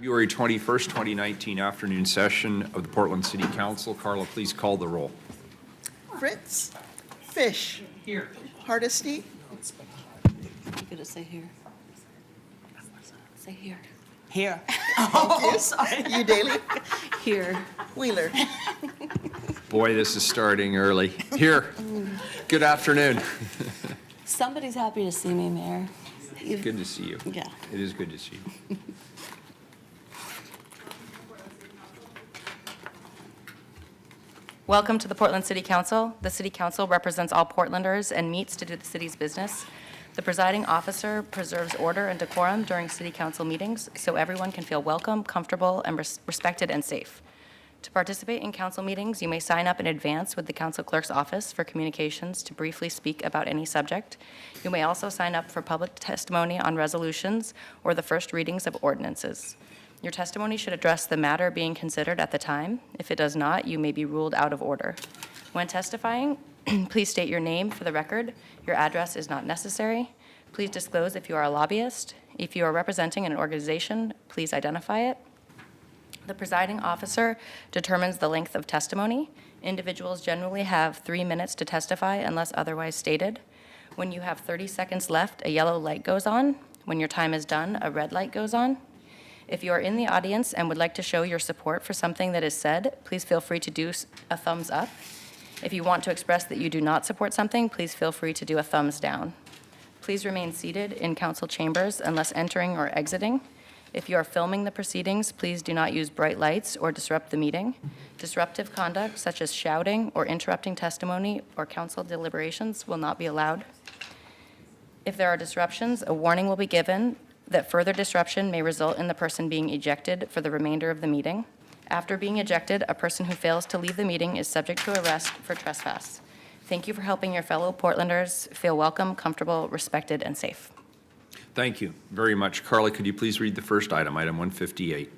February 21st, 2019 afternoon session of the Portland City Council. Carla, please call the roll. Fritz. Fish. Here. Hardesty. You gotta say here. Say here. Here. Oh, sorry. You Daly. Here. Wheeler. Boy, this is starting early. Here. Good afternoon. Somebody's happy to see me, Mayor. Good to see you. Yeah. It is good to see you. Welcome to the Portland City Council. The City Council represents all Portlanders and meets to do the city's business. The presiding officer preserves order and decorum during City Council meetings so everyone can feel welcome, comfortable, and respected and safe. To participate in council meetings, you may sign up in advance with the council clerk's office for communications to briefly speak about any subject. You may also sign up for public testimony on resolutions or the first readings of ordinances. Your testimony should address the matter being considered at the time. If it does not, you may be ruled out of order. When testifying, please state your name for the record. Your address is not necessary. Please disclose if you are a lobbyist. If you are representing an organization, please identify it. The presiding officer determines the length of testimony. Individuals generally have 3 minutes to testify unless otherwise stated. When you have 30 seconds left, a yellow light goes on. When your time is done, a red light goes on. If you are in the audience and would like to show your support for something that is said, please feel free to do a thumbs up. If you want to express that you do not support something, please feel free to do a thumbs down. Please remain seated in council chambers unless entering or exiting. If you are filming the proceedings, please do not use bright lights or disrupt the meeting. Disruptive conduct, such as shouting or interrupting testimony or council deliberations, will not be allowed. If there are disruptions, a warning will be given that further disruption may result in the person being ejected for the remainder of the meeting. After being ejected, a person who fails to leave the meeting is subject to arrest for trespass. Thank you for helping your fellow Portlanders feel welcome, comfortable, respected, and safe. Thank you very much. Carla, could you please read the first item, item 158?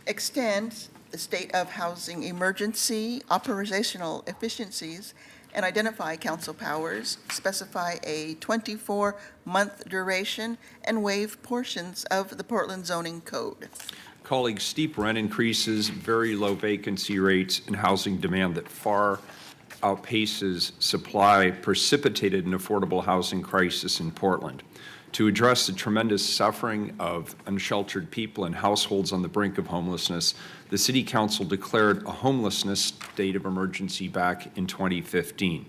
Extend the state of housing emergency operational efficiencies and identify council powers, specify a 24-month duration, and waive portions of the Portland zoning code. Colleagues, steep rent increases, very low vacancy rates, and housing demand that far outpaces supply precipitated an affordable housing crisis in Portland. To address the tremendous suffering of unsheltered people and households on the brink of homelessness, the City Council declared a homelessness state of emergency back in 2015.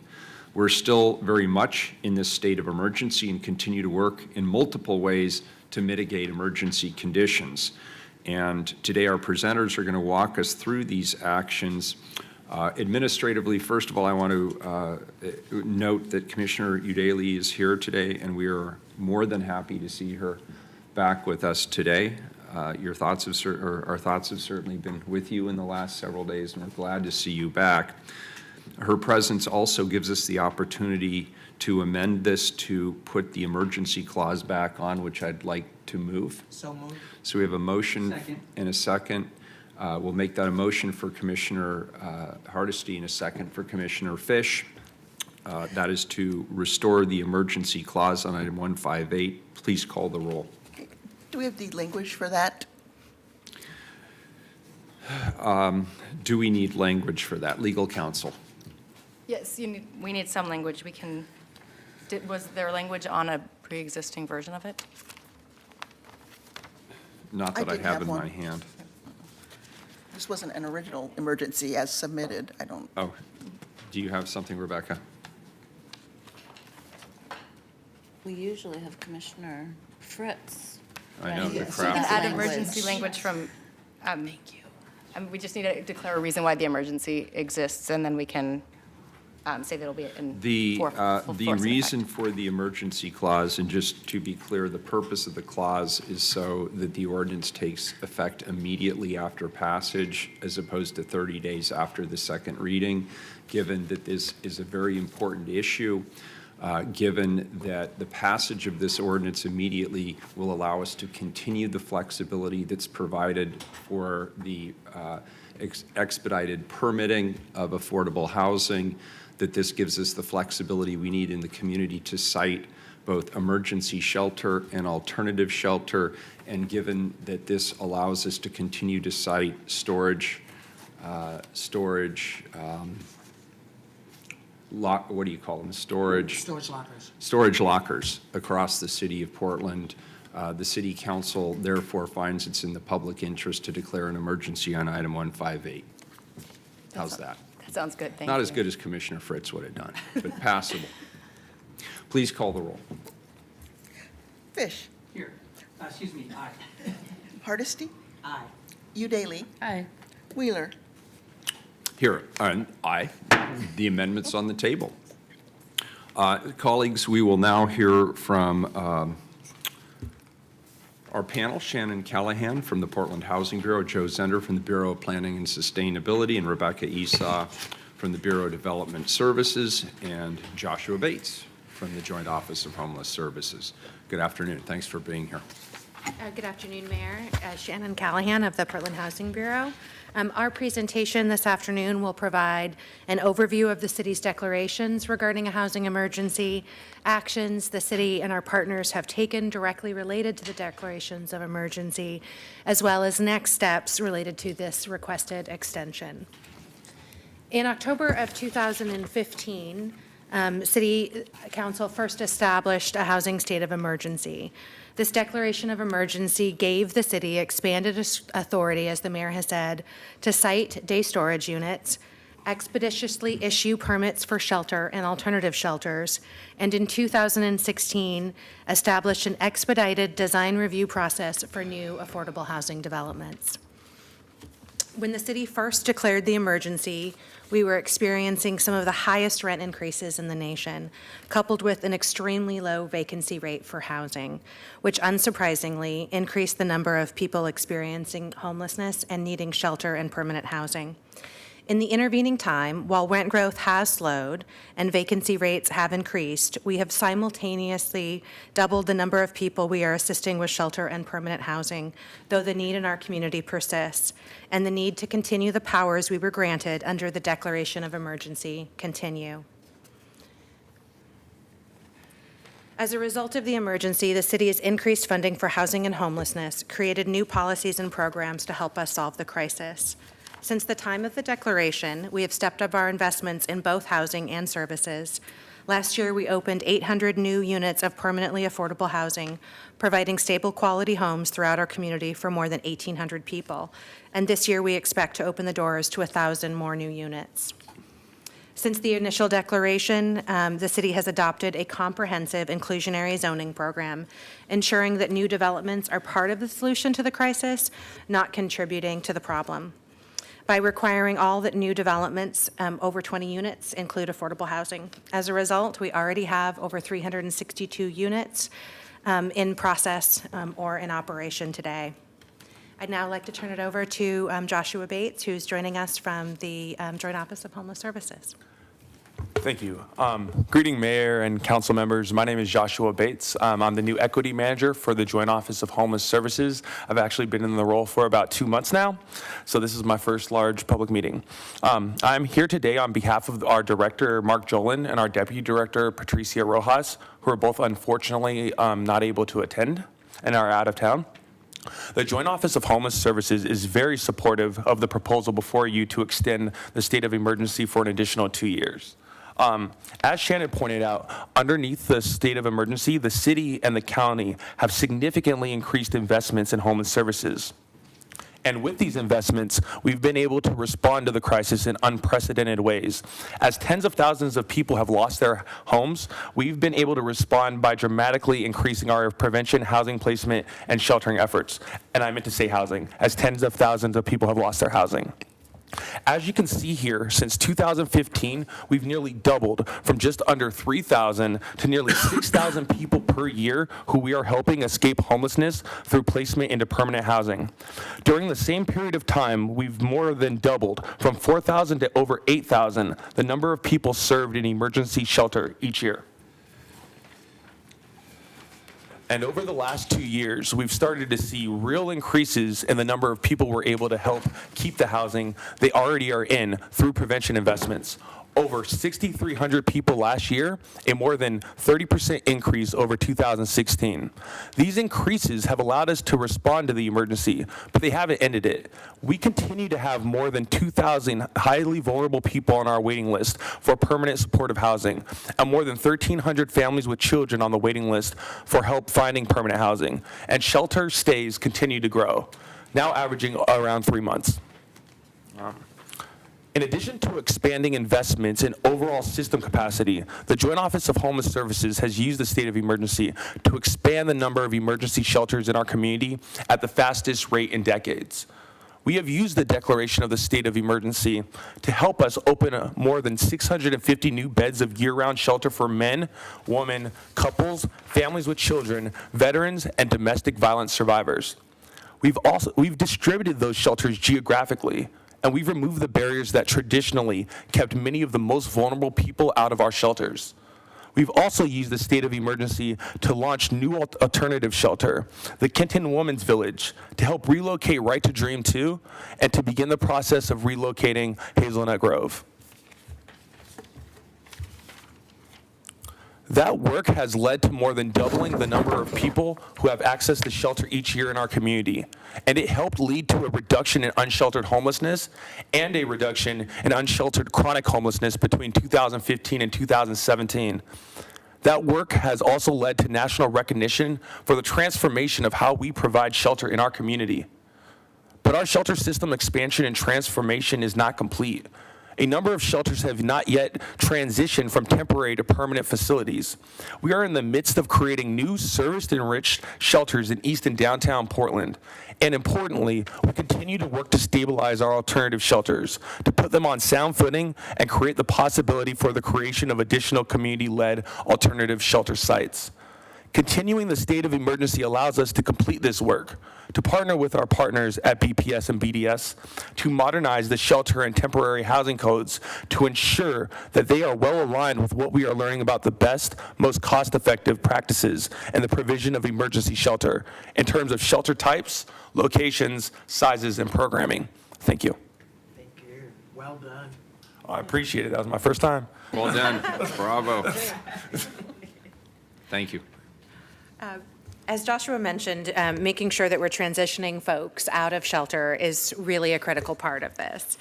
We're still very much in this state of emergency and continue to work in multiple ways to mitigate emergency conditions. And today our presenters are going to walk us through these actions. Administratively, first of all, I want to note that Commissioner Udaley is here today, and we are more than happy to see her back with us today. Our thoughts have certainly been with you in the last several days, and we're glad to see you back. Her presence also gives us the opportunity to amend this to put the emergency clause back on, which I'd like to move. So moved. So we have a motion Second. and a second. We'll make that a motion for Commissioner Hardesty and a second for Commissioner Fish. That is to restore the emergency clause on item 158. Please call the roll. Do we have the language for that? Do we need language for that? Legal counsel. Yes, we need some language. Was there language on a pre-existing version of it? Not that I did have have in one. my hand. This wasn't an original emergency as submitted. I don't. Oh, do you have something, Rebecca? We usually have Commissioner Fritz. I know, the Yes. crowd. We can add Language. emergency language from, thank you. We just need to declare a reason why the emergency exists, and then we can say that it'll be in The full force and reason effect. for the emergency clause, and just to be clear, the purpose of the clause is so that the ordinance takes effect immediately after passage as opposed to 30 days after the second reading, given that this is a very important issue, given that the passage of this ordinance immediately will allow us to continue the flexibility that's provided for the expedited permitting of affordable housing, that this gives us the flexibility we need in the community to site both emergency shelter and alternative shelter. And given that this allows us to continue to site storage, what do you call them? Storage lockers across the city of Portland. The city council therefore finds it's in the public interest to declare an emergency on item 158. How's that? That sounds good, thank you. Not as good as Commissioner Fritz would have done, but passable. Please call the roll. Fish. Here. Excuse me, aye. Hardesty. Aye. Udaly. Aye. Wheeler. Here, and aye. The amendment's on the table. Colleagues, we will now hear from our panel, Shannon Callahan from the Portland Housing Bureau, Joe Zender from the Bureau of Planning and Sustainability, and Rebecca Esau from the Bureau of Development Services, and Joshua Bates from the Joint Office of Homeless Services. Good afternoon. Thanks for being here. Good afternoon, Mayor. Shannon Callahan of the Portland Housing Bureau. Our presentation this afternoon will provide an overview of the city's declarations regarding a housing emergency, actions the city and our partners have taken directly related to the declarations of emergency, as well as next steps related to this requested extension. In October of 2015, City Council first established a housing state of emergency. This declaration of emergency gave the city expanded authority, as the mayor has said, to site day storage units, expeditiously issue permits for shelter and alternative shelters, and in 2016, established an expedited design review process for new affordable housing developments. When the city first declared the emergency, we were experiencing some of the highest rent increases in the nation, coupled with an extremely low vacancy rate for housing, which unsurprisingly increased the number of people experiencing homelessness and needing shelter and permanent housing. In the intervening time, while rent growth has slowed and vacancy rates have increased, we have simultaneously doubled the number of people we are assisting with shelter and permanent housing, though the need in our community persists, and the need to continue the powers we were granted under the Declaration of Emergency continue. As a result of the emergency, the city has increased funding for housing and homelessness, created new policies and programs to help us solve the crisis. Since the time of the declaration, we have stepped up our investments in both housing and services. Last year, we opened 800 new units of permanently affordable housing, providing stable quality homes throughout our community for more than 1,800 people. And this year, we expect to open the doors to 1,000 more new units. Since the initial declaration, the city has adopted a comprehensive inclusionary zoning program, ensuring that new developments are part of the solution to the crisis, not contributing to the problem. By requiring all that new developments over 20 units include affordable housing. As a result, we already have over 362 units in process or in operation today. I'd now like to turn it over to Joshua Bates, who's joining us from the Joint Office of Homeless Services. Thank you. Greeting Mayor and council members. My name is Joshua Bates. I'm the new equity manager for the Joint Office of Homeless Services. I've actually been in the role for about 2 months now, so this is my first large public meeting. I'm here today on behalf of our director, Mark Jolin, and our deputy director, Patricia Rojas, who are both unfortunately not able to attend and are out of town. The Joint Office of Homeless Services is very supportive of the proposal before you to extend the state of emergency for an additional 2 years. As Shannon pointed out, underneath the state of emergency, the city and the county have significantly increased investments in homeless services. And with these investments, we've been able to respond to the crisis in unprecedented ways. As tens of thousands of people have lost their homes, we've been able to respond by dramatically increasing our prevention, housing placement, and sheltering efforts. And I meant to say housing, as tens of thousands of people have lost their housing. As you can see here, since 2015, we've nearly doubled from just under 3,000 to nearly 6,000 people per year who we are helping escape homelessness through placement into permanent housing. During the same period of time, we've more than doubled from 4,000 to over 8,000 the number of people served in emergency shelter each year. And over the last 2 years, we've started to see real increases in the number of people we're able to help keep the housing they already are in through prevention investments. over 6,300 people last year, a more than 30% increase over 2016. These increases have allowed us to respond to the emergency, but they haven't ended it. We continue to have more than 2,000 highly vulnerable people on our waiting list for permanent supportive housing, and more than 1,300 families with children on the waiting list for help finding permanent housing. And shelter stays continue to grow, now averaging around 3 months. In addition to expanding investments in overall system capacity, the Joint Office of Homeless Services has used the state of emergency to expand the number of emergency shelters in our community at the fastest rate in decades. We have used the declaration of the state of emergency to help us open more than 650 new beds of year-round shelter for men, women, couples, families with children, veterans, and domestic violence survivors. We've distributed those shelters geographically, and we've removed the barriers that traditionally kept many of the most vulnerable people out of our shelters. We've also used the state of emergency to launch new alternative shelter, the Kenton Women's Village, to help relocate Right to Dream 2 and to begin the process of relocating Hazelnut Grove. That work has led to more than doubling the number of people who have access to shelter each year in our community, and it helped lead to a reduction in unsheltered homelessness and a reduction in unsheltered chronic homelessness between 2015 and 2017. That work has also led to national recognition for the transformation of how we provide shelter in our community. But our shelter system expansion and transformation is not complete. A number of shelters have not yet transitioned from temporary to permanent facilities. We are in the midst of creating new service-enriched shelters in East and downtown Portland. And importantly, we continue to work to stabilize our alternative shelters, to put them on sound footing and create the possibility for the creation of additional community-led alternative shelter sites. Continuing the state of emergency allows us to complete this work, to partner with our partners at BPS and BDS, to modernize the shelter and temporary housing codes to ensure that they are well aligned with what we are learning about the best, most cost-effective practices in the provision of emergency shelter in terms of shelter types, locations, sizes, and programming. Thank you. Thank you. Well done. Oh, I appreciate it. That was my first time. Well done. Bravo. Thank you. As Joshua mentioned, making sure that we're transitioning folks out of shelter is really a critical part of this,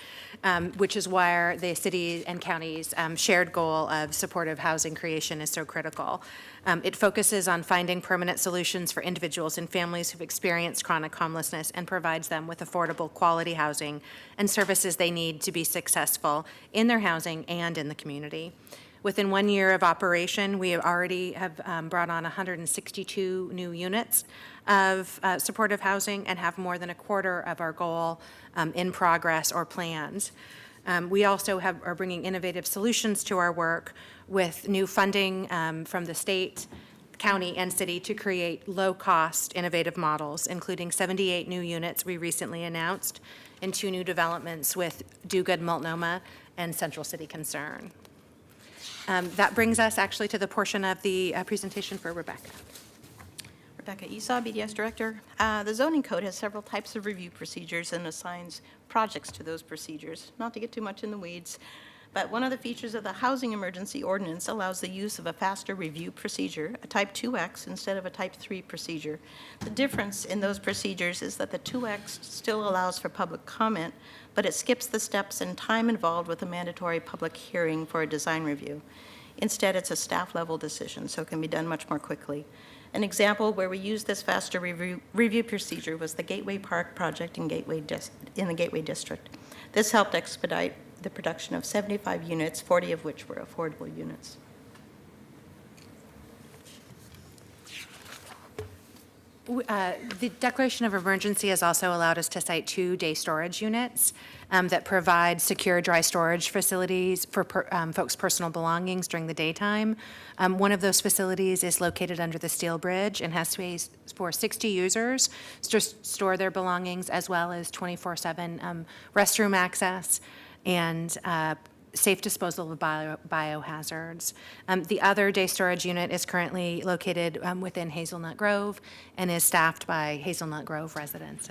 which is why the city and county's shared goal of supportive housing creation is so critical. It focuses on finding permanent solutions for individuals and families who've experienced chronic homelessness and provides them with affordable, quality housing and services they need to be successful in their housing and in the community. Within 1 year of operation, we already have brought on 162 new units of supportive housing and have more than a quarter of our goal in progress or plans. We also are bringing innovative solutions to our work with new funding from the state, county, and city to create low-cost, innovative models, including 78 new units we recently announced and 2 new developments with Do Good Multnomah and Central City Concern. That brings us actually to the portion of the presentation for Rebecca. Rebecca Esau, BDS Director. The zoning code has several types of review procedures and assigns projects to those procedures. Not to get too much in the weeds, but one of the features of the Housing Emergency Ordinance allows the use of a faster review procedure, a Type 2X instead of a Type 3 procedure. The difference in those procedures is that the 2X still allows for public comment, but it skips the steps and time involved with a mandatory public hearing for a design review. Instead, it's a staff-level decision, so it can be done much more quickly. An example where we used this faster review procedure was the Gateway Park project in the Gateway District. This helped expedite the production of 75 units, 40 of which were affordable units. The declaration of emergency has also allowed us to cite 2 day storage units that provide secure dry storage facilities for folks' personal belongings during the daytime. One of those facilities is located under the Steel Bridge and has space for 60 users to store their belongings, as well as 24/7 restroom access and safe disposal of biohazards. The other day storage unit is currently located within Hazelnut Grove and is staffed by Hazelnut Grove residents.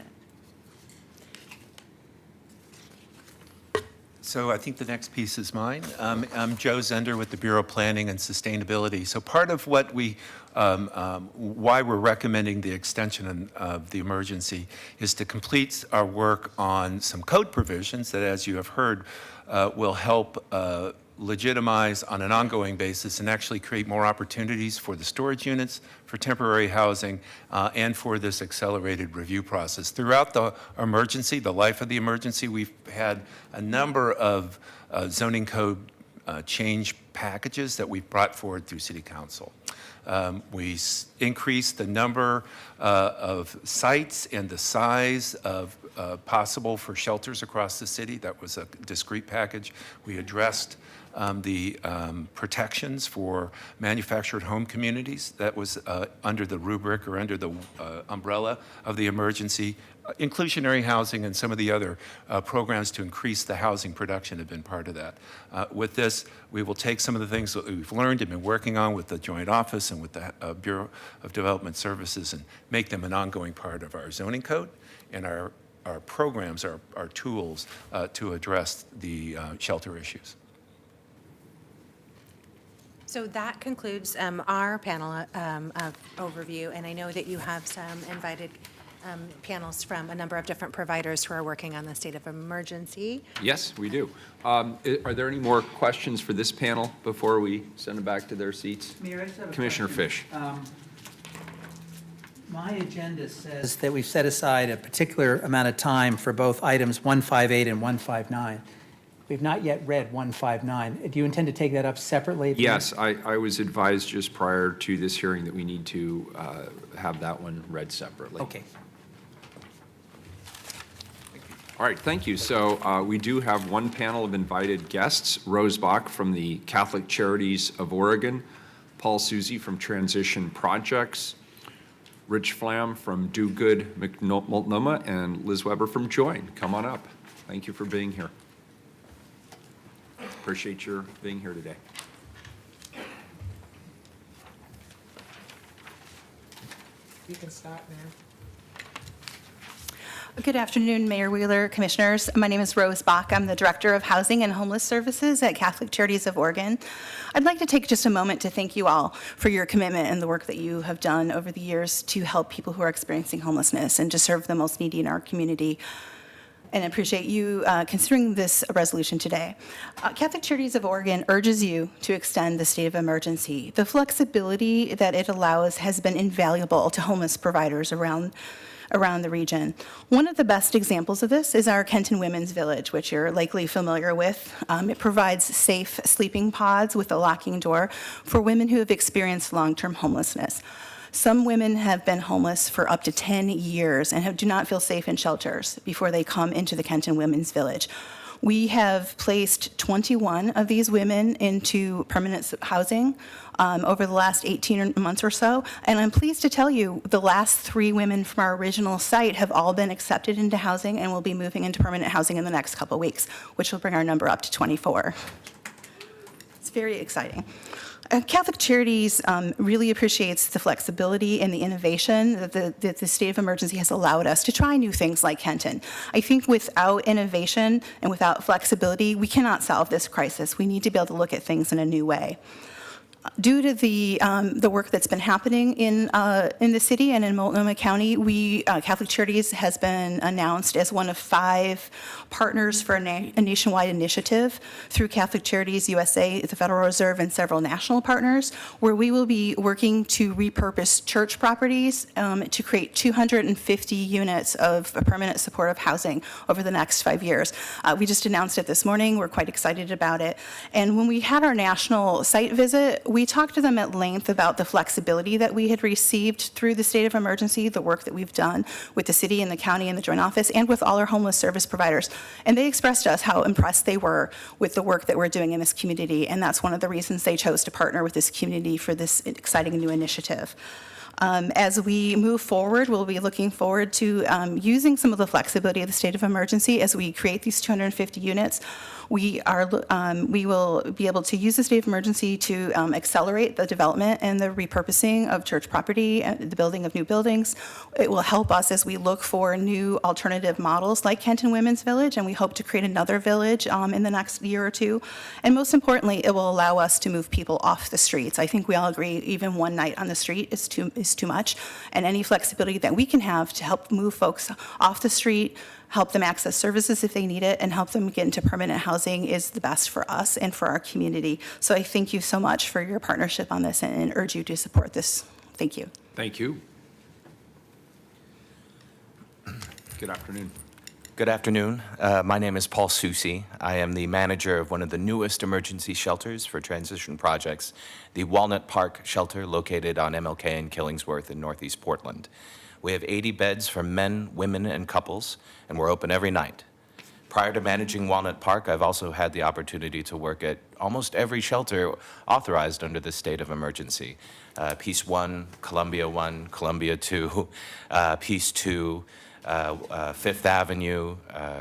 So I think the next piece is mine. I'm Joe Zender with the Bureau of Planning and Sustainability. So part of what why we're recommending the extension of the emergency is to complete our work on some code provisions that, as you have heard, will help legitimize on an ongoing basis and actually create more opportunities for the storage units, for temporary housing, and for this accelerated review process. Throughout the emergency, the life of the emergency, we've had a number of zoning code change packages that we've brought forward through City Council. We increased the number of sites and the size of possible for shelters across the city. That was a discrete package. We addressed the protections for manufactured home communities. That was under the rubric or under the umbrella of the emergency. Inclusionary housing and some of the other programs to increase the housing production have been part of that. With this, we will take some of the things that we've learned and been working on with the Joint Office and with the Bureau of Development Services and make them an ongoing part of our zoning code and our programs, our tools to address the shelter issues. So that concludes our panel of overview, and I know that you have some invited panels from a number of different providers who are working on the state of emergency. Yes, we do. Are there any more questions for this panel before we send them back to their seats? Mayor, I just have a Commissioner question. Fish. My agenda says that we've set aside a particular amount of time for both items 158 and 159. We've not yet read 159. Do you intend to take that up separately? Yes, I was advised just prior to this hearing that we need to have that one read separately. Okay. All right, thank you. So we do have one panel of invited guests, Rose Bach from the Catholic Charities of Oregon, Paul Suzy from Transition Projects, Rich Flam from Do Good Multnomah, and Liz Weber from Join. Come on up. Thank you for being here. Appreciate your being here today. You can start, Mayor. Good afternoon, Mayor Wheeler, Commissioners. My name is Rose Bach. I'm the Director of Housing and Homeless Services at Catholic Charities of Oregon. I'd like to take just a moment to thank you all for your commitment and the work that you have done over the years to help people who are experiencing homelessness and to serve the most needy in our community. And I appreciate you considering this resolution today. Catholic Charities of Oregon urges you to extend the state of emergency. The flexibility that it allows has been invaluable to homeless providers around the region. One of the best examples of this is our Kenton Women's Village, which you're likely familiar with. It provides safe sleeping pods with a locking door for women who have experienced long-term homelessness. Some women have been homeless for up to 10 years and do not feel safe in shelters before they come into the Kenton Women's Village. We have placed 21 of these women into permanent housing over the last 18 months or so, and I'm pleased to tell you the last 3 women from our original site have all been accepted into housing and will be moving into permanent housing in the next couple of weeks, which will bring our number up to 24. It's very exciting. Catholic Charities really appreciates the flexibility and the innovation that the state of emergency has allowed us to try new things like Kenton. I think without innovation and without flexibility, we cannot solve this crisis. We need to be able to look at things in a new way. Due to the work that's been happening in the city and in Multnomah County, Catholic Charities has been announced as one of 5 partners for a nationwide initiative through Catholic Charities USA, the Federal Reserve, and several national partners, where we will be working to repurpose church properties to create 250 units of permanent supportive housing over the next 5 years. We just announced it this morning. We're quite excited about it. And when we had our national site visit, we talked to them at length about the flexibility that we had received through the state of emergency, the work that we've done with the city and the county and the Joint Office, and with all our homeless service providers. And they expressed to us how impressed they were with the work that we're doing in this community, and that's one of the reasons they chose to partner with this community for this exciting new initiative. As we move forward, we'll be looking forward to using some of the flexibility of the state of emergency as we create these 250 units. We will be able to use the state of emergency to accelerate the development and the repurposing of church property, the building of new buildings. It will help us as we look for new alternative models like Kenton Women's Village, and we hope to create another village in the next year or two. And most importantly, it will allow us to move people off the streets. I think we all agree even one night on the street is too much, and any flexibility that we can have to help move folks off the street, help them access services if they need it, and help them get into permanent housing is the best for us and for our community. So I thank you so much for your partnership on this and urge you to support this. Thank you. Thank you. Good afternoon. Good afternoon. My name is Paul Soucy. I am the manager of one of the newest emergency shelters for transition projects, the Walnut Park shelter located on MLK and Killingsworth in Northeast Portland. We have 80 beds for men, women, and couples, and we're open every night. Prior to managing Walnut Park, I've also had the opportunity to work at almost every shelter authorized under the state of emergency. Peace 1, Columbia 1, Columbia 2, Peace 2, Fifth Avenue,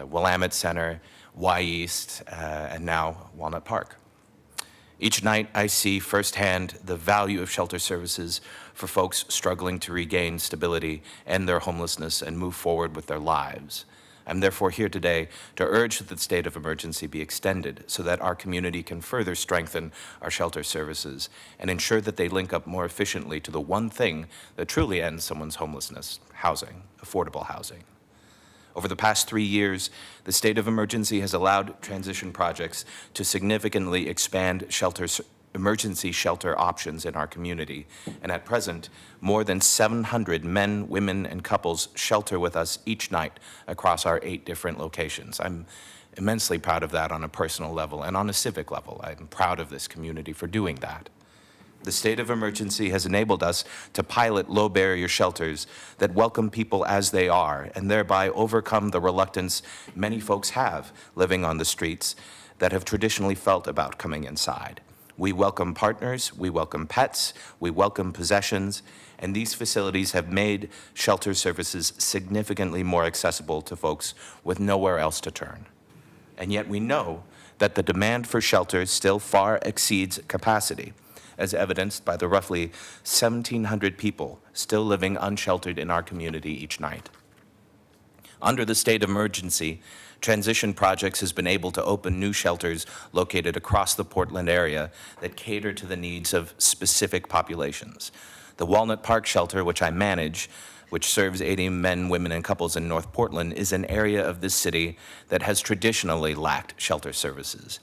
Willamette Center, Y East, and now Walnut Park. Each night, I see firsthand the value of shelter services for folks struggling to regain stability, end their homelessness, and move forward with their lives. I'm therefore here today to urge that the state of emergency be extended so that our community can further strengthen our shelter services and ensure that they link up more efficiently to the one thing that truly ends someone's homelessness: housing, affordable housing. Over the past 3 years, the state of emergency has allowed transition projects to significantly expand emergency shelter options in our community. And at present, more than 700 men, women, and couples shelter with us each night across our 8 different locations. I'm immensely proud of that on a personal level and on a civic level. I'm proud of this community for doing that. The state of emergency has enabled us to pilot low-barrier shelters that welcome people as they are and thereby overcome the reluctance many folks have living on the streets that have traditionally felt about coming inside. We welcome partners, we welcome pets, we welcome possessions, and these facilities have made shelter services significantly more accessible to folks with nowhere else to turn. And yet we know that the demand for shelter still far exceeds capacity, as evidenced by the roughly 1,700 people still living unsheltered in our community each night. Under the state of emergency, Transition Projects has been able to open new shelters located across the Portland area that cater to the needs of specific populations. The Walnut Park shelter, which I manage, which serves 80 men, women, and couples in North Portland, is an area of this city that has traditionally lacked shelter services.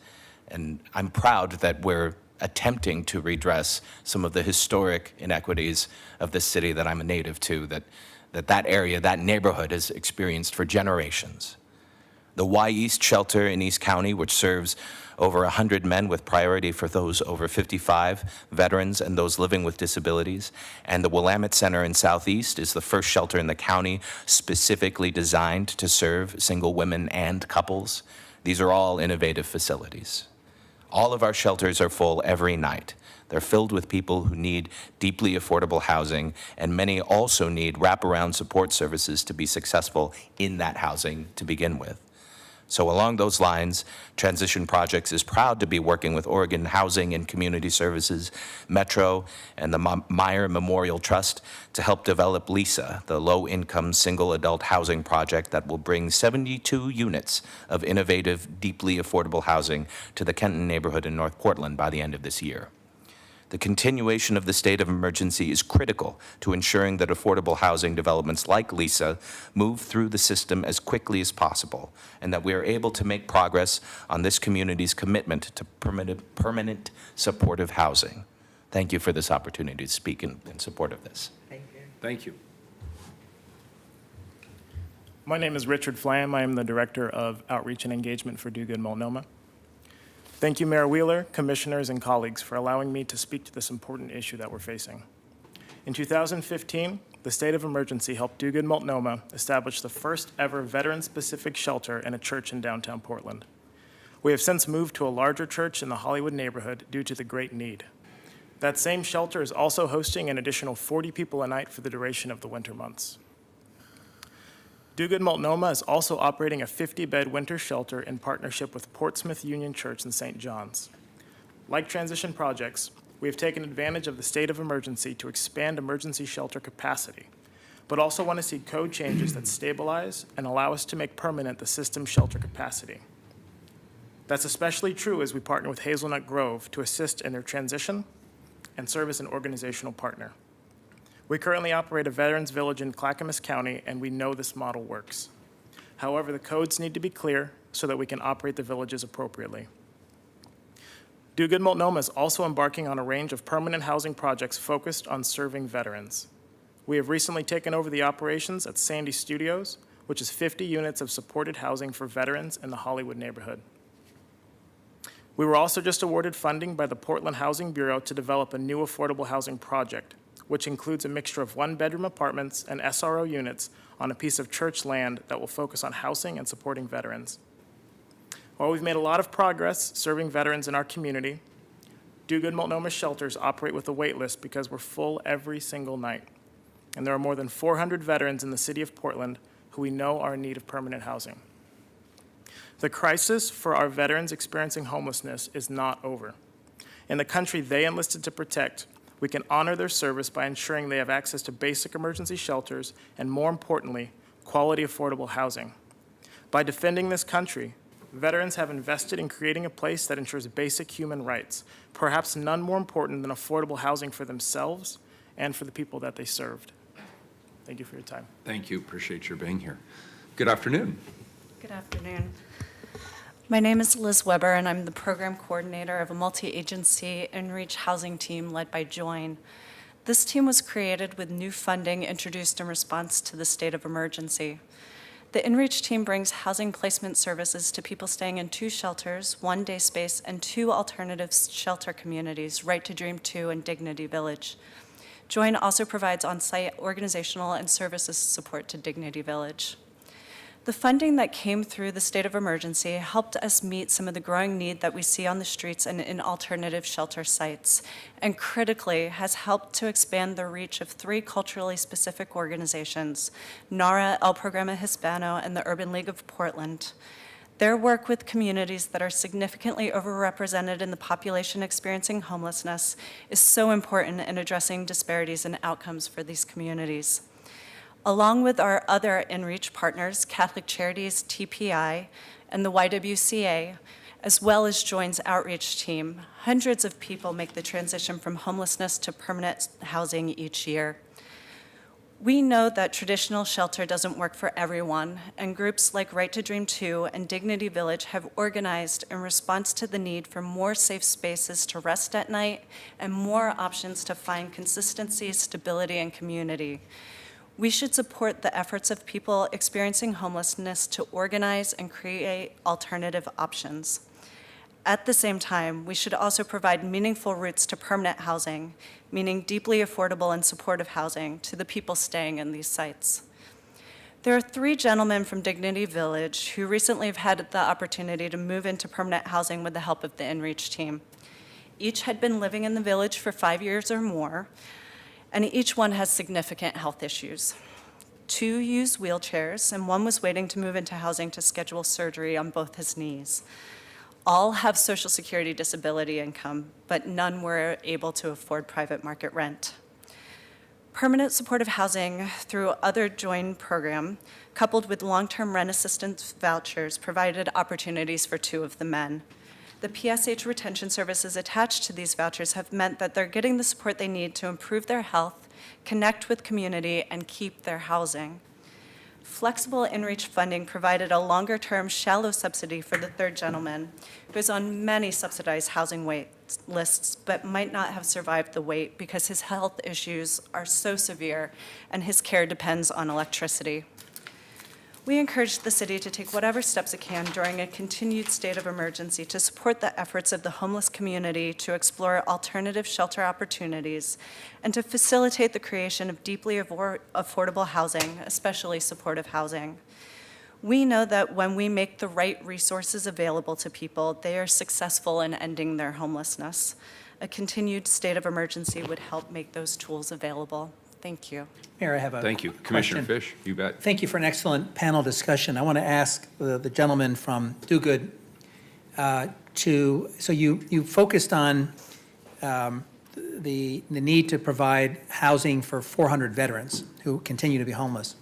And I'm proud that we're attempting to redress some of the historic inequities of this city that I'm a native to, that area, that neighborhood has experienced for generations. The Y East shelter in East County, which serves over 100 men with priority for those over 55, veterans, and those living with disabilities, and the Willamette Center in Southeast is the first shelter in the county specifically designed to serve single women and couples. These are all innovative facilities. All of our shelters are full every night. They're filled with people who need deeply affordable housing, and many also need wraparound support services to be successful in that housing to begin with. So along those lines, Transition Projects is proud to be working with Oregon Housing and Community Services, Metro, and the Meyer Memorial Trust to help develop LISA, the low-income single adult housing project that will bring 72 units of innovative, deeply affordable housing to the Kenton neighborhood in North Portland by the end of this year. The continuation of the state of emergency is critical to ensuring that affordable housing developments like LISA move through the system as quickly as possible, and that we are able to make progress on this community's commitment to permanent supportive housing. Thank you for this opportunity to speak in support of this. Thank you. My name is Richard Flam. I am the Director of Outreach and Engagement for Do Good Multnomah. Thank you, Mayor Wheeler, commissioners, and colleagues for allowing me to speak to this important issue that we're facing. In 2015, the state of emergency helped Do Good Multnomah establish the first ever veteran-specific shelter in a church in downtown Portland. We have since moved to a larger church in the Hollywood neighborhood due to the great need. That same shelter is also hosting an additional 40 people a night for the duration of the winter months. Do Good Multnomah is also operating a 50-bed winter shelter in partnership with Portsmouth Union Church in St. John's. Like transition projects, we have taken advantage of the state of emergency to expand emergency shelter capacity, but also want to see code changes that stabilize and allow us to make permanent the system's shelter capacity. That's especially true as we partner with Hazelnut Grove to assist in their transition and serve as an organizational partner. We currently operate a Veterans Village in Clackamas County, and we know this model works. However, the codes need to be clear so that we can operate the villages appropriately. Do Good Multnomah is also embarking on a range of permanent housing projects focused on serving veterans. We have recently taken over the operations at Sandy Studios, which is 50 units of supported housing for veterans in the Hollywood neighborhood. We were also just awarded funding by the Portland Housing Bureau to develop a new affordable housing project, which includes a mixture of one-bedroom apartments and SRO units on a piece of church land that will focus on housing and supporting veterans. While we've made a lot of progress serving veterans in our community, Do Good Multnomah shelters operate with a wait list because we're full every single night. And there are more than 400 veterans in the city of Portland who we know are in need of permanent housing. The crisis for our veterans experiencing homelessness is not over. In the country they enlisted to protect, we can honor their service by ensuring they have access to basic emergency shelters and, more importantly, quality affordable housing. By defending this country, veterans have invested in creating a place that ensures basic human rights, perhaps none more important than affordable housing for themselves and for the people that they served. Thank you for your time. Thank you. Appreciate your being here. Good afternoon. Good afternoon. My name is Liz Weber, and I'm the program coordinator of a multi-agency in-reach housing team led by Join. This team was created with new funding introduced in response to the state of emergency. The in-reach team brings housing placement services to people staying in 2 shelters, 1 day space, and 2 alternative shelter communities, Right to Dream 2 and Dignity Village. Join also provides on-site organizational and services support to Dignity Village. The funding that came through the state of emergency helped us meet some of the growing need that we see on the streets and in alternative shelter sites, and critically has helped to expand the reach of 3 culturally specific organizations, NARA, El Programa Hispano, and the Urban League of Portland. Their work with communities that are significantly overrepresented in the population experiencing homelessness is so important in addressing disparities in outcomes for these communities. Along with our other in-reach partners, Catholic Charities, TPI, and the YWCA, as well as Join's outreach team, hundreds of people make the transition from homelessness to permanent housing each year. We know that traditional shelter doesn't work for everyone, and groups like Right to Dream 2 and Dignity Village have organized in response to the need for more safe spaces to rest at night and more options to find consistency, stability, and community. We should support the efforts of people experiencing homelessness to organize and create alternative options. At the same time, we should also provide meaningful routes to permanent housing, meaning deeply affordable and supportive housing to the people staying in these sites. There are 3 gentlemen from Dignity Village who recently have had the opportunity to move into permanent housing with the help of the in-reach team. Each had been living in the village for 5 years or more, and each one has significant health issues. 2 use wheelchairs, and 1 was waiting to move into housing to schedule surgery on both his knees. All have Social Security disability income, but none were able to afford private market rent. Permanent supportive housing through other Join program, coupled with long-term rent assistance vouchers, provided opportunities for 2 of the men. The PSH retention services attached to these vouchers have meant that they're getting the support they need to improve their health, connect with community, and keep their housing. Flexible in-reach funding provided a longer-term shallow subsidy for the 3rd gentleman, who is on many subsidized housing wait lists, but might not have survived the wait because his health issues are so severe and his care depends on electricity. We encourage the city to take whatever steps it can during a continued state of emergency to support the efforts of the homeless community to explore alternative shelter opportunities and to facilitate the creation of deeply affordable housing, especially supportive housing. We know that when we make the right resources available to people, they are successful in ending their homelessness. A continued state of emergency would help make those tools available. Thank you. Mayor, I have a Thank you. Commissioner question. Fish, you bet. Thank you for an excellent panel discussion. I want to ask the gentleman from Do Good so you focused on the need to provide housing for 400 veterans who continue to be homeless.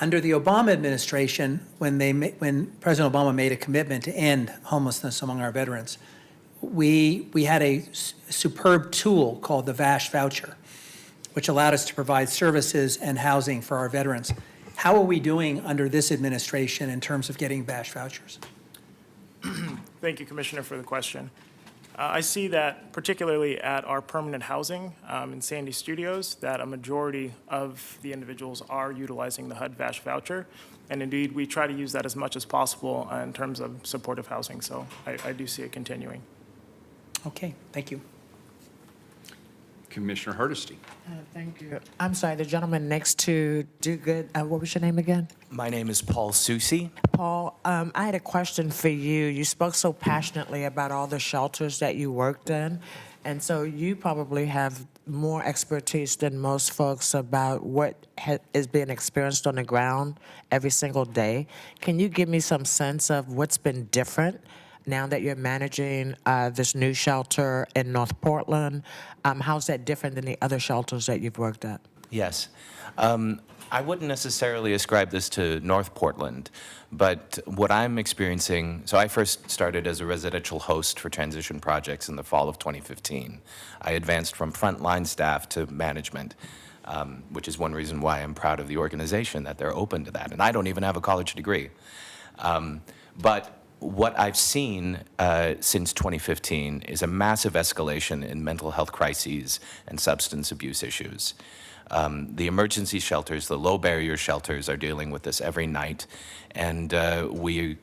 Under the Obama administration, when President Obama made a commitment to end homelessness among our veterans, we had a superb tool called the VASH voucher, which allowed us to provide services and housing for our veterans. How are we doing under this administration in terms of getting VASH vouchers? Thank you, Commissioner, for the question. I see that particularly at our permanent housing in Sandy Studios, that a majority of the individuals are utilizing the HUD VASH voucher. And indeed, we try to use that as much as possible in terms of supportive housing. So I do see it continuing. Okay, thank you. Commissioner Hardesty. Thank you. I'm sorry, the gentleman next to Do Good, what was your name again? My name is Paul Soucy. Paul, I had a question for you. You spoke so passionately about all the shelters that you worked in, and so you probably have more expertise than most folks about what is being experienced on the ground every single day. Can you give me some sense of what's been different now that you're managing this new shelter in North Portland? How's that different than the other shelters that you've worked at? Yes. I wouldn't necessarily ascribe this to North Portland, but what I'm experiencing, so I first started as a residential host for transition projects in the fall of 2015. I advanced from frontline staff to management, which is one reason why I'm proud of the organization, that they're open to that. And I don't even have a college degree. But what I've seen since 2015 is a massive escalation in mental health crises and substance abuse issues. The emergency shelters, the low barrier shelters, are dealing with this every night, and we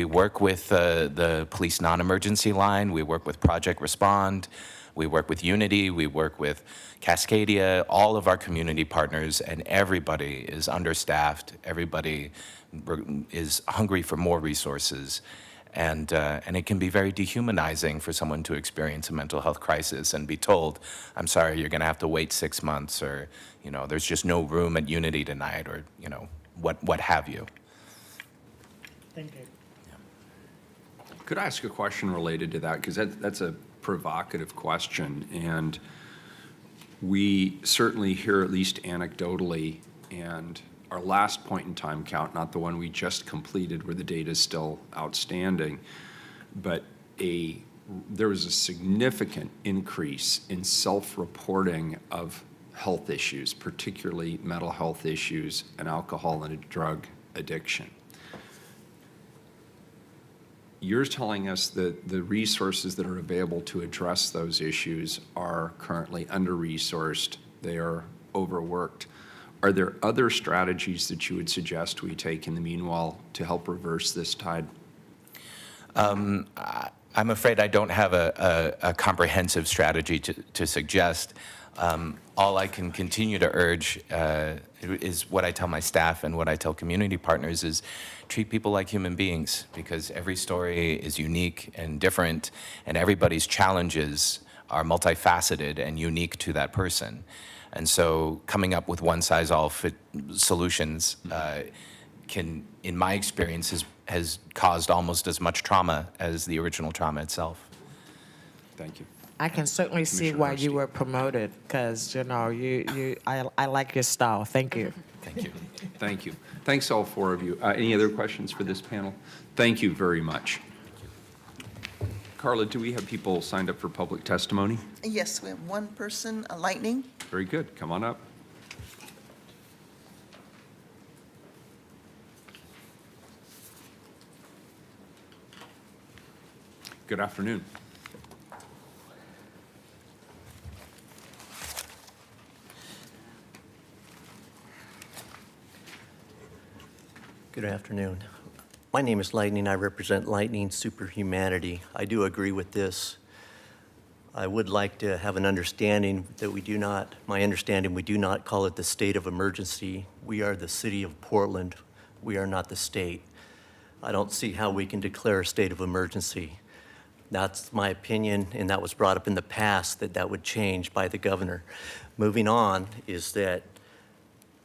work with the police non-emergency line. We work with Project Respond. We work with Unity. We work with Cascadia. All of our community partners, and everybody is understaffed. Everybody is hungry for more resources. And it can be very dehumanizing for someone to experience a mental health crisis and be told, I'm sorry, you're going to have to wait 6 months, or, there's just no room at Unity tonight, or, what have you. Thank you. Could I ask a question related to that? Because that's a provocative question. And we certainly hear, at least anecdotally, and our last point in time count, not the one we just completed where the data is still outstanding, but there was a significant increase in self-reporting of health issues, particularly mental health issues and alcohol and drug addiction. You're telling us that the resources that are available to address those issues are currently under-resourced, they are overworked. Are there other strategies that you would suggest we take in the meanwhile to help reverse this tide? I'm afraid I don't have a comprehensive strategy to suggest. All I can continue to urge is what I tell my staff and what I tell community partners is treat people like human beings, because every story is unique and different, and everybody's challenges are multifaceted and unique to that person. And so coming up with one-size-all-fit solutions can, in my experience, has caused almost as much trauma as the original trauma itself. Thank you. I can certainly see why you were promoted, because, I like your style. Thank you. Thank you. Thank you. Thanks, all four of you. Any other questions for this panel? Thank you very much. Carla, do we have people signed up for public testimony? Yes, we have one person, Lightning. Very good. Come on up. Good afternoon. Good afternoon. My name is Lightning. I represent Lightning Superhumanity. I do agree with this. I would like to have an understanding that we do not call it the state of emergency. We are the city of Portland. We are not the state. I don't see how we can declare a state of emergency. That's my opinion, and that was brought up in the past, that that would change by the governor. Moving on is that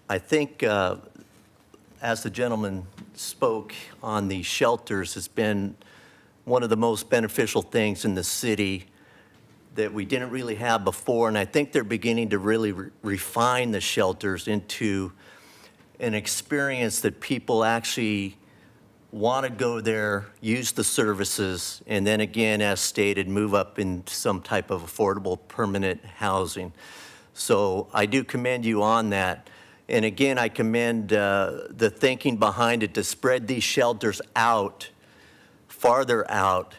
I think, as the gentleman spoke on the shelters, has been one of the most beneficial things in the city that we didn't really have before, and I think they're beginning to really refine the shelters into an experience that people actually want to go there, use the services, and then again, as stated, move up in some type of affordable permanent housing. So I do commend you on that. And again, I commend the thinking behind it to spread these shelters out, farther out,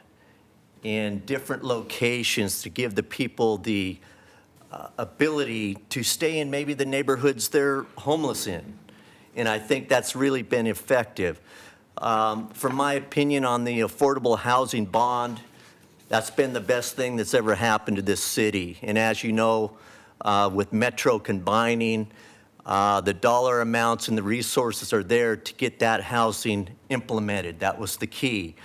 in different locations to give the people the ability to stay in maybe the neighborhoods they're homeless in. And I think that's really been effective. From my opinion on the affordable housing bond, that's been the best thing that's ever happened to this city. And as you know, with Metro combining, the dollar amounts and the resources are there to get that housing implemented. That was the key.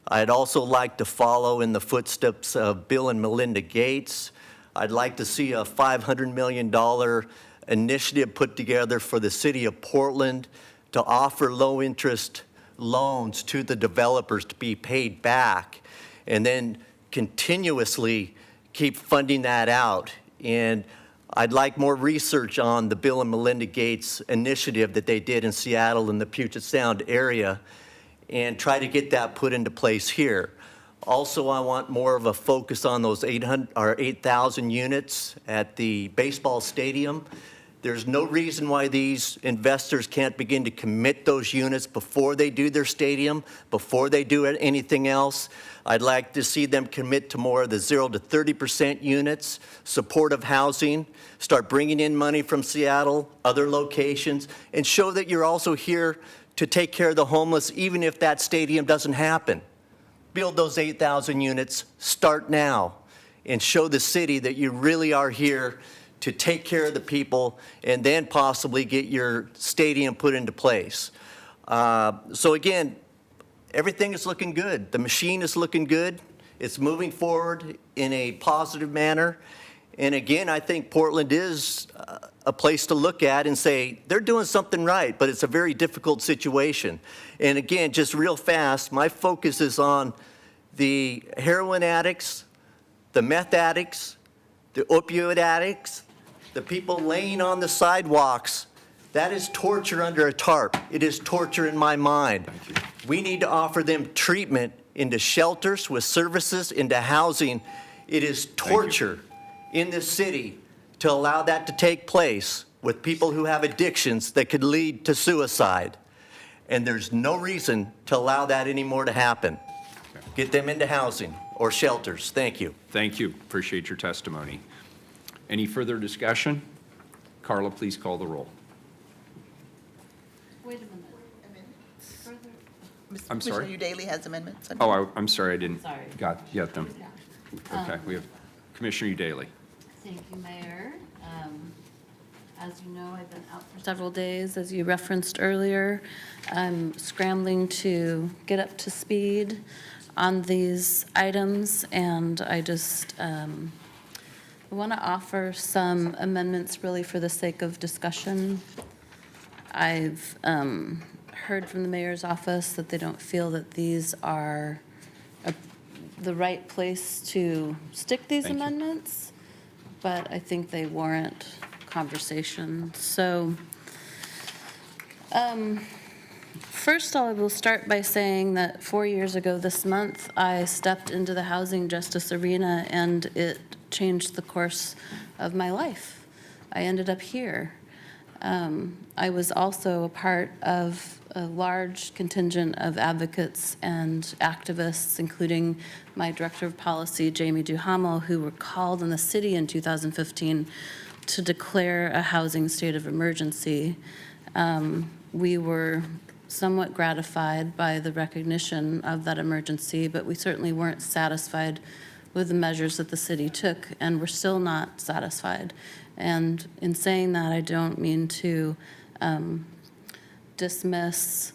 I'd also like to follow in the footsteps of Bill and Melinda Gates. I'd like to see a $500 million initiative put together for the city of Portland to offer low-interest loans to the developers to be paid back, and then continuously keep funding that out. And I'd like more research on the Bill and Melinda Gates initiative that they did in Seattle and the Puget Sound area, and try to get that put into place here. Also, I want more of a focus on those 8,000 units at the baseball stadium. There's no reason why these investors can't begin to commit those units before they do their stadium, before they do anything else. I'd like to see them commit to more of the 0 to 30% units, supportive housing, start bringing in money from Seattle, other locations, and show that you're also here to take care of the homeless, even if that stadium doesn't happen. Build those 8,000 units, start now, and show the city that you really are here to take care of the people, and then possibly get your stadium put into place. So again, everything is looking good. The machine is looking good. It's moving forward in a positive manner. And again, I think Portland is a place to look at and say, they're doing something right, but it's a very difficult situation. And again, just real fast, my focus is on the heroin addicts, the meth addicts, the opioid addicts, the people laying on the sidewalks. That is torture under a tarp. It is torture in my mind. We need to offer them treatment into shelters with services, into housing. It is torture in this city to allow that to take place with people who have addictions that could lead to suicide. And there's no reason to allow that anymore to happen. Get them into housing or shelters. Thank you. Thank you. Appreciate your testimony. Any further discussion? Carla, please call the roll. Wait a minute. I'm sorry? Commissioner Udaly has amendments. Oh, I'm sorry, I didn't Sorry. get them. Okay, we have Commissioner Udaly. Thank you, Mayor. As you know, I've been out for several days, as you referenced earlier. I'm scrambling to get up to speed on these items, and I just want to offer some amendments really for the sake of discussion. I've heard from the mayor's office that they don't feel that these are the right place to stick these Thank you. amendments, but I think they warrant conversation. So first, I will start by saying that 4 years ago this month, I stepped into the housing justice arena, and it changed the course of my life. I ended up here. I was also a part of a large contingent of advocates and activists, including my director of policy, Jamie Duhamel, who were called on the city in 2015 to declare a housing state of emergency. We were somewhat gratified by the recognition of that emergency, but we certainly weren't satisfied with the measures that the city took, and we're still not satisfied. And in saying that, I don't mean to dismiss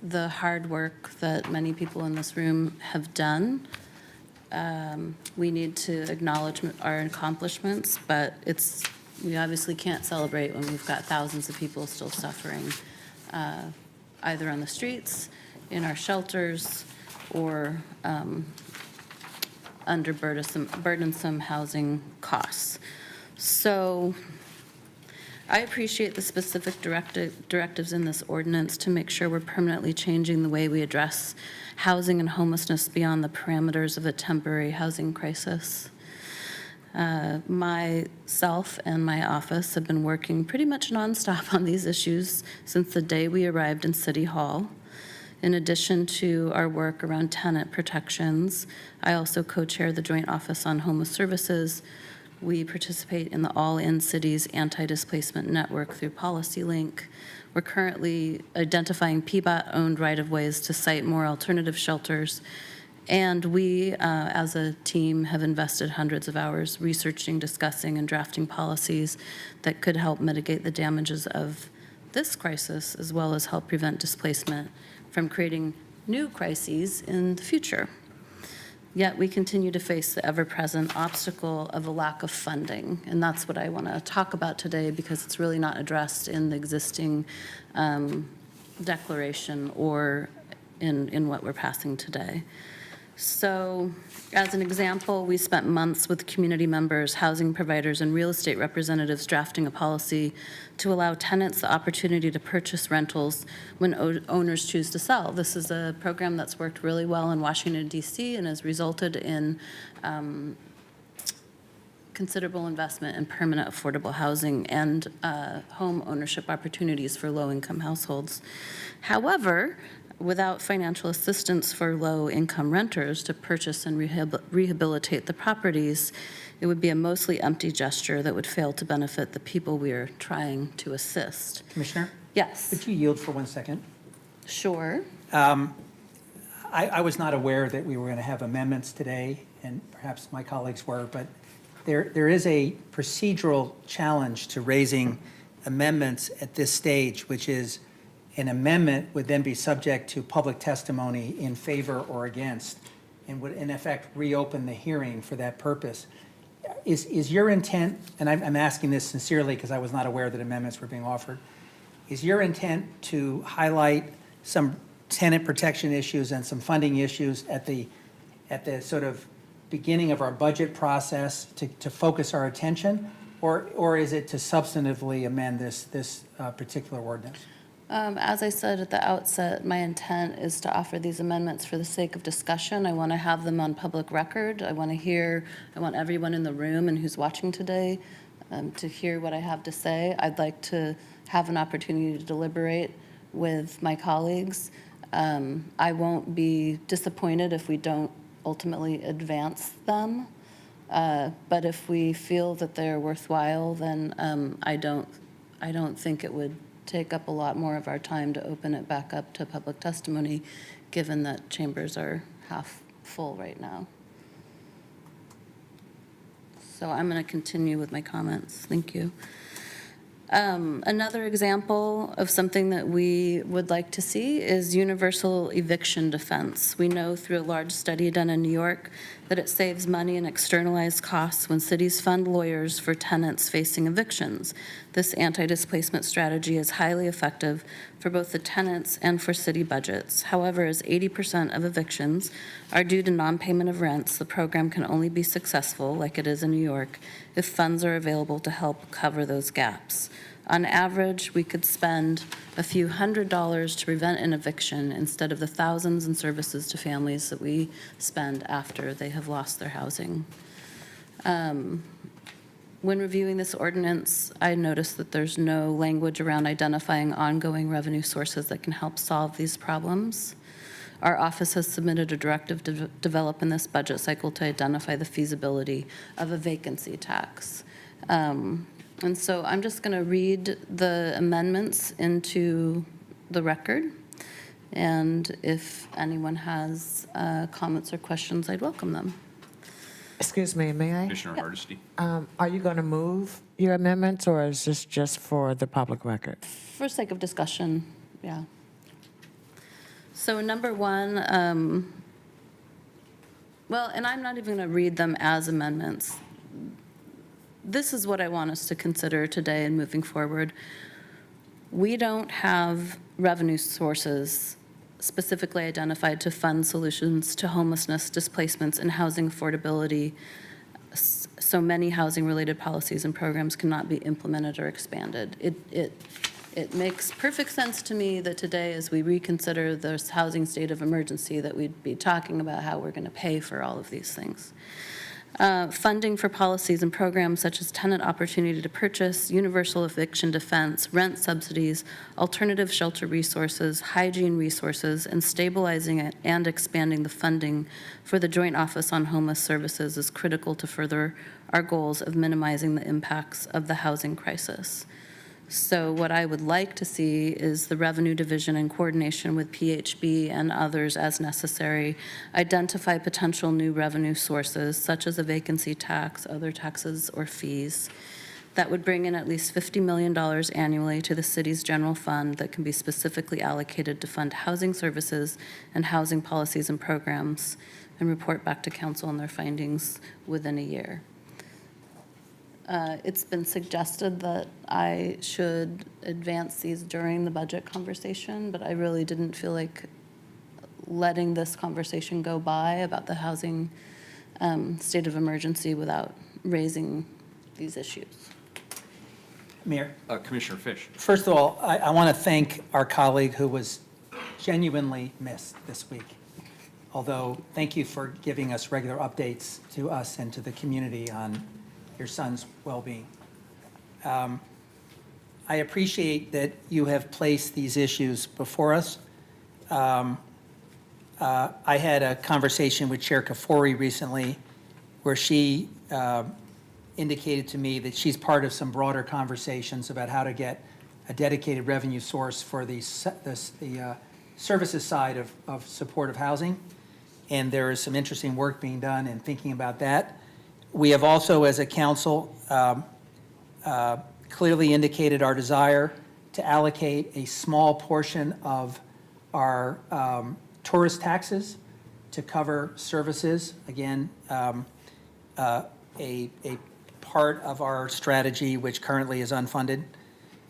the hard work that many people in this room have done We need to acknowledge our accomplishments, but we obviously can't celebrate when we've got thousands of people still suffering, either on the streets, in our shelters, or under burdensome housing costs. So I appreciate the specific directives in this ordinance to make sure we're permanently changing the way we address housing and homelessness beyond the parameters of a temporary housing crisis. Myself and my office have been working pretty much nonstop on these issues since the day we arrived in City Hall. In addition to our work around tenant protections, I also co-chair the Joint Office on Homeless Services. We participate in the All In Cities Anti-Displacement Network through PolicyLink. We're currently identifying PBOT-owned right-of-ways to site more alternative shelters. And we, as a team, have invested hundreds of hours researching, discussing, and drafting policies that could help mitigate the damages of this crisis, as well as help prevent displacement from creating new crises in the future. Yet we continue to face the ever-present obstacle of a lack of funding, and that's what I want to talk about today because it's really not addressed in the existing declaration or in what we're passing today. So, as an example, we spent months with community members, housing providers, and real estate representatives drafting a policy to allow tenants the opportunity to purchase rentals when owners choose to sell. This is a program that's worked really well in Washington, D.C., and has resulted in considerable investment in permanent affordable housing and home ownership opportunities for low-income households. However, without financial assistance for low-income renters to purchase and rehabilitate the properties, it would be a mostly empty gesture that would fail to benefit the people we are trying to assist. Commissioner? Yes. Could you yield for 1 second? Sure. I was not aware that we were going to have amendments today, and perhaps my colleagues were, but there is a procedural challenge to raising amendments at this stage, which is an amendment would then be subject to public testimony in favor or against, and would in effect reopen the hearing for that purpose. Is your intent, and I'm asking this sincerely because I was not aware that amendments were being offered, is your intent to highlight some tenant protection issues and some funding issues at the sort of beginning of our budget process to focus our attention, or is it to substantively amend this particular ordinance? As I said at the outset, my intent is to offer these amendments for the sake of discussion. I want to have them on public record. I want everyone in the room and who's watching today to hear what I have to say. I'd like to have an opportunity to deliberate with my colleagues. I won't be disappointed if we don't ultimately advance them. But if we feel that they're worthwhile, then I don't think it would take up a lot more of our time to open it back up to public testimony, given that chambers are half full right now. So I'm going to continue with my comments. Thank you. Another example of something that we would like to see is universal eviction defense. We know through a large study done in New York that it saves money and externalized costs when cities fund lawyers for tenants facing evictions. This anti-displacement strategy is highly effective for both the tenants and for city budgets. However, as 80% of evictions are due to non-payment of rents, the program can only be successful, like it is in New York, if funds are available to help cover those gaps. On average, we could spend a few $100s to prevent an eviction instead of the thousands in services to families that we spend after they have lost their housing. When reviewing this ordinance, I noticed that there's no language around identifying ongoing revenue sources that can help solve these problems. Our office has submitted a directive to develop in this budget cycle to identify the feasibility of a vacancy tax. And so I'm just going to read the amendments into the record. And if anyone has comments or questions, I'd welcome them. Excuse me, may I? Commissioner Hardesty. Are you going to move your amendments, or is this just for the public record? For sake of discussion, yeah. So number one, Well, and I'm not even going to read them as amendments. This is what I want us to consider today and moving forward. We don't have revenue sources specifically identified to fund solutions to homelessness, displacements, and housing affordability. So many housing-related policies and programs cannot be implemented or expanded. It makes perfect sense to me that today, as we reconsider this housing state of emergency, that we'd be talking about how we're going to pay for all of these things. Funding for policies and programs such as tenant opportunity to purchase, universal eviction defense, rent subsidies, alternative shelter resources, hygiene resources, and stabilizing it and expanding the funding for the Joint Office on Homeless Services is critical to further our goals of minimizing the impacts of the housing crisis. So what I would like to see is the Revenue Division in coordination with PHB and others as necessary, identify potential new revenue sources such as a vacancy tax, other taxes or fees that would bring in at least $50 million annually to the city's general fund that can be specifically allocated to fund housing services and housing policies and programs, and report back to council on their findings within a year. It's been suggested that I should advance these during the budget conversation, but I really didn't feel like letting this conversation go by about the housing state of emergency without raising these issues. Mayor? Commissioner Fish. First of all, I want to thank our colleague who was genuinely missed this week. Although, thank you for giving us regular updates to us and to the community on your son's well-being. I appreciate that you have placed these issues before us. I had a conversation with Chair Kafori recently where she indicated to me that she's part of some broader conversations about how to get a dedicated revenue source for the services side of supportive housing. And there is some interesting work being done in thinking about that. We have also, as a council, clearly indicated our desire to allocate a small portion of our tourist taxes to cover services. Again, a part of our strategy which currently is unfunded.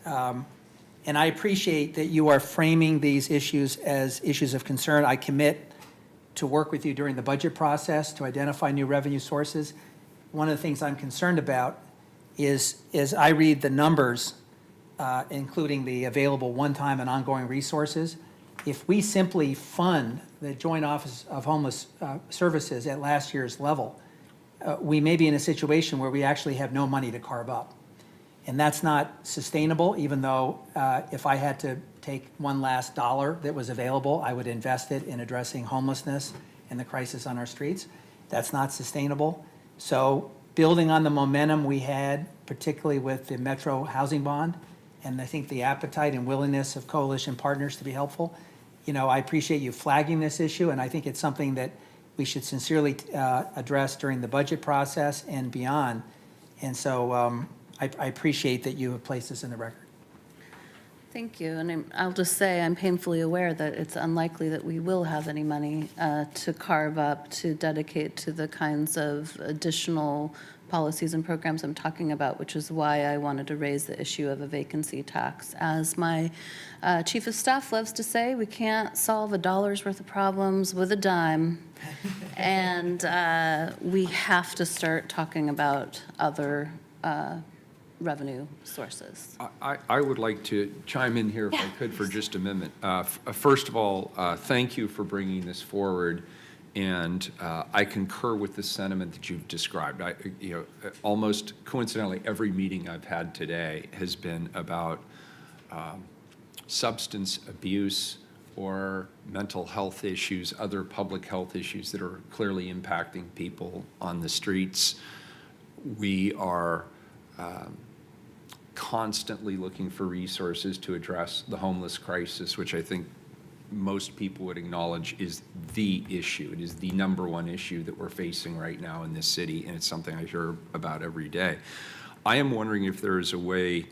And I appreciate that you are framing these issues as issues of concern. I commit to work with you during the budget process to identify new revenue sources. One of the things I'm concerned about is, as I read the numbers, including the available one-time and ongoing resources, if we simply fund the Joint Office of Homeless Services at last year's level, we may be in a situation where we actually have no money to carve up. And that's not sustainable, even though if I had to take one last dollar that was available, I would invest it in addressing homelessness and the crisis on our streets. That's not sustainable. So building on the momentum we had, particularly with the Metro Housing Bond, and I think the appetite and willingness of coalition partners to be helpful, I appreciate you flagging this issue, and I think it's something that we should sincerely address during the budget process and beyond. And so I appreciate that you have placed this in the record. Thank you, and I'll just say I'm painfully aware that it's unlikely that we will have any money to carve up, to dedicate to the kinds of additional policies and programs I'm talking about, which is why I wanted to raise the issue of a vacancy tax. As my chief of staff loves to say, we can't solve a dollar's worth of problems with a dime, and we have to start talking about other revenue sources. I would like to chime in here if I could for just a minute. First of all, thank you for bringing this forward, and I concur with the sentiment that you've described. Almost coincidentally, every meeting I've had today has been about substance abuse or mental health issues, other public health issues that are clearly impacting people on the streets. We are constantly looking for resources to address the homeless crisis, which I think most people would acknowledge is the issue. It is the number one issue that we're facing right now in this city, and it's something I hear about every day. I am wondering if there is a way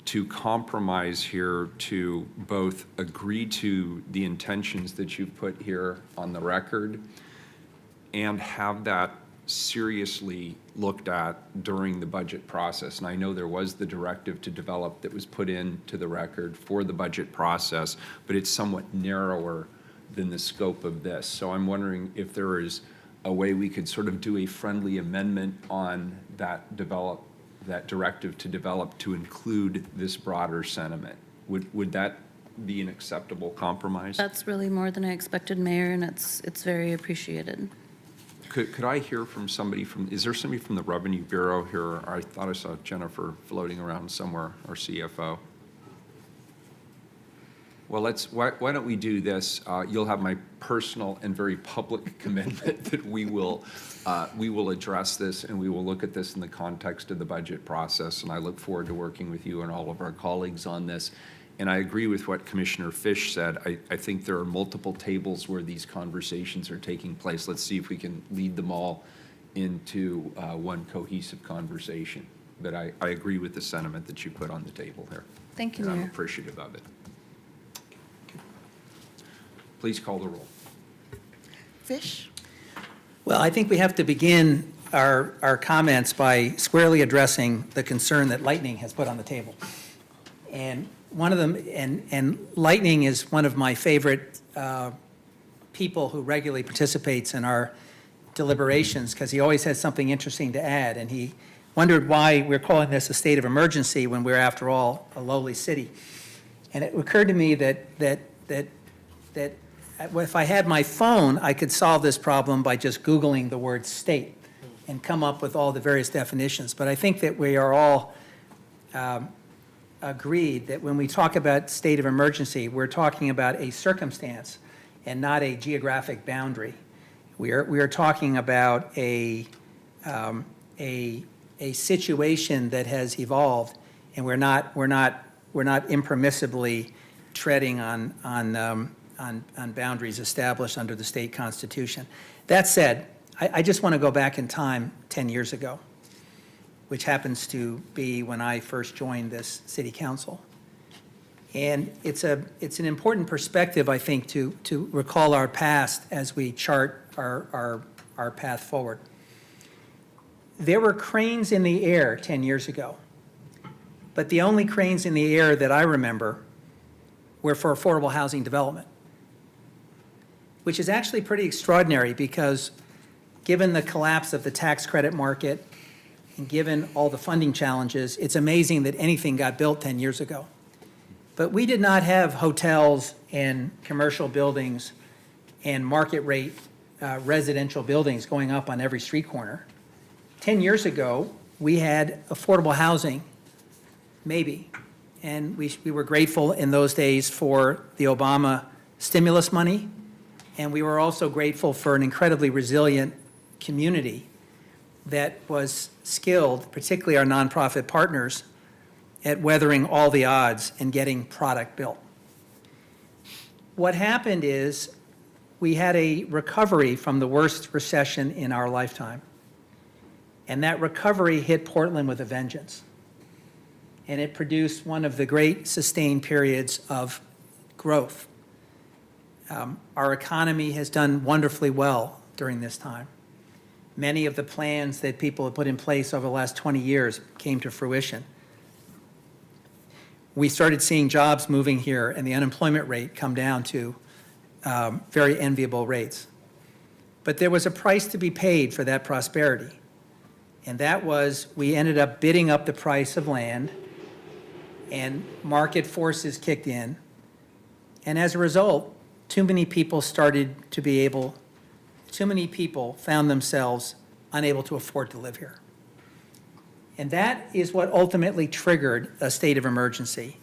to compromise here to both agree to the intentions that you've put here on the record and have that seriously looked at during the budget process. And I know there was the directive to develop that was put into the record for the budget process, but it's somewhat narrower than the scope of this. So I'm wondering if there is a way we could sort of do a friendly amendment on that directive to develop to include this broader sentiment. Would that be an acceptable compromise? That's really more than I expected, Mayor, and it's very appreciated. Could I hear from somebody is there somebody from the Revenue Bureau here? I thought I saw Jennifer floating around somewhere, our CFO. Well, why don't we do this? You'll have my personal and very public commitment that we will address this, and we will look at this in the context of the budget process, and I look forward to working with you and all of our colleagues on this. And I agree with what Commissioner Fish said. I think there are multiple tables where these conversations are taking place. Let's see if we can lead them all into one cohesive conversation. But I agree with the sentiment that you put on the table here. Thank you, And I'm Mayor. appreciative of it. Please call the roll. Fish? Well, I think we have to begin our comments by squarely addressing the concern that Lightning has put on the table. And one of them, and Lightning is one of my favorite people who regularly participates in our deliberations because he always has something interesting to add. And he wondered why we're calling this a state of emergency when we're, after all, a lowly city. And it occurred to me that if I had my phone, I could solve this problem by just Googling the word state and come up with all the various definitions. But I think that we are all agreed that when we talk about state of emergency, we're talking about a circumstance and not a geographic boundary. We are talking about a situation that has evolved, and we're not impermissibly treading on boundaries established under the state constitution. That said, I just want to go back in time 10 years ago, which happens to be when I first joined this city council. And it's an important perspective, I think, to recall our past as we chart our path forward. There were cranes in the air 10 years ago, but the only cranes in the air that I remember were for affordable housing development, which is actually pretty extraordinary because given the collapse of the tax credit market and given all the funding challenges, it's amazing that anything got built 10 years ago. But we did not have hotels and commercial buildings and market rate residential buildings going up on every street corner. 10 years ago, we had affordable housing, maybe. And we were grateful in those days for the Obama stimulus money. And we were also grateful for an incredibly resilient community that was skilled, particularly our nonprofit partners, at weathering all the odds and getting product built. What happened is we had a recovery from the worst recession in our lifetime. And that recovery hit Portland with a vengeance. And it produced one of the great sustained periods of growth. Our economy has done wonderfully well during this time. Many of the plans that people have put in place over the last 20 years came to fruition. We started seeing jobs moving here and the unemployment rate come down to very enviable rates. But there was a price to be paid for that prosperity. And that was, we ended up bidding up the price of land and market forces kicked in. And as a result, too many people found themselves unable to afford to live here. And that is what ultimately triggered a state of emergency.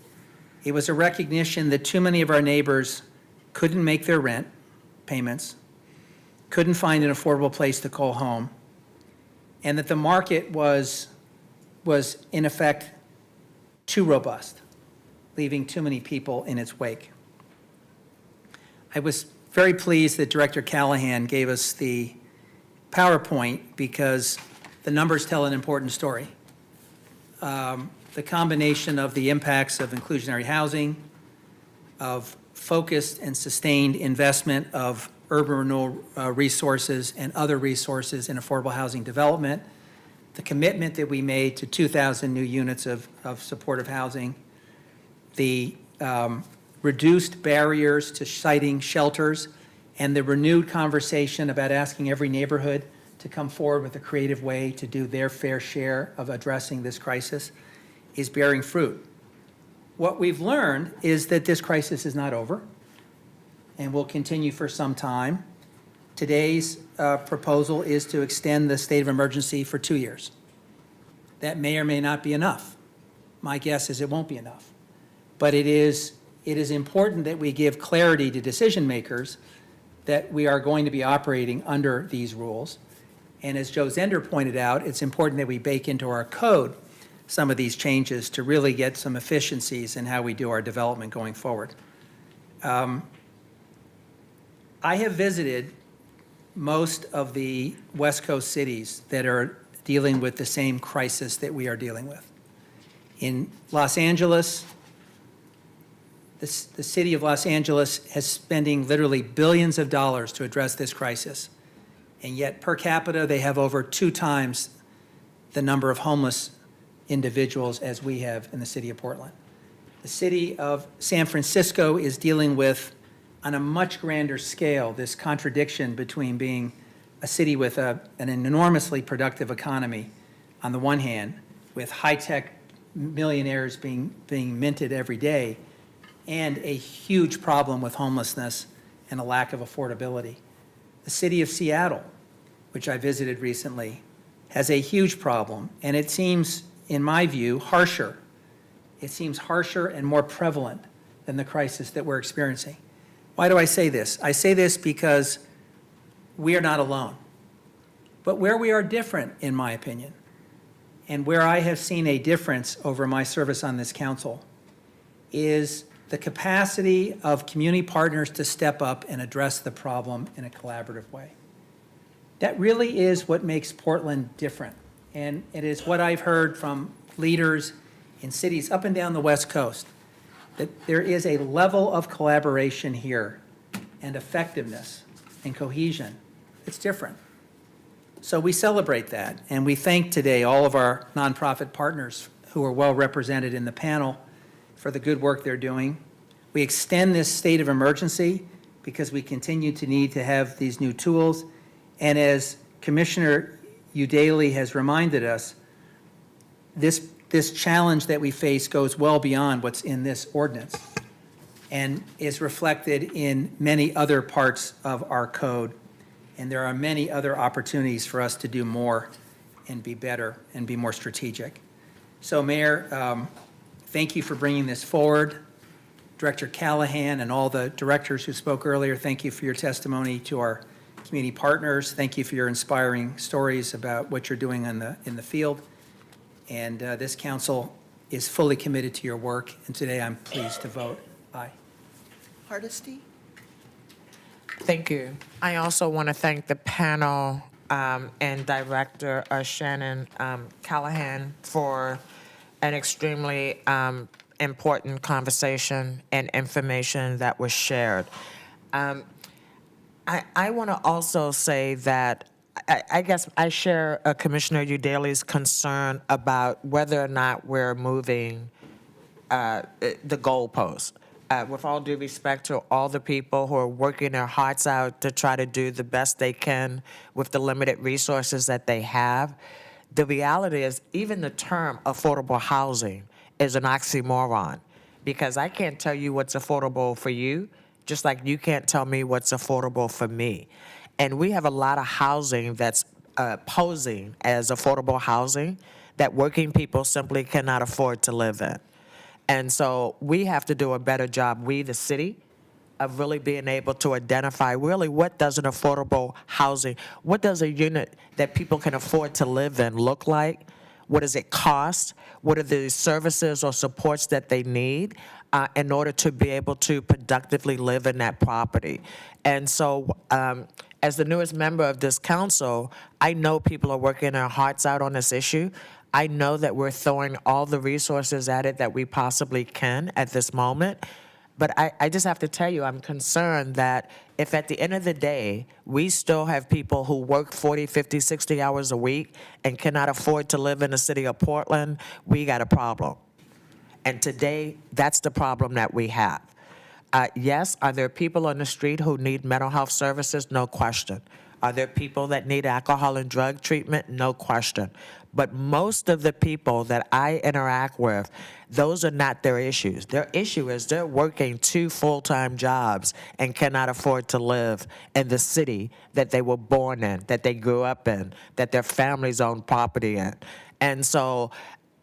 It was a recognition that too many of our neighbors couldn't make their rent payments, couldn't find an affordable place to call home, and that the market was in effect too robust, leaving too many people in its wake. I was very pleased that Director Callahan gave us the PowerPoint because the numbers tell an important story. The combination of the impacts of inclusionary housing, of focused and sustained investment of urban renewal resources and other resources in affordable housing development, the commitment that we made to 2,000 new units of supportive housing, the reduced barriers to siting shelters, and the renewed conversation about asking every neighborhood to come forward with a creative way to do their fair share of addressing this crisis is bearing fruit. What we've learned is that this crisis is not over and will continue for some time. Today's proposal is to extend the state of emergency for 2 years. That may or may not be enough. My guess is it won't be enough. But it is important that we give clarity to decision makers that we are going to be operating under these rules. And as Joe Zender pointed out, it's important that we bake into our code some of these changes to really get some efficiencies in how we do our development going forward. I have visited most of the West Coast cities that are dealing with the same crisis that we are dealing with. In Los Angeles, the city of Los Angeles is spending literally billions of dollars to address this crisis. And yet per capita, they have over 2 times the number of homeless individuals as we have in the city of Portland. The city of San Francisco is dealing with, on a much grander scale, this contradiction between being a city with an enormously productive economy on the one hand, with high-tech millionaires being minted every day, and a huge problem with homelessness and a lack of affordability. The city of Seattle, which I visited recently, has a huge problem, and it seems, in my view, harsher. It seems harsher and more prevalent than the crisis that we're experiencing. Why do I say this? I say this because we are not alone. But where we are different, in my opinion, and where I have seen a difference over my service on this council, is the capacity of community partners to step up and address the problem in a collaborative way. That really is what makes Portland different. And it is what I've heard from leaders in cities up and down the West Coast, that there is a level of collaboration here and effectiveness and cohesion that's different. So we celebrate that, and we thank today all of our nonprofit partners who are well represented in the panel for the good work they're doing. We extend this state of emergency because we continue to need to have these new tools. And as Commissioner Udaley has reminded us, this challenge that we face goes well beyond what's in this ordinance and is reflected in many other parts of our code. And there are many other opportunities for us to do more and be better and be more strategic. So, Mayor, thank you for bringing this forward. Director Callahan and all the directors who spoke earlier, thank you for your testimony. To our community partners, thank you for your inspiring stories about what you're doing in the field. And this council is fully committed to your work, and today I'm pleased to vote aye. Hardesty? Thank you. I also want to thank the panel and Director Shannon Callahan for an extremely important conversation and information that was shared. I want to also say that I guess I share Commissioner Udaley's concern about whether or not we're moving the goalposts. With all due respect to all the people who are working their hearts out to try to do the best they can with the limited resources that they have, the reality is even the term affordable housing is an oxymoron, because I can't tell you what's affordable for you, just like you can't tell me what's affordable for me. And we have a lot of housing that's posing as affordable housing that working people simply cannot afford to live in. And so we have to do a better job, we, the city, of really being able to identify really what does an affordable housing, what does a unit that people can afford to live in look like? What does it cost? What are the services or supports that they need in order to be able to productively live in that property? And so as the newest member of this council, I know people are working their hearts out on this issue. I know that we're throwing all the resources at it that we possibly can at this moment, But I just have to tell you, I'm concerned that if at the end of the day, we still have people who work 40, 50, 60 hours a week and cannot afford to live in the city of Portland, we got a problem. And today, that's the problem that we have. Yes, are there people on the street who need mental health services? No question. Are there people that need alcohol and drug treatment? No question. But most of the people that I interact with, those are not their issues. Their issue is they're working 2 full-time jobs and cannot afford to live in the city that they were born in, that they grew up in, that their families own property in. And so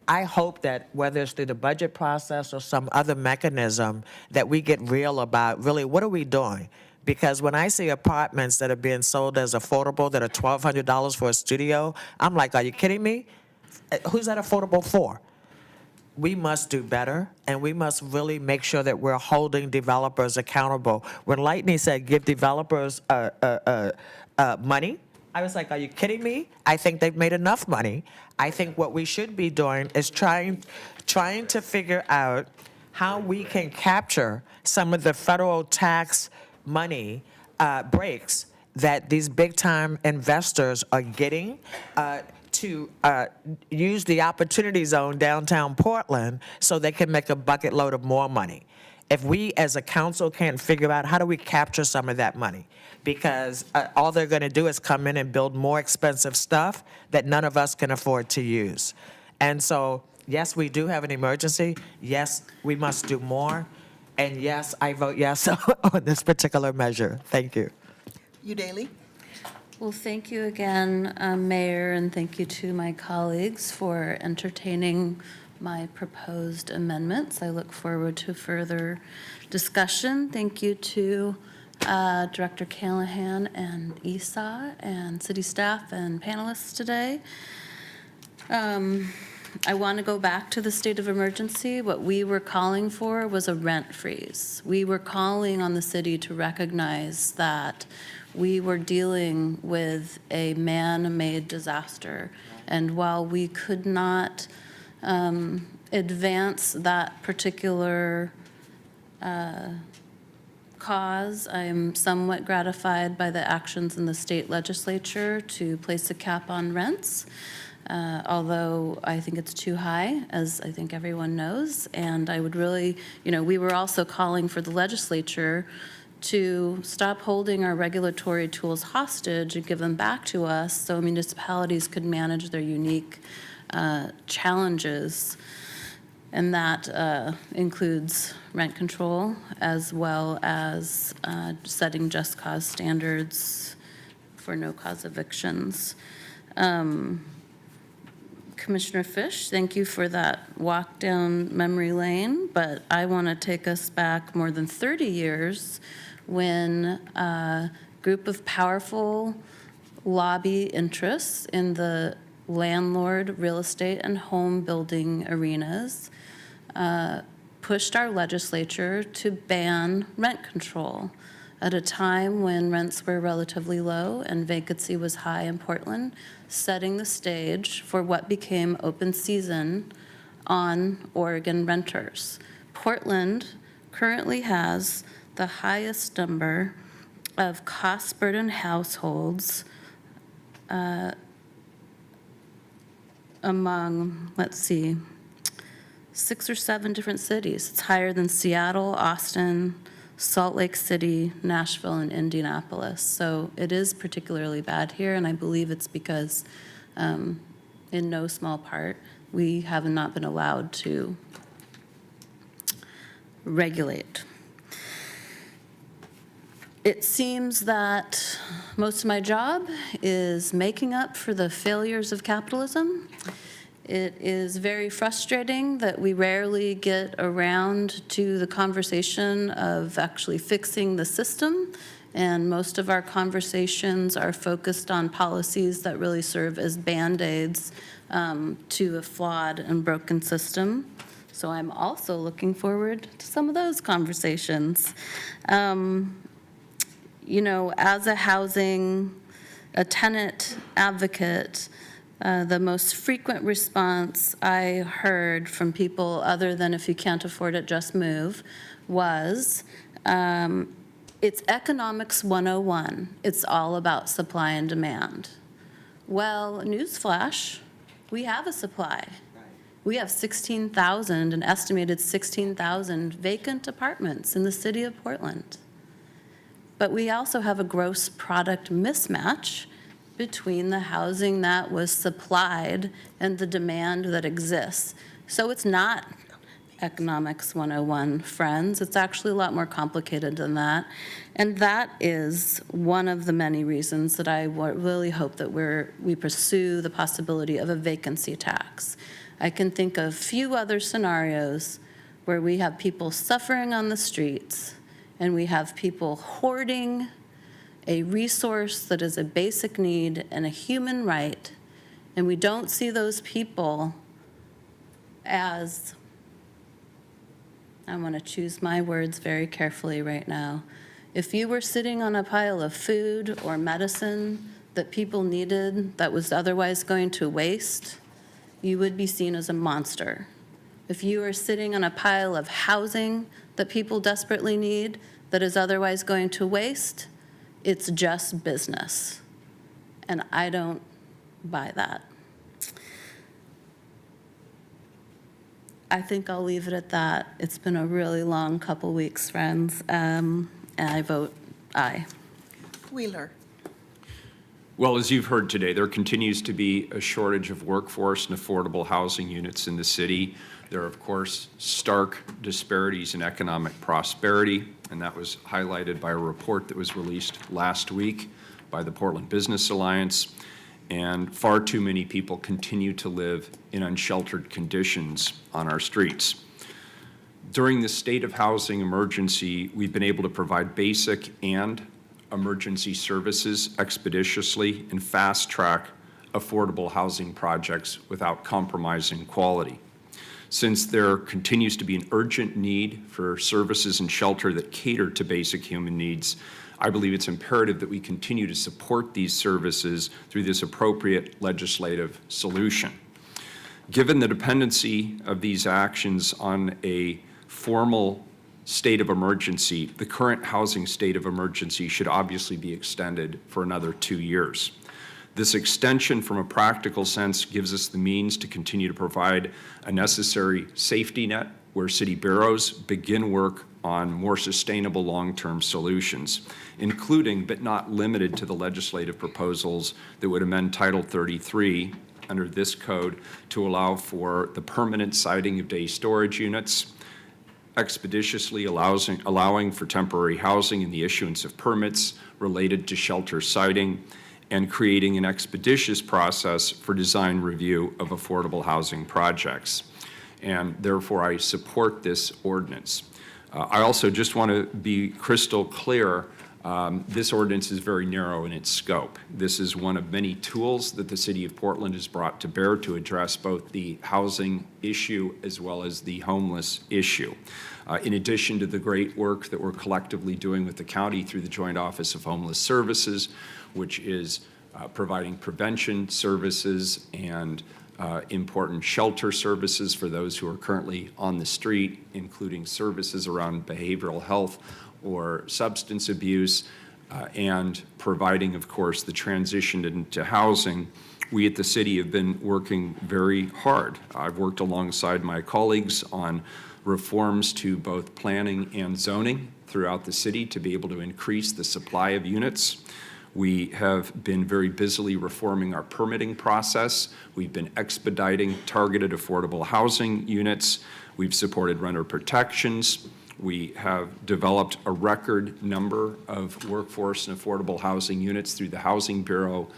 I hope that whether it's through the budget process or some other mechanism, that we get real about really what are we doing? Because when I see apartments that are being sold as affordable that are $1,200 for a studio, I'm like, are you kidding me? Who's that affordable for? We must do better, and we must really make sure that we're holding developers accountable. When Lightning said give developers money, I was like, are you kidding me? I think they've made enough money. I think what we should be doing is trying to figure out how we can capture some of the federal tax money breaks that these big-time investors are getting to use the Opportunity Zone downtown Portland so they can make a bucket load of more money. If we as a council can't figure out how do we capture some of that money, because all they're going to do is come in and build more expensive stuff that none of us can afford to use. And so, yes, we do have an emergency. Yes, we must do more. And yes, I vote yes on this particular measure. Thank you. Daly? Well, thank you again, Mayor, and thank you to my colleagues for entertaining my proposed amendments. I look forward to further discussion. Thank you to Director Callahan and Esau and city staff and panelists today. I want to go back to the state of emergency. What we were calling for was a rent freeze. We were calling on the city to recognize that we were dealing with a man-made disaster. And while we could not advance that particular cause, I'm somewhat gratified by the actions in the state legislature to place a cap on rents. Although I think it's too high, as I think everyone knows. And I would really, we were also calling for the legislature to stop holding our regulatory tools hostage and give them back to us so municipalities could manage their unique challenges. And that includes rent control as well as setting just cause standards for no-cause evictions. Commissioner Fish, thank you for that walk down memory lane, but I want to take us back more than 30 years when a group of powerful lobby interests in the landlord, real estate, and home building arenas pushed our legislature to ban rent control at a time when rents were relatively low and vacancy was high in Portland, setting the stage for what became open season on Oregon renters. Portland currently has the highest number of cost-burdened households among, 6 or 7 different cities. It's higher than Seattle, Austin, Salt Lake City, Nashville, and Indianapolis. So it is particularly bad here, and I believe it's because, in no small part, we have not been allowed to regulate. It seems that most of my job is making up for the failures of capitalism. It is very frustrating that we rarely get around to the conversation of actually fixing the system, and most of our conversations are focused on policies that really serve as Band-Aids to a flawed and broken system. So I'm also looking forward to some of those conversations. As a tenant advocate, The most frequent response I heard from people, other than if you can't afford it, just move, was, it's economics 101. It's all about supply and demand. Well, newsflash, we have a supply. We have 16,000, an estimated 16,000 vacant apartments in the city of Portland. But we also have a gross product mismatch between the housing that was supplied and the demand that exists. So it's not economics 101, friends. It's actually a lot more complicated than that. And that is one of the many reasons that I really hope that we pursue the possibility of a vacancy tax. I can think of few other scenarios where we have people suffering on the streets and we have people hoarding a resource that is a basic need and a human right, and we don't see those people as, I want to choose my words very carefully right now. If you were sitting on a pile of food or medicine that people needed that was otherwise going to waste, you would be seen as a monster. If you are sitting on a pile of housing that people desperately need that is otherwise going to waste, it's just business. And I don't buy that. I think I'll leave it at that. It's been a really long couple weeks, friends, and I vote aye. Wheeler. Well, as you've heard today, there continues to be a shortage of workforce and affordable housing units in the city. There are, of course, stark disparities in economic prosperity, and that was highlighted by a report that was released last week by the Portland Business Alliance. And far too many people continue to live in unsheltered conditions on our streets. During the state of housing emergency, we've been able to provide basic and emergency services expeditiously and fast-track affordable housing projects without compromising quality. Since there continues to be an urgent need for services and shelter that cater to basic human needs, I believe it's imperative that we continue to support these services through this appropriate legislative solution. Given the dependency of these actions on a formal state of emergency, the current housing state of emergency should obviously be extended for another 2 years. This extension, from a practical sense, gives us the means to continue to provide a necessary safety net where city bureaus begin work on more sustainable long-term solutions, including but not limited to the legislative proposals that would amend Title 33 under this code to allow for the permanent siting of day storage units, expeditiously allowing for temporary housing and the issuance of permits related to shelter siting, and creating an expeditious process for design review of affordable housing projects. And therefore, I support this ordinance. I also just want to be crystal clear, this ordinance is very narrow in its scope. This is one of many tools that the City of Portland has brought to bear to address both the housing issue as well as the homeless issue. In addition to the great work that we're collectively doing with the county through the Joint Office of Homeless Services, which is providing prevention services and important shelter services for those who are currently on the street, including services around behavioral health or substance abuse, and providing, of course, the transition into housing. We at the city have been working very hard. I've worked alongside my colleagues on reforms to both planning and zoning throughout the city to be able to increase the supply of units. We have been very busily reforming our permitting process. We've been expediting targeted affordable housing units. We've supported renter protections. We have developed a record number of workforce and affordable housing units through the Housing Bureau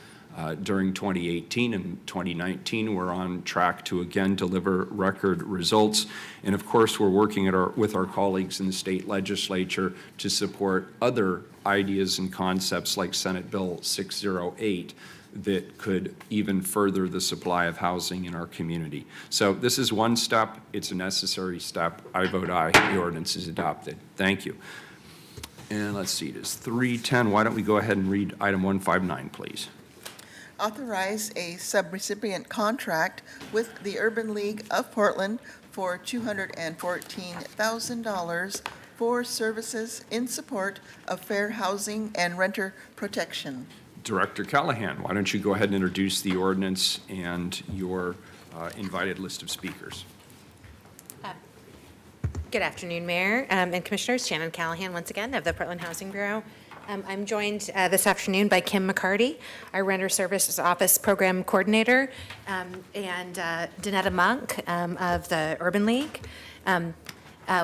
during 2018 and 2019. We're on track to again deliver record results. And of course, we're working with our colleagues in the state legislature to support other ideas and concepts like Senate Bill 608 that could even further the supply of housing in our community. So this is one step. It's a necessary step. I vote aye. The ordinance is adopted. Thank you. And let's see, it is 3:10. Why don't we go ahead and read item 159, please? authorize a subrecipient contract with the Urban League of Portland for $214,000 for services in support of fair housing and renter protection. Director Callahan, why don't you go ahead and introduce the ordinance and your invited list of speakers? Good afternoon, Mayor and Commissioners. Shannon Callahan, once again, of the Portland Housing Bureau. I'm joined this afternoon by Kim Mccarty, our Renter Services Office Program Coordinator, and Donette Monk of the Urban League.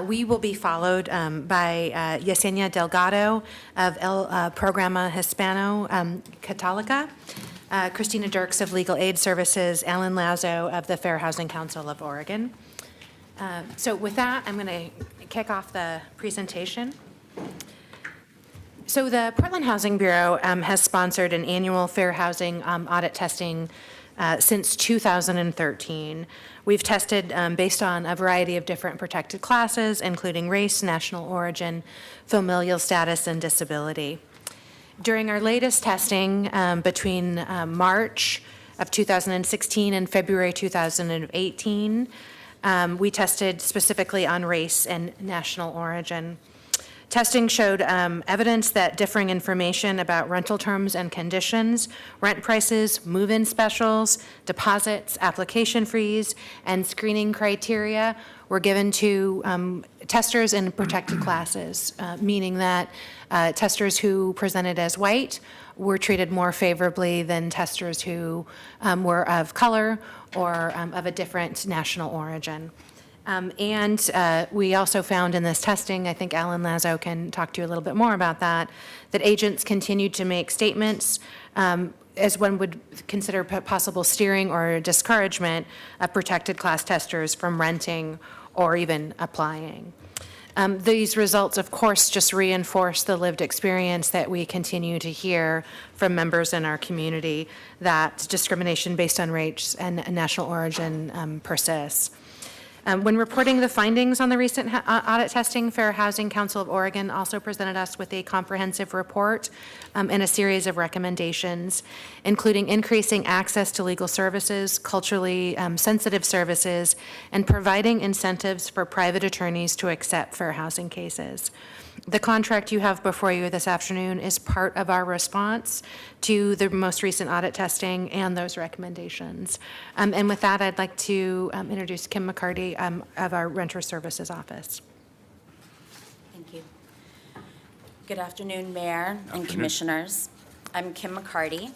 We will be followed by Yesenia Delgado of Programa Hispano, Catlica, Cristina Dirks of Legal Aid Services, Alan Lazo of the Fair Housing Council of Oregon. So with that, I'm going to kick off the presentation. So the Portland Housing Bureau has sponsored an annual fair housing audit testing since 2013. We've tested based on a variety of different protected classes, including race, national origin, familial status, and disability. During our latest testing between March of 2016 and February 2018, we tested specifically on race and national origin. Testing showed evidence that differing information about rental terms and conditions, rent prices, move-in specials, deposits, application fees, and screening criteria were given to testers in protected classes, meaning that testers who presented as white were treated more favorably than testers who were of color or of a different national origin. And we also found in this testing, I think Alan Lazo can talk to you a little bit more about that agents continued to make statements as one would consider possible steering or discouragement of protected class testers from renting or even applying. These results, of course, just reinforce the lived experience that we continue to hear from members in our community that discrimination based on race and national origin persists. When reporting the findings on the recent audit testing, Fair Housing Council of Oregon also presented us with a comprehensive report and a series of recommendations, including increasing access to legal services, culturally sensitive services, and providing incentives for private attorneys to accept fair housing cases. The contract you have before you this afternoon is part of our response to the most recent audit testing and those recommendations. And with that, I'd like to introduce Kim Mccarty of our Renter Services Office. Thank you. Good afternoon, Mayor and Commissioners. I'm Kim Mccarty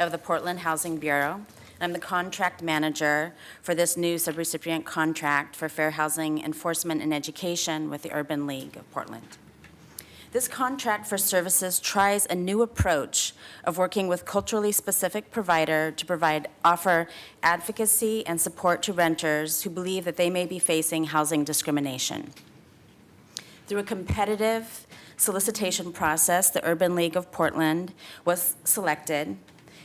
of the Portland Housing Bureau. I'm the contract manager for this new subrecipient contract for fair housing enforcement and education with the Urban League of Portland. This contract for services tries a new approach of working with culturally specific provider to offer advocacy and support to renters who believe that they may be facing housing discrimination. Through a competitive solicitation process, the Urban League of Portland was selected,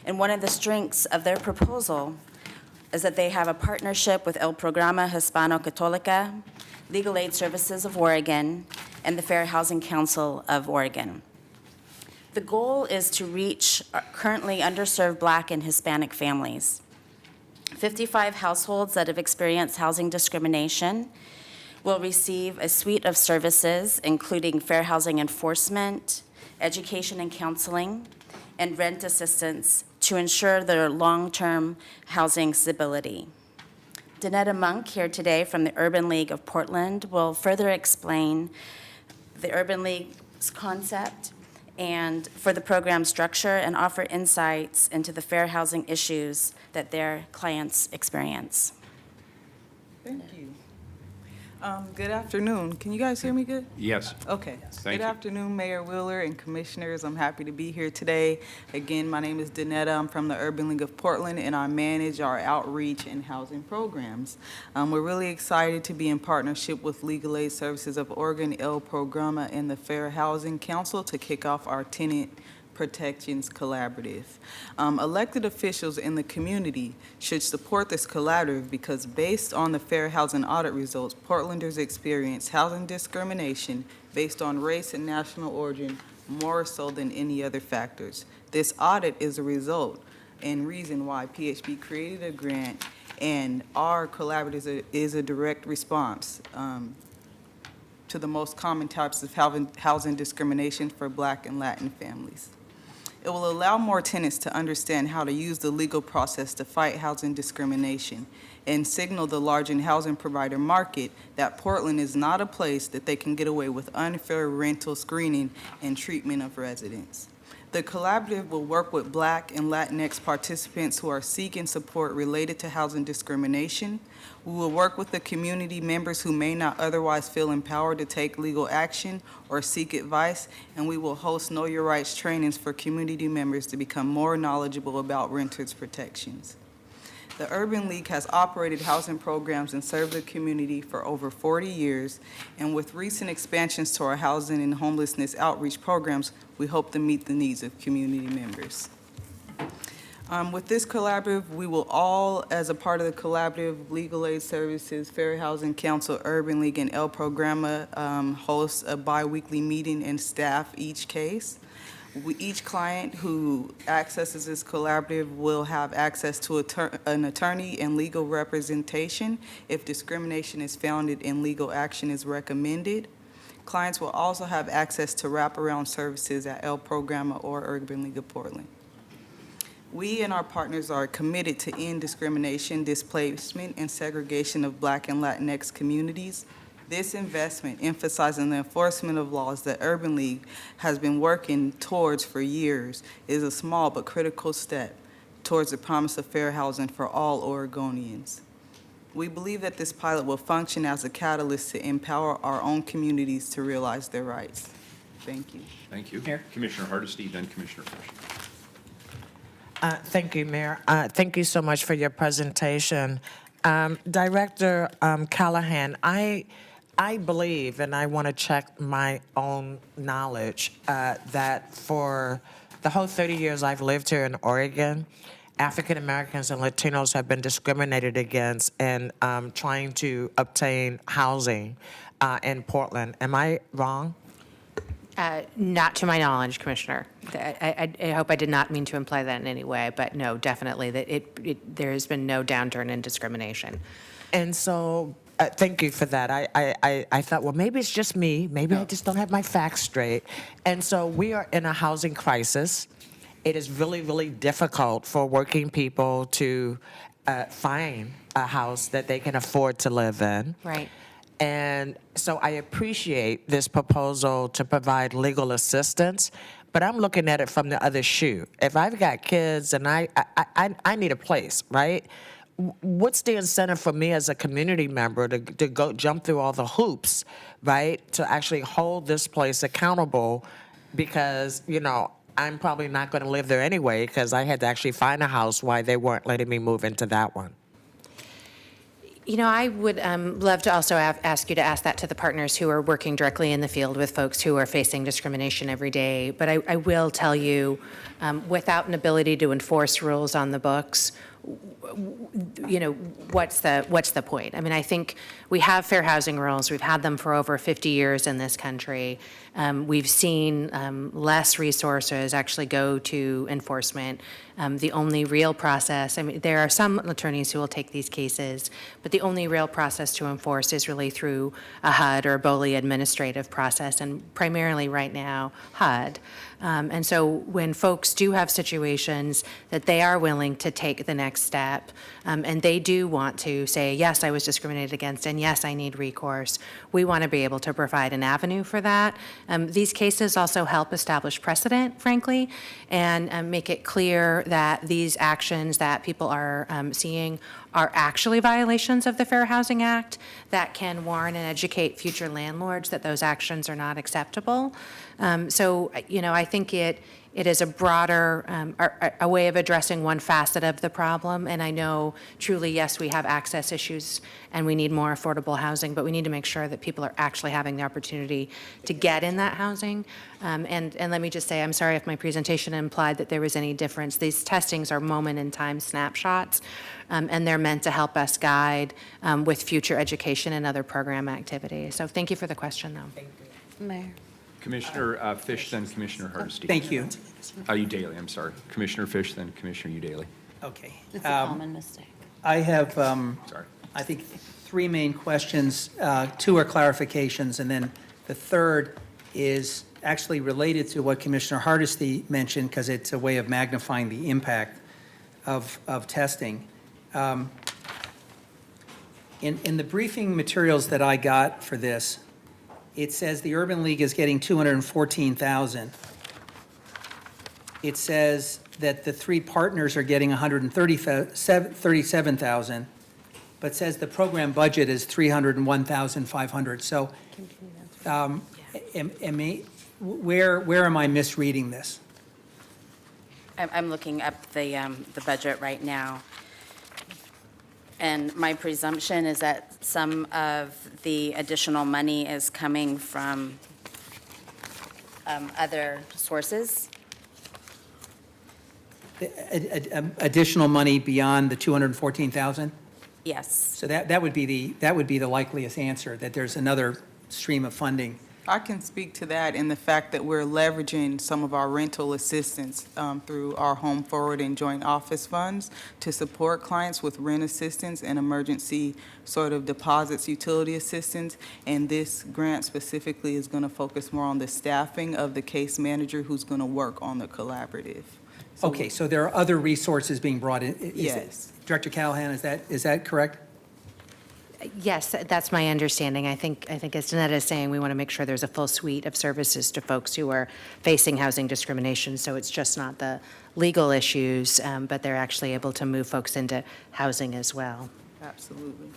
and one of the strengths of their proposal is that they have a partnership with Programa Hispano Catlica, Legal Aid Services of Oregon, and the Fair Housing Council of Oregon. The goal is to reach currently underserved Black and Hispanic families. 55 households that have experienced housing discrimination will receive a suite of services, including fair housing enforcement, education and counseling, and rent assistance to ensure their long-term housing stability. Donette Monk here today from the Urban League of Portland will further explain the Urban League's concept and for the program structure and offer insights into the fair housing issues that their clients experience. Thank you. Good afternoon. Can you guys hear me good? Yes. Okay. Thank Good you. afternoon, Mayor Wheeler and Commissioners. I'm happy to be here today. Again, my name is Donette. I'm from the Urban League of Portland, and I manage our outreach and housing programs. We're really excited to be in partnership with Legal Aid Services of Oregon, Programa, and the Fair Housing Council to kick off our tenant Protections Collaborative. Elected officials in the community should support this collaborative because based on the fair housing audit results, Portlanders experience housing discrimination based on race and national origin more so than any other factors. This audit is a result and reason why PHB created a grant, and our collaborative is a direct response to the most common types of housing discrimination for Black and Latin families. It will allow more tenants to understand how to use the legal process to fight housing discrimination and signal the large housing provider market that Portland is not a place that they can get away with unfair rental screening and treatment of residents. The collaborative will work with Black and Latinx participants who are seeking support related to housing discrimination. We will work with the community members who may not otherwise feel empowered to take legal action or seek advice, and we will host Know Your Rights trainings for community members to become more knowledgeable about renters' protections. The Urban League has operated housing programs and served the community for over 40 years, and with recent expansions to our housing and homelessness outreach programs, we hope to meet the needs of community members. With this collaborative, we will all, as a part of the collaborative, Legal Aid Services, Fair Housing Council, Urban League, and Programa host a bi-weekly meeting and staff each case. Each client who accesses this collaborative will have access to an attorney and legal representation if discrimination is founded and legal action is recommended. Clients will also have access to wraparound services at Programa or Urban League of Portland. We and our partners are committed to end discrimination, displacement, and segregation of Black and Latinx communities. This investment, emphasizing the enforcement of laws that Urban League has been working towards for years, is a small but critical step towards the promise of fair housing for all Oregonians. We believe that this pilot will function as a catalyst to empower our own communities to realize their rights. Thank you. Thank you. Mayor. Commissioner Hardesty, then Commissioner Fish. Thank you, Mayor. Thank you so much for your presentation. Director Callahan, I believe, and I want to check my own knowledge, that for the whole 30 years I've lived here in Oregon, African Americans and Latinos have been discriminated against in trying to obtain housing in Portland. Am I wrong? Not to my knowledge, Commissioner. I hope I did not mean to imply that in any way, but no, definitely, that there has been no downturn in discrimination. And so, thank you for that. I thought, well, maybe it's just me. Maybe I just don't have my facts straight. And so we are in a housing crisis. It is really, really difficult for working people to find a house that they can afford to live in. Right. And so I appreciate this proposal to provide legal assistance, but I'm looking at it from the other shoe. If I've got kids and I need a place, right? What's the incentive for me as a community member to go jump through all the hoops, right, to actually hold this place accountable? Because, you know, I'm probably not going to live there anyway because I had to actually find a house while they weren't letting me move into that one. You know, I would love to also ask you to ask that to the partners who are working directly in the field with folks who are facing discrimination every day. But I will tell you, without an ability to enforce rules on the books, you know, what's the point? I mean, I think we have fair housing rules. We've had them for over 50 years in this country. We've seen less resources actually go to enforcement. The only real process, I mean, there are some attorneys who will take these cases, but the only real process to enforce is really through a HUD or a BOLI administrative process, and primarily right now, HUD. And so when folks do have situations that they are willing to take the next step, and they do want to say, yes, I was discriminated against, and yes, I need recourse, we want to be able to provide an avenue for that. These cases also help establish precedent, frankly, and make it clear that these actions that people are seeing are actually violations of the Fair Housing Act that can warn and educate future landlords that those actions are not acceptable. So, you know, I think it is a broader, a way of addressing one facet of the problem. And I know truly, yes, we have access issues and we need more affordable housing, but we need to make sure that people are actually having the opportunity to get in that housing. And let me just say, I'm sorry if my presentation implied that there was any difference. These testings are moment in time snapshots, and they're meant to help us guide with future education and other program activities. So thank you for the question, though. Mayor. Commissioner Fish, then Commissioner Hardesty. Thank you. Udaly, I'm sorry. Commissioner Fish, then Commissioner Udaly. Okay. It's a common mistake. I have, Sorry. I think, three main questions. Two are clarifications, and then the third is actually related to what Commissioner Hardesty mentioned, because it's a way of magnifying the impact of testing. In the briefing materials that I got for this, it says the Urban League is getting $214,000. It says that the three partners are getting $137,000, but says the program budget is $301,500. So, where am I misreading this? I'm looking up the budget right now. And my presumption is that some of the additional money is coming from other sources. Additional money beyond the $214,000? Yes. So that would be the likeliest answer, that there's another stream of funding. I can speak to that in the fact that we're leveraging some of our rental assistance through our Home Forward and Joint Office funds to support clients with rent assistance and emergency sort of deposits, utility assistance. And this grant specifically is going to focus more on the staffing of the case manager who's going to work on the collaborative. Okay, so there are other resources being brought in? Yes. Director Callahan, is that correct? Yes, that's my understanding. I think as Donette is saying, we want to make sure there's a full suite of services to folks who are facing housing discrimination. So it's just not the legal issues, but they're actually able to move folks into housing as well. Absolutely.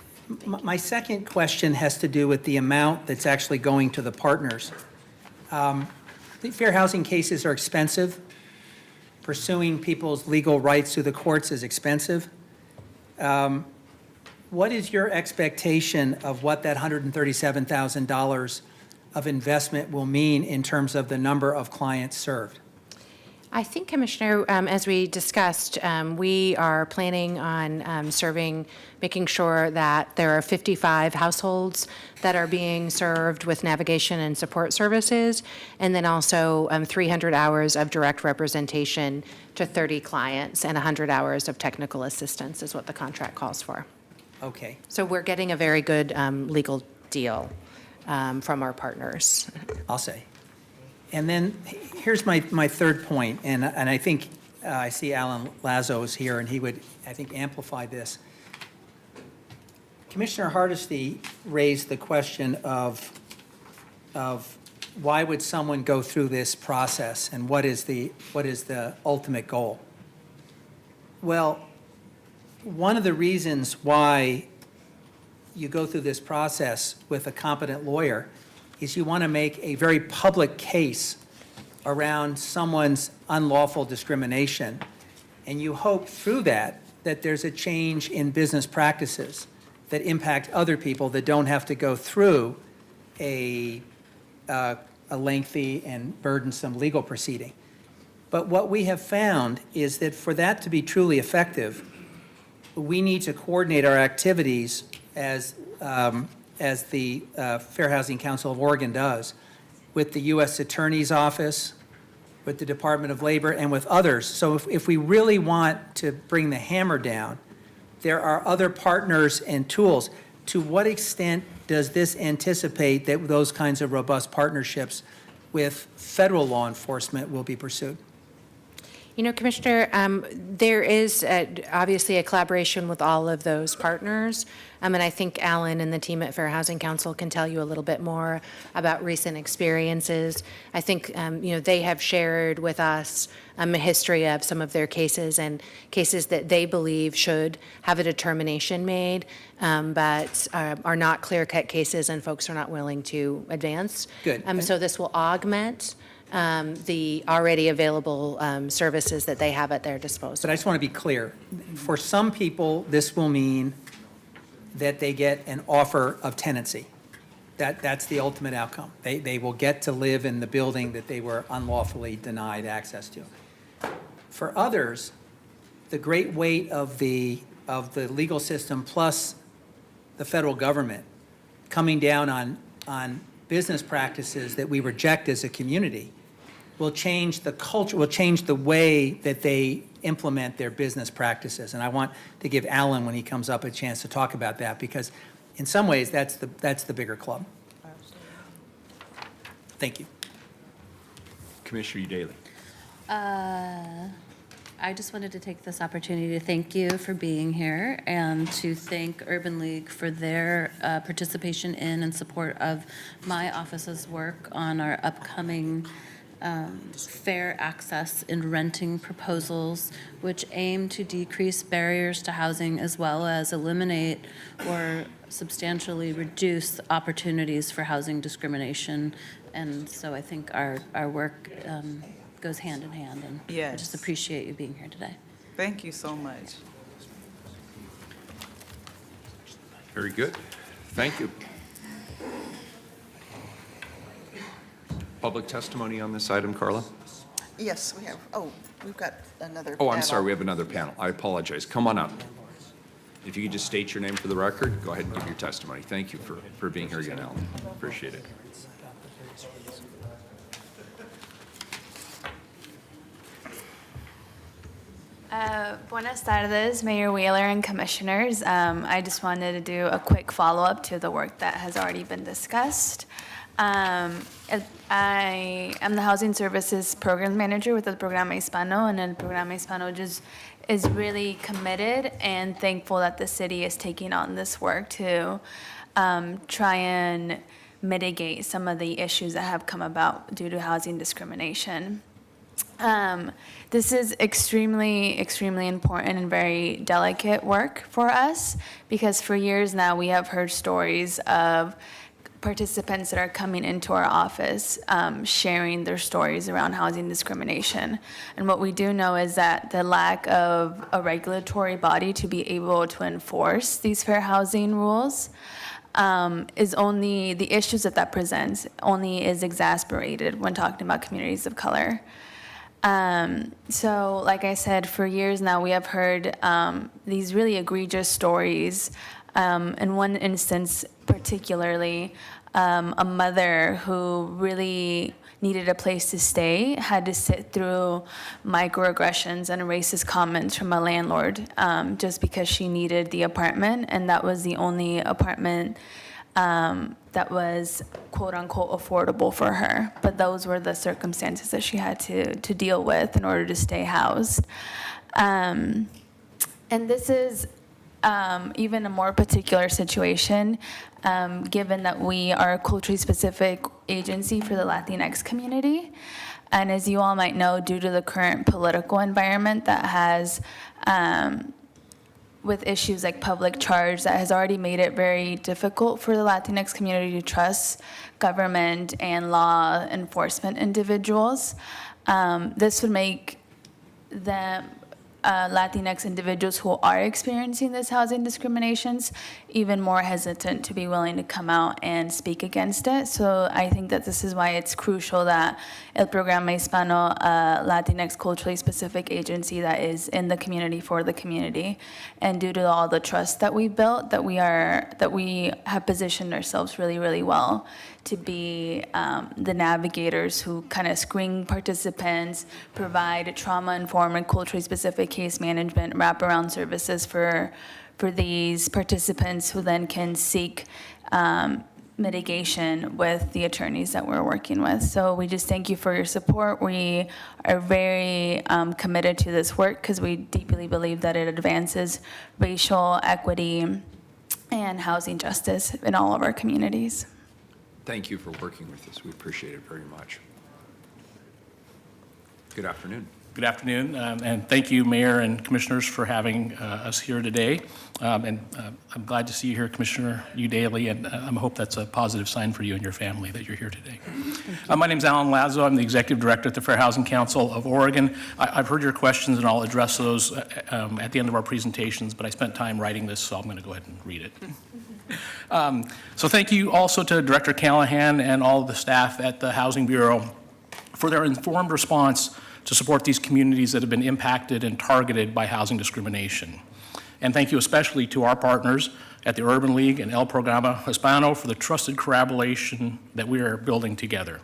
My second question has to do with the amount that's actually going to the partners. The fair housing cases are expensive. Pursuing people's legal rights through the courts is expensive. What is your expectation of what that $137,000 of investment will mean in terms of the number of clients served? I think, Commissioner, as we discussed, we are planning on making sure that there are 55 households that are being served with navigation and support services, and then also 300 hours of direct representation to 30 clients, and 100 hours of technical assistance is what the contract calls for. Okay. So we're getting a very good legal deal from our partners. I'll say. And then here's my third point, and I think I see Alan Lazo is here, and he would, I think, amplify this. Commissioner Hardesty raised the question of why would someone go through this process, and what is the ultimate goal? Well, one of the reasons why you go through this process with a competent lawyer is you want to make a very public case around someone's unlawful discrimination. And you hope through that there's a change in business practices that impact other people that don't have to go through a lengthy and burdensome legal proceeding. But what we have found is that for that to be truly effective, we need to coordinate our activities as the Fair Housing Council of Oregon does, with the U.S. Attorney's Office, with the Department of Labor, and with others. So if we really want to bring the hammer down, there are other partners and tools. To what extent does this anticipate that those kinds of robust partnerships with federal law enforcement will be pursued? You know, Commissioner, there is obviously a collaboration with all of those partners. And I think Alan and the team at Fair Housing Council can tell you a little bit more about recent experiences. I think, they have shared with us a history of some of their cases and cases that they believe should have a determination made, but are not clear-cut cases and folks are not willing to advance. Good. So this will augment the already available services that they have at their disposal. But I just want to be clear. For some people, this will mean that they get an offer of tenancy. That's the ultimate outcome. They will get to live in the building that they were unlawfully denied access to. For others, the great weight of the legal system plus the federal government coming down on business practices that we reject as a community will change the culture, will change the way that they implement their business practices. And I want to give Alan, when he comes up, a chance to talk about that, because in some ways, that's the bigger club. Thank you. Commissioner Daly. I just wanted to take this opportunity to thank you for being here and to thank Urban League for their participation in and support of my office's work on our upcoming fair access in renting proposals, which aim to decrease barriers to housing as well as eliminate or substantially reduce opportunities for housing discrimination. And so I think our work goes hand in hand, and I just appreciate you being here today. Thank you so much. Very good. Thank you. Public testimony on this item, Carla? Yes, we have, we've got another Oh, I'm panel. sorry, we have another panel. I apologize. Come on up. If you could just state your name for the record, go ahead and give your testimony. Thank you for being here again, Alan. Appreciate it. Buenas tardes, Mayor Wheeler and Commissioners. I just wanted to do a quick follow-up to the work that has already been discussed. I am the Housing Services Program Manager with the Programa Hispano, and the Programa Hispano just is really committed and thankful that the city is taking on this work to try and mitigate some of the issues that have come about due to housing discrimination. This is extremely, extremely important and very delicate work for us because for years now we have heard stories of participants that are coming into our office sharing their stories around housing discrimination. And what we do know is that the lack of a regulatory body to be able to enforce these fair housing rules is only, the issues that presents only is exacerbated when talking about communities of color. So like I said, for years now, we have heard these really egregious stories. In one instance particularly, a mother who really needed a place to stay had to sit through microaggressions and racist comments from a landlord just because she needed the apartment, and that was the only apartment that was quote-unquote affordable for her. But those were the circumstances that she had to deal with in order to stay housed. And this is even a more particular situation, given that we are a culturally specific agency for the Latinx community. And as you all might know, due to the current political environment that has with issues like public charge that has already made it very difficult for the Latinx community to trust government and law enforcement individuals. This would make them Latinx individuals who are experiencing this housing discriminations even more hesitant to be willing to come out and speak against it. So I think that this is why it's crucial that El Programa Hispano, a Latinx culturally specific agency that is in the community for the community, and due to all the trust that we built, that we have positioned ourselves really, really well to be the navigators who kind of screen participants, provide trauma-informed and culturally specific case management, wraparound services for these participants who then can seek mitigation with the attorneys that we're working with. So we just thank you for your support. We are very committed to this work because we deeply believe that it advances racial equity and housing justice in all of our communities. Thank you for working with us. We appreciate it very much. Good afternoon. Good afternoon, and thank you, Mayor and Commissioners, for having us here today. I'm glad to see you here, Commissioner Daly, and I hope that's a positive sign for you and your family that you're here today. My name is Alan Lazo. I'm the Executive Director at the Fair Housing Council of Oregon. I've heard your questions, and I'll address those at the end of our presentations, but I spent time writing this, so I'm going to go ahead and read it. So thank you also to Director Callahan and all of the staff at the Housing Bureau for their informed response to support these communities that have been impacted and targeted by housing discrimination. And thank you especially to our partners, at the Urban League and El Programa Hispano for the trusted collaboration that we are building together.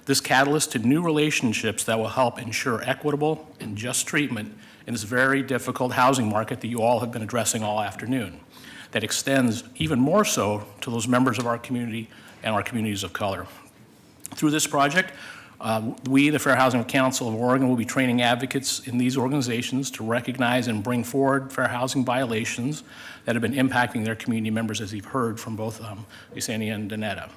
This catalyst to new relationships that will help ensure equitable and just treatment in this very difficult housing market that you all have been addressing all afternoon, that extends even more so to those members of our community and our communities of color. Through this project, we, the Fair Housing Council of Oregon, will be training advocates in these organizations to recognize and bring forward fair housing violations that have been impacting their community members, as you've heard from both Yesenia and Donette.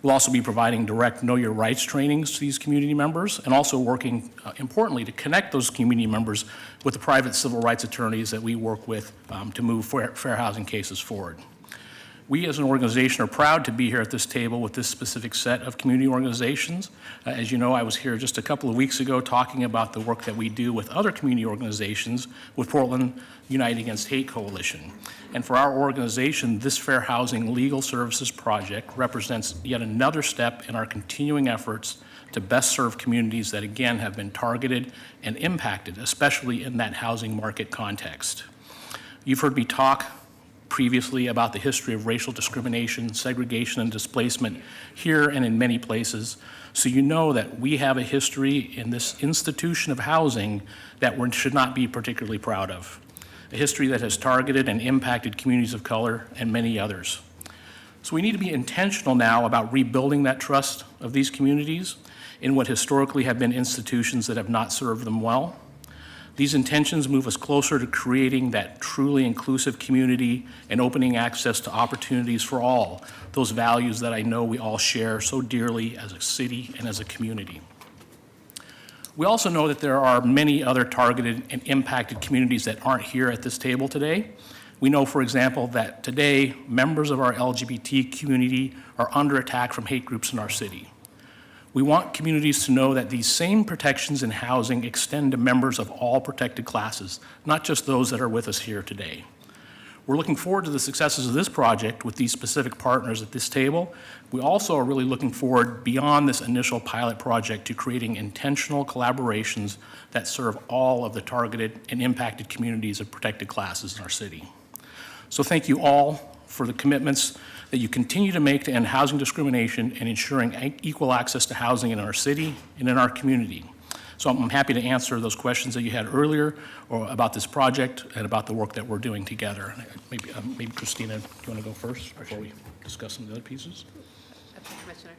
We'll also be providing direct Know Your Rights trainings to these community members, and also working, importantly, to connect those community members with the private civil rights attorneys that we work with to move fair housing cases forward. We as an organization are proud to be here at this table with this specific set of community organizations. As you know, I was here just a couple of weeks ago talking about the work that we do with other community organizations with Portland Unite Against Hate Coalition. And for our organization, this Fair Housing Legal Services Project represents yet another step in our continuing efforts to best serve communities that, again, have been targeted and impacted, especially in that housing market context. You've heard me talk previously about the history of racial discrimination, segregation, and displacement here and in many places. So you know that we have a history in this institution of housing that we should not be particularly proud of. A history that has targeted and impacted communities of color and many others. So we need to be intentional now about rebuilding that trust of these communities in what historically have been institutions that have not served them well. These intentions move us closer to creating that truly inclusive community and opening access to opportunities for all, those values that I know we all share so dearly as a city and as a community. We also know that there are many other targeted and impacted communities that aren't here at this table today. We know, for example, that today members of our LGBT community are under attack from hate groups in our city. We want communities to know that these same protections in housing extend to members of all protected classes, not just those that are with us here today. We're looking forward to the successes of this project with these specific partners at this table. We also are really looking forward beyond this initial pilot project to creating intentional collaborations that serve all of the targeted and impacted communities of protected classes in our city. So thank you all for the commitments that you continue to make to end housing discrimination and ensuring equal access to housing in our city and in our community. So I'm happy to answer those questions that you had earlier or about this project and about the work that we're doing together. Maybe Cristina, do you want to go first before we discuss some of the other pieces? Commissioner.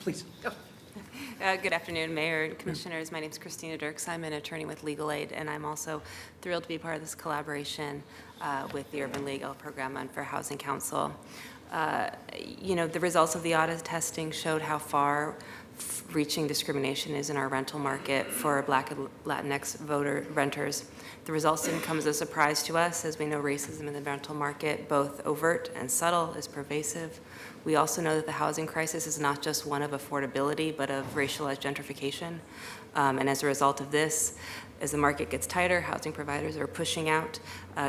Please. Good afternoon, Mayor and Commissioners. My name is Cristina Dirk. I'm an attorney with Legal Aid, and I'm also thrilled to be part of this collaboration with the Urban League, El Programa, and Fair Housing Council. You know, the results of the audit testing showed how far reaching discrimination is in our rental market for Black and Latinx renters. The results didn't come as a surprise to us, as we know racism in the rental market, both overt and subtle, is pervasive. We also know that the housing crisis is not just one of affordability, but of racialized gentrification. And as a result of this, as the market gets tighter, housing providers are pushing out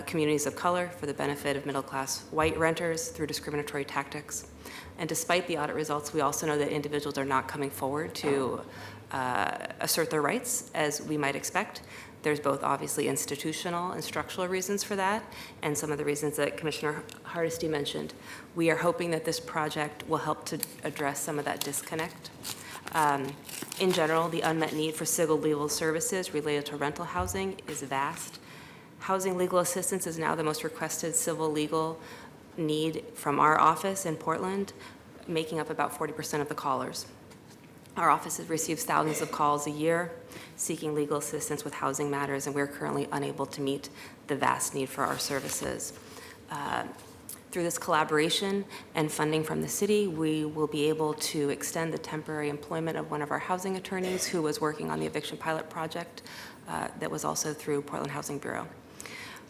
communities of color for the benefit of middle-class white renters through discriminatory tactics. And despite the audit results, we also know that individuals are not coming forward to assert their rights as we might expect. There's both obviously institutional and structural reasons for that, and some of the reasons that Commissioner Hardesty mentioned. We are hoping that this project will help to address some of that disconnect. In general, the unmet need for civil legal services related to rental housing is vast. Housing legal assistance is now the most requested civil legal need from our office in Portland, making up about 40% of the callers. Our office receives thousands of calls a year seeking legal assistance with housing matters, and we're currently unable to meet the vast need for our services. Through this collaboration and funding from the city, we will be able to extend the temporary employment of one of our housing attorneys who was working on the eviction pilot project that was also through Portland Housing Bureau.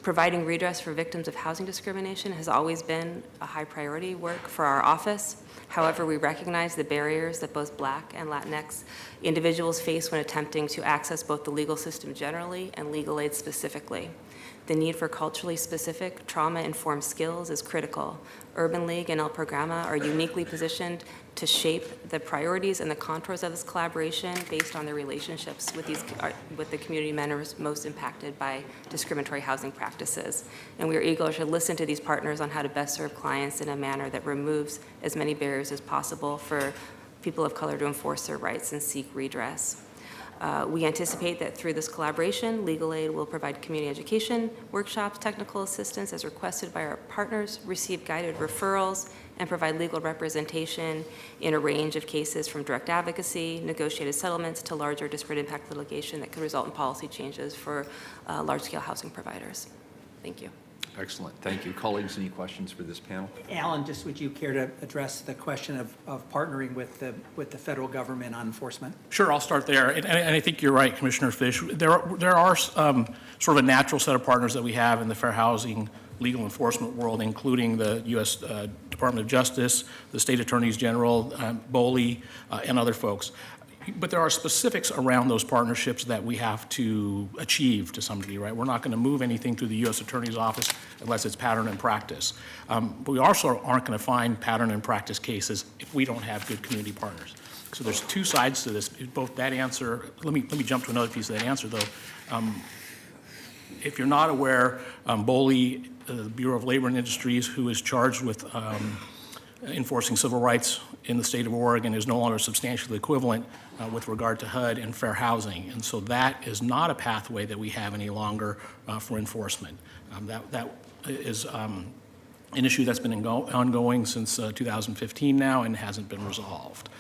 Providing redress for victims of housing discrimination has always been a high priority work for our office. However, we recognize the barriers that both Black and Latinx individuals face when attempting to access both the legal system generally and legal aid specifically. The need for culturally specific, trauma-informed skills is critical. Urban League and El Programa are uniquely positioned to shape the priorities and the contours of this collaboration based on their relationships with the community members most impacted by discriminatory housing practices. And we are eager to listen to these partners on how to best serve clients in a manner that removes as many barriers as possible for people of color to enforce their rights and seek redress. We anticipate that through this collaboration, Legal Aid will provide community education, workshops, technical assistance as requested by our partners, receive guided referrals, and provide legal representation in a range of cases from direct advocacy, negotiated settlements, to larger disparate impact litigation that could result in policy changes for large-scale housing providers. Thank you. Excellent. Thank you. Colleagues, any questions for this panel? Alan, just would you care to address the question of partnering with the federal government on enforcement? Sure, I'll start there. And I think you're right, Commissioner Fish. There are sort of a natural set of partners that we have in the fair housing legal enforcement world, including the U.S. Department of Justice, the State Attorneys General, BOLI, and other folks. But there are specifics around those partnerships that we have to achieve to some degree, right? We're not going to move anything through the U.S. Attorney's Office unless it's pattern and practice. But we also aren't going to find pattern and practice cases if we don't have good community partners. So there's two sides to this. Both that answer, let me jump to another piece of that answer, though. If you're not aware, BOLI, the Bureau of Labor and Industries, who is charged with enforcing civil rights in the state of Oregon, is no longer substantially equivalent with regard to HUD and fair housing. And so that is not a pathway that we have any longer for enforcement. That is an issue that's been ongoing since 2015 now and hasn't been resolved.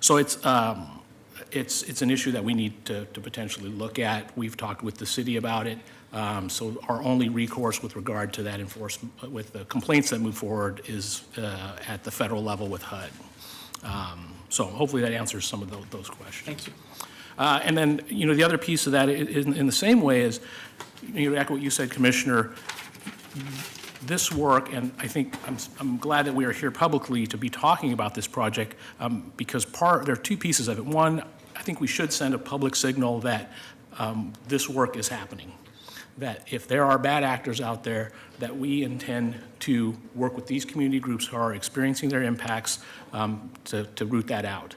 So it's an issue that we need to potentially look at. We've talked with the city about it. So our only recourse with regard to that enforcement, with the complaints that move forward, is at the federal level with HUD. So hopefully that answers some of those questions. Thank you. And then, the other piece of that in the same way is, to echo what you said, Commissioner, this work, and I think I'm glad that we are here publicly to be talking about this project, because there are two pieces of it. One, I think we should send a public signal that this work is happening, that if there are bad actors out there, that we intend to work with these community groups who are experiencing their impacts to root that out.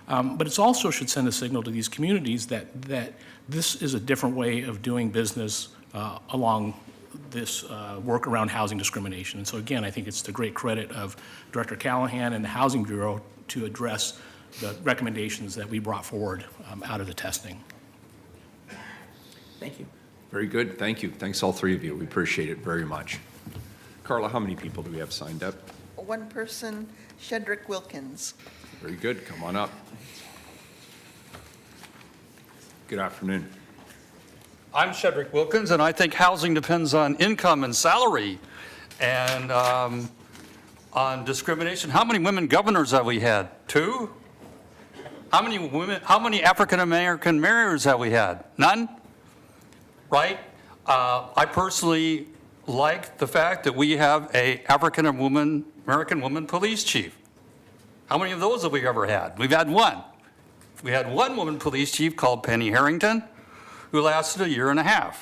But it also should send a signal to these communities that this is a different way of doing business along this work around housing discrimination. And so again, I think it's to great credit of Director Callahan and the Housing Bureau to address the recommendations that we brought forward out of the testing. Thank you. Very good. Thank you. Thanks, all three of you. We appreciate it very much. Carla, how many people do we have signed up? One person, Cedric Wilkins. Very good. Come on up. Good afternoon. I'm Cedric Wilkins, and I think housing depends on income and salary and on discrimination. How many women governors have we had? 2? How many African-American mayors have we had? None? Right? I personally like the fact that we have a African-American woman police chief. How many of those have we ever had? We've had one. We had one woman police chief called Penny Harrington, who lasted 1.5 years.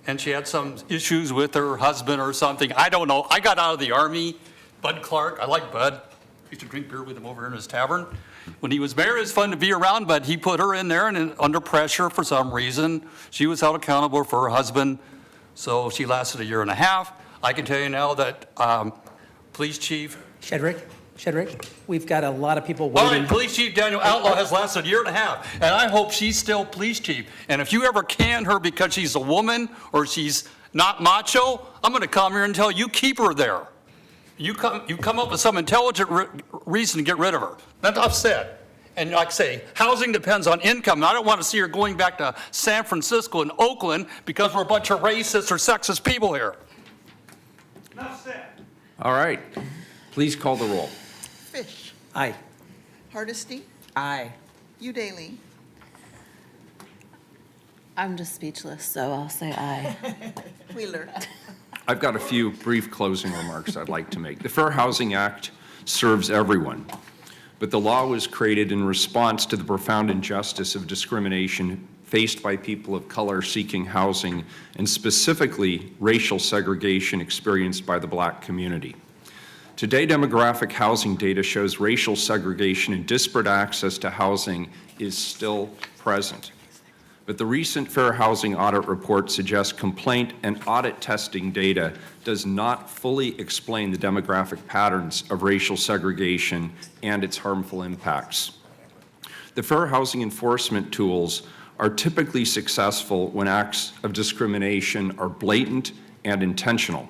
And she had some issues with her husband or something. I don't know. I got out of the Army. Bud Clark, I like Bud. Used to drink beer with him over in his tavern. When he was mayor, it was fun to be around, but he put her in there and under pressure for some reason. She was held accountable for her husband, so she lasted 1.5 years. I can tell you now that police chief... Cedric, we've got a lot of people All waiting. right, Police Chief Daniel Outlaw has lasted 1.5 years, and I hope she's still police chief. And if you ever can her because she's a woman or she's not macho, I'm going to come here and tell you keep her there. You come up with some intelligent reason to get rid of her. That's enough said. And like I say, housing depends on income. And I don't want to see her going back to San Francisco and Oakland because we're a bunch of racist or sexist people here. Enough said. All right. Please call the roll. Fish. Aye. Hardesty. Aye. Udaly. I'm just speechless, so I'll say aye. Wheeler. I've got a few brief closing remarks I'd like to make. The Fair Housing Act serves everyone, but the law was created in response to the profound injustice of discrimination faced by people of color seeking housing, and specifically racial segregation experienced by the Black community. Today, demographic housing data shows racial segregation and disparate access to housing is still present. But the recent Fair Housing Audit report suggests complaint and audit testing data does not fully explain the demographic patterns of racial segregation and its harmful impacts. The fair housing enforcement tools are typically successful when acts of discrimination are blatant and intentional.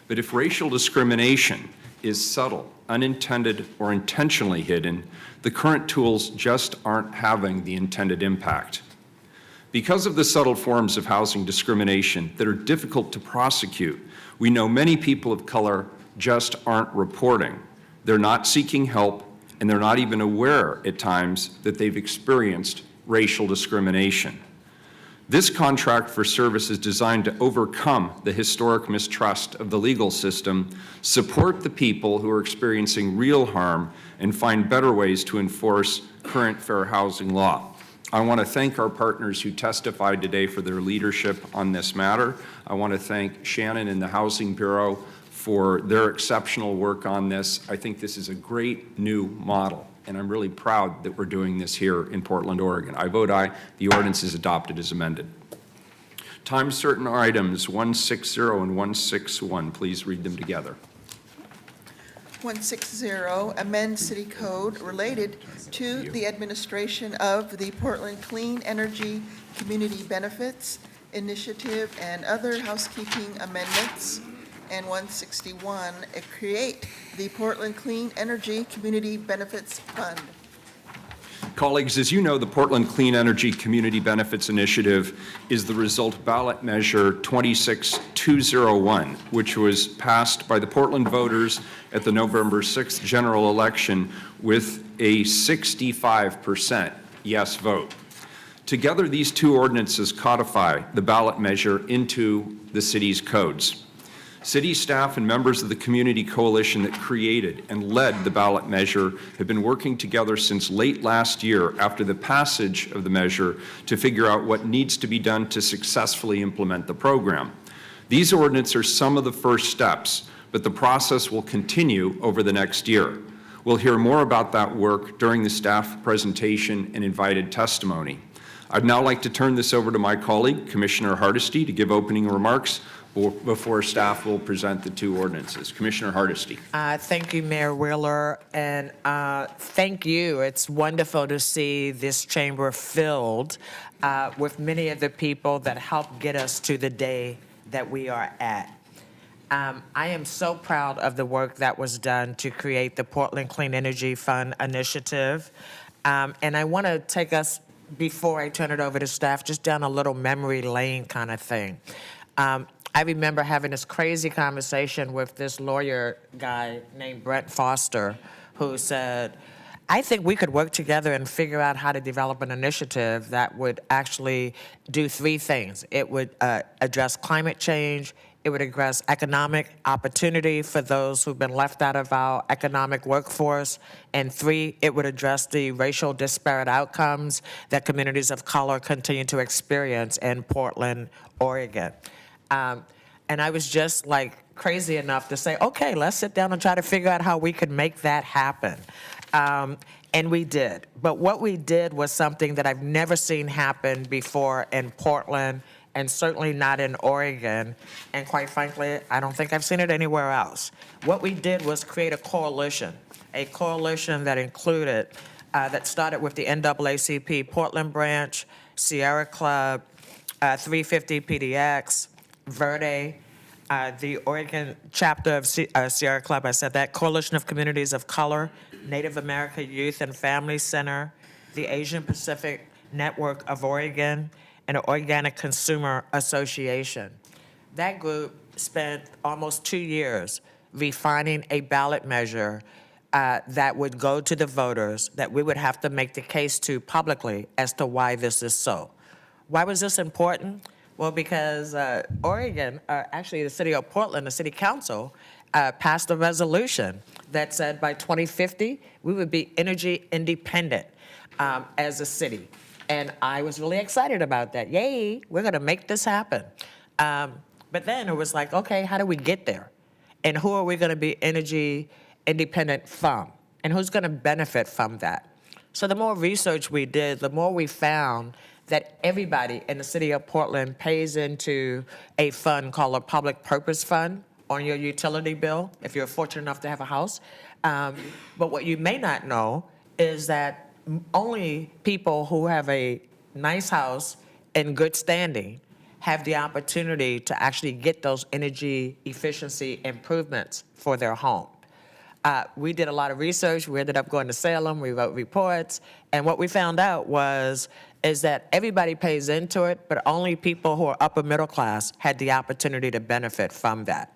But if racial discrimination is subtle, unintended, or intentionally hidden, the current tools just aren't having the intended impact. Because of the subtle forms of housing discrimination that are difficult to prosecute, we know many people of color just aren't reporting. They're not seeking help, and they're not even aware at times that they've experienced racial discrimination. This contract for service is designed to overcome the historic mistrust of the legal system, support the people who are experiencing real harm, and find better ways to enforce current fair housing law. I want to thank our partners who testified today for their leadership on this matter. I want to thank Shannon and the Housing Bureau for their exceptional work on this. I think this is a great new model, and I'm really proud that we're doing this here in Portland, Oregon. I vote aye. The ordinance is adopted as amended. Time certain items 160 and 161. Please read them together. 160, amend city code related to the administration of the Portland Clean Energy Community Benefits Initiative and other housekeeping amendments. And 161, create the Portland Clean Energy Community Benefits Fund. Colleagues, as you know, the Portland Clean Energy Community Benefits Initiative is the result of ballot measure 26201, which was passed by the Portland voters at the November 6th general election with a 65% yes vote. Together, these two ordinances codify the ballot measure into the city's codes. City staff and members of the community coalition that created and led the ballot measure have been working together since late last year after the passage of the measure to figure out what needs to be done to successfully implement the program. These ordinances are some of the first steps, but the process will continue over the next year. We'll hear more about that work during the staff presentation and invited testimony. I'd now like to turn this over to my colleague, Commissioner Hardesty, to give opening remarks before staff will present the two ordinances. Commissioner Hardesty. Thank you, Mayor Wheeler, and thank you. It's wonderful to see this chamber filled with many of the people that helped get us to the day that we are at. I am so proud of the work that was done to create the Portland Clean Energy Fund initiative, and I want to take us, before I turn it over to staff, just down a little memory lane kind of thing. I remember having this crazy conversation with this lawyer guy named Brent Foster, who said, I think we could work together and figure out how to develop an initiative that would actually do three things. It would address climate change, it would address economic opportunity for those who've been left out of our economic workforce, and three, it would address the racial disparate outcomes that communities of color continue to experience in Portland, Oregon. And I was just like crazy enough to say, okay, let's sit down and try to figure out how we could make that happen. And we did. But what we did was something that I've never seen happen before in Portland, and certainly not in Oregon. And quite frankly, I don't think I've seen it anywhere else. What we did was create a coalition that included, that started with the NAACP Portland branch, Sierra Club, 350 PDX, Verde, the Oregon chapter of Sierra Club, I said that, Coalition of Communities of Color, Native American Youth and Family Center, the Asian Pacific Network of Oregon, and the Organic Consumer Association. That group spent almost 2 years refining a ballot measure that would go to the voters, that we would have to make the case to publicly as to why this is so. Why was this important? Well, because Oregon, actually the city of Portland, the city council, passed a resolution that said by 2050, we would be energy independent as a city. And I was really excited about that. Yay, we're going to make this happen. But then it was like, okay, how do we get there? And who are we going to be energy independent from? And who's going to benefit from that? So the more research we did, the more we found that everybody in the city of Portland pays into a fund called a public purpose fund on your utility bill, if you're fortunate enough to have a house. But what you may not know is that only people who have a nice house in good standing have the opportunity to actually get those energy efficiency improvements for their home. We did a lot of research. We ended up going to Salem. We wrote reports. And what we found out is that everybody pays into it, but only people who are upper middle class had the opportunity to benefit from that.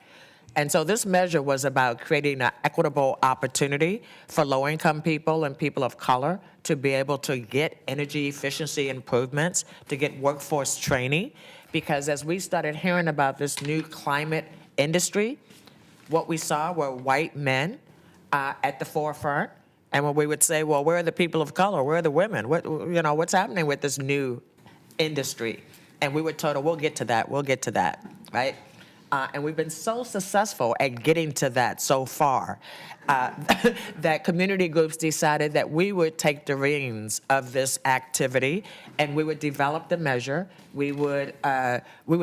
And so this measure was about creating an equitable opportunity for low-income people and people of color to be able to get energy efficiency improvements, to get workforce training. Because as we started hearing about this new climate industry, what we saw were white men at the forefront. And when we would say, well, where are the people of color? Where are the women? What's happening with this new industry? And we were told, oh, we'll get to that, right? And we've been so successful at getting to that so far that community groups decided that we would take the reins of this activity and we would develop the measure. We would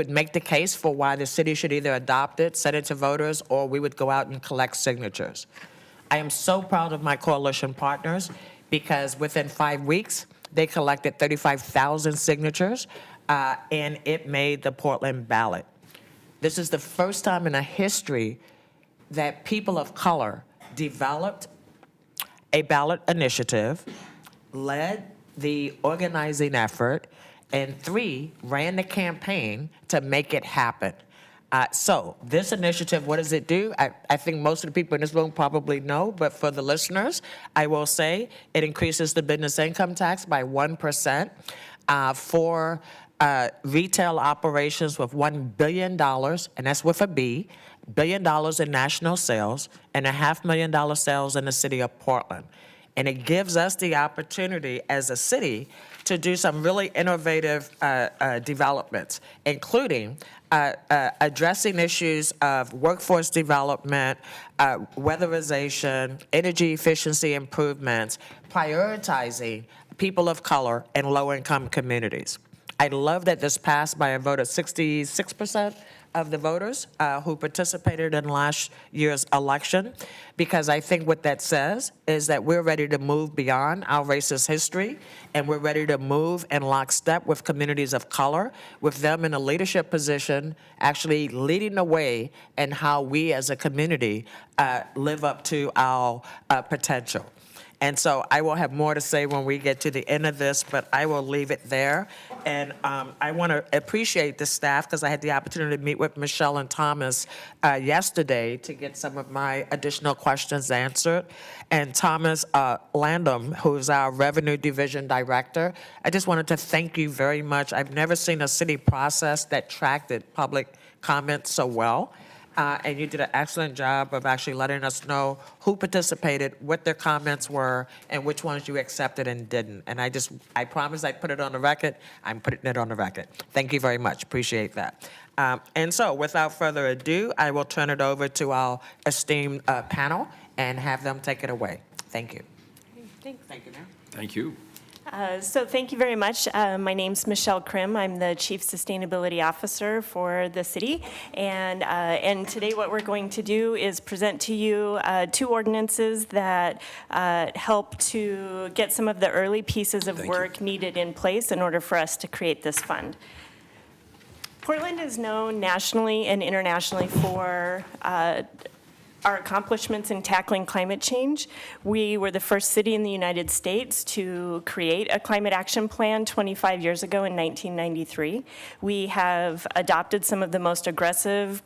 make the case for why the city should either adopt it, send it to voters, or we would go out and collect signatures. I am so proud of my coalition partners because within 5 weeks, they collected 35,000 signatures and it made the Portland ballot. This is the first time in a history that people of color developed a ballot initiative, led the organizing effort, and 3, ran the campaign to make it happen. So this initiative, what does it do? I think most of the people in this room probably know, but for the listeners, I will say it increases the business income tax by 1% for retail operations with $1 billion, and that's with a B, $1 billion in national sales and $500,000 sales in the city of Portland. And it gives us the opportunity as a city to do some really innovative developments, including addressing issues of workforce development, weatherization, energy efficiency improvements, prioritizing people of color and low-income communities. I love that this passed by a vote of 66% of the voters who participated in last year's election, because I think what that says is that we're ready to move beyond our racist history, and we're ready to move in lockstep with communities of color, with them in a leadership position, actually leading the way in how we as a community live up to our potential. And so I will have more to say when we get to the end of this, but I will leave it there. And I want to appreciate the staff because I had the opportunity to meet with Michelle and Thomas yesterday to get some of my additional questions answered. And Thomas Landum, who's our Revenue Division Director, I just wanted to thank you very much. I've never seen a city process that tracked public comment so well. And you did an excellent job of actually letting us know who participated, what their comments were, and which ones you accepted and didn't. And I promised I'd put it on the record. I'm putting it on the record. Thank you very much. Appreciate that. And so without further ado, I will turn it over to our esteemed panel and have them take it away. Thank you. Thanks. Thank you, ma'am. Thank you. So thank you very much. My name's Michelle Krim. I'm the Chief Sustainability Officer for the city. And today what we're going to do is present to you 2 ordinances that help to get some of the early pieces of work needed in place in order for us to create this fund. Portland is known nationally and internationally for our accomplishments in tackling climate change. We were the first city in the United States to create a climate action plan 25 years ago in 1993. We have adopted some of the most aggressive